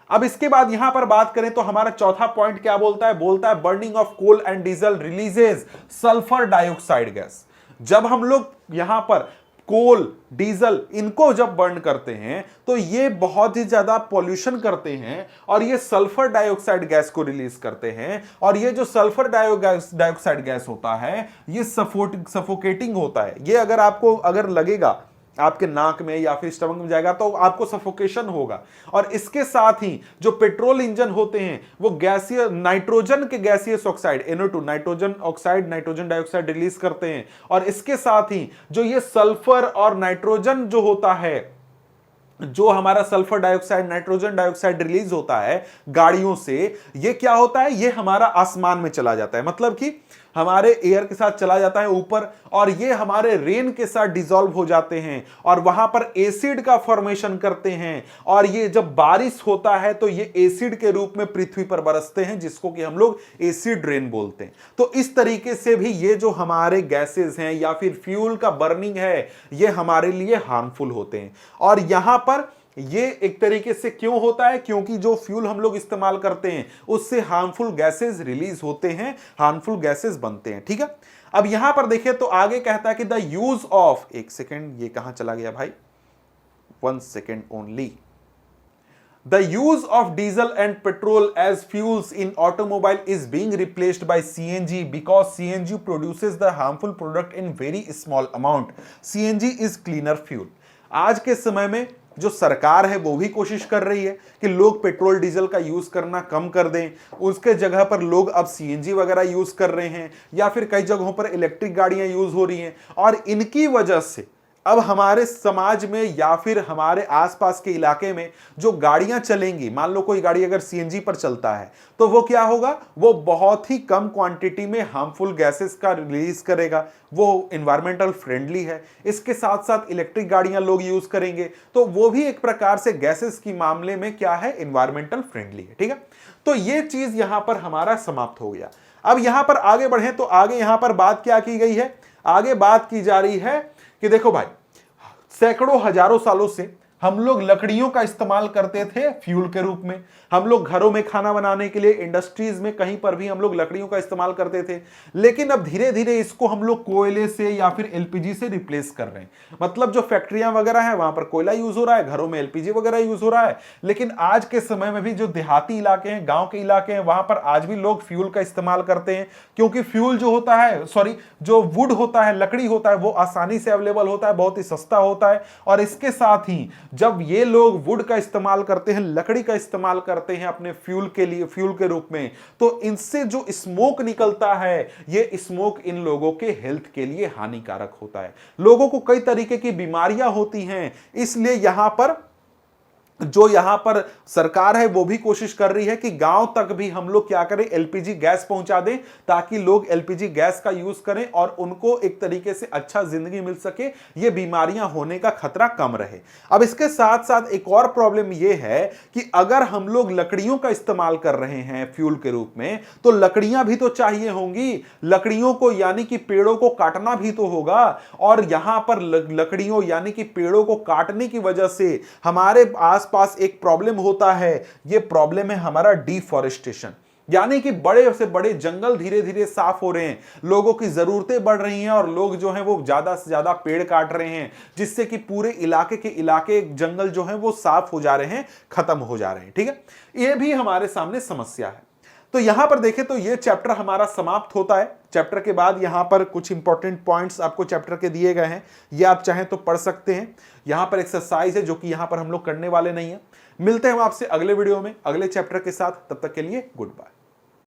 अब इसके बाद यहां पर बात करें तो हमारा चौथा पॉइंट क्या बोलता है, बोलता है burning of coal and diesel releases sulphur dioxide gas. जब हम लोग यहां पर कोल डीजल इनको जब बर्न करते हैं तो ये बहुत ही ज्यादा पॉल्यूशन करते हैं, और ये सल्फर डाइऑक्साइड गैस को रिलीज करते हैं। और ये जो सल्फर डाइऑक्साइड गैस होता है ये सफोकेटिंग होता है। ये अगर आपको अगर लगेगा आपके नाक में या फिर स्टमक में जाएगा तो आपको सफोकेशन होगा। और इसके साथ ही जो पेट्रोल इंजन होते हैं वो गैसीय नाइट्रोजन के gaseous oxide NO2 nitrogen oxide nitrogen dioxide release करते हैं। और इसके साथ ही जो ये सल्फर और नाइट्रोजन जो होता है, जो हमारा sulphur dioxide nitrogen dioxide release होता है गाड़ियों से, ये क्या होता है, ये हमारा आसमान में चला जाता है, मतलब कि हमारे एयर के साथ चला जाता है ऊपर, और ये हमारे रेन के साथ डिसॉल्व हो जाते हैं और वहां पर एसिड का फॉर्मेशन करते हैं। और ये जब बारिश होता है तो ये एसिड के रूप में पृथ्वी पर बरसते हैं, जिसको कि हम लोग एसिड रेन बोलते हैं। तो इस तरीके से भी ये जो हमारे गैसेस हैं या फिर फ्यूल का बर्निंग है ये हमारे लिए हार्मफुल होते हैं। और यहां पर ये एक तरीके से क्यों होता है, क्योंकि जो फ्यूल हम लोग इस्तेमाल करते हैं उससे हार्मफुल गैसेस रिलीज होते हैं, हार्मफुल गैसेस बनते हैं। ठीक है, अब यहां पर देखिए तो आगे कहता है कि द यूज ऑफ, एक सेकेंड ये कहां चला गया भाई, 1 second only. The use of diesel and petrol as fuels in automobile is being replaced by CNG because CNG produces the harmful product in very small amount. CNG is cleaner fuel. आज के समय में जो सरकार है वो भी कोशिश कर रही है कि लोग पेट्रोल डीजल का यूज करना कम कर दें, उसके जगह पर लोग अब CNG वगैरह यूज कर रहे हैं, या फिर कई जगहों पर इलेक्ट्रिक गाड़ियां यूज हो रही हैं। और इनकी वजह से अब हमारे समाज में या फिर हमारे आसपास के इलाके में जो गाड़ियां चलेंगी, मान लो कोई गाड़ी अगर CNG पर चलता है तो वो क्या होगा, वो बहुत ही कम क्वांटिटी में हार्मफुल गैसेस का रिलीज करेगा, वो एनवायरमेंटल फ्रेंडली है। इसके साथ साथ इलेक्ट्रिक गाड़ियां लोग यूज करेंगे तो वो भी एक प्रकार से गैसेस की मामले में क्या है, एनवायरमेंटल फ्रेंडली है। ठीक है, तो ये चीज यहां पर हमारा समाप्त हो गया। अब यहां पर आगे बढ़े तो आगे यहां पर बात क्या की गई है, आगे बात की जा रही है कि देखो भाई, सैकड़ों हजारों सालों से हम लोग लकड़ियों का इस्तेमाल करते थे फ्यूल के रूप में। हम लोग घरों में खाना बनाने के लिए, इंडस्ट्रीज में, कहीं पर भी हम लोग लकड़ियों का इस्तेमाल करते थे। लेकिन अब धीरे धीरे इसको हम लोग कोयले से या फिर LPG से रिप्लेस कर रहे हैं। मतलब जो फैक्ट्रियां वगैरह हैं वहां पर कोयला यूज हो रहा है, घरों में LPG वगैरह यूज हो रहा है। लेकिन आज के समय में भी जो देहाती इलाके हैं, गांव के इलाके हैं, वहां पर आज भी लोग फ्यूल का इस्तेमाल करते हैं, क्योंकि फ्यूल जो होता है, जो वुड होता है, लकड़ी होता है, वो आसानी से अवेलेबल होता है, बहुत ही सस्ता होता है। और इसके साथ ही जब ये लोग वुड का इस्तेमाल करते हैं, लकड़ी का इस्तेमाल करते हैं अपने फ्यूल के लिए, फ्यूल के रूप में, तो इनसे जो स्मोक निकलता है, ये स्मोक इन लोगों के हेल्थ के लिए हानिकारक होता है। लोगों को कई तरीके की बीमारियां होती हैं, इसलिए यहां पर जो यहां पर सरकार है वो भी कोशिश कर रही है कि गांव तक भी हम लोग क्या करें, एलपीजी गैस पहुंचा दें, ताकि लोग एलपीजी गैस का यूज करें और उनको एक तरीके से अच्छा जिंदगी मिल सके, ये बीमारियां होने का खतरा कम रहे। अब इसके साथ साथ एक और प्रॉब्लम ये है कि अगर हम लोग लकड़ियों का इस्तेमाल कर रहे हैं फ्यूल के रूप में, तो लकड़ियां भी तो चाहिए होंगी, लकड़ियों को यानी कि पेड़ों को काटना भी तो होगा। और यहां पर लकड़ियों यानी कि पेड़ों को काटने की वजह से हमारे आसपास एक प्रॉब्लम होता है, ये प्रॉब्लम है हमारा डिफॉरेस्टेशन, यानी कि बड़े से बड़े जंगल धीरे धीरे साफ हो रहे हैं, लोगों की जरूरतें बढ़ रही हैं और लोग जो हैं वो ज्यादा से ज्यादा पेड़ काट रहे हैं, जिससे कि पूरे इलाके के इलाके जंगल जो हैं वो साफ हो जा रहे हैं, खत्म हो जा रहे हैं। ठीक है, ये भी हमारे सामने समस्या है। तो यहां पर देखें तो ये चैप्टर हमारा समाप्त होता है। चैप्टर के बाद यहां पर कुछ इंपॉर्टेंट पॉइंट्स आपको चैप्टर के दिए गए हैं, ये आप चाहें तो पढ़ सकते हैं। यहां पर एक्सरसाइज है जो कि यहां पर हम लोग करने वाले नहीं है। मिलते हैं हम आपसे अगले वीडियो में अगले चैप्टर के साथ, तब तक के लिए गुड बाय।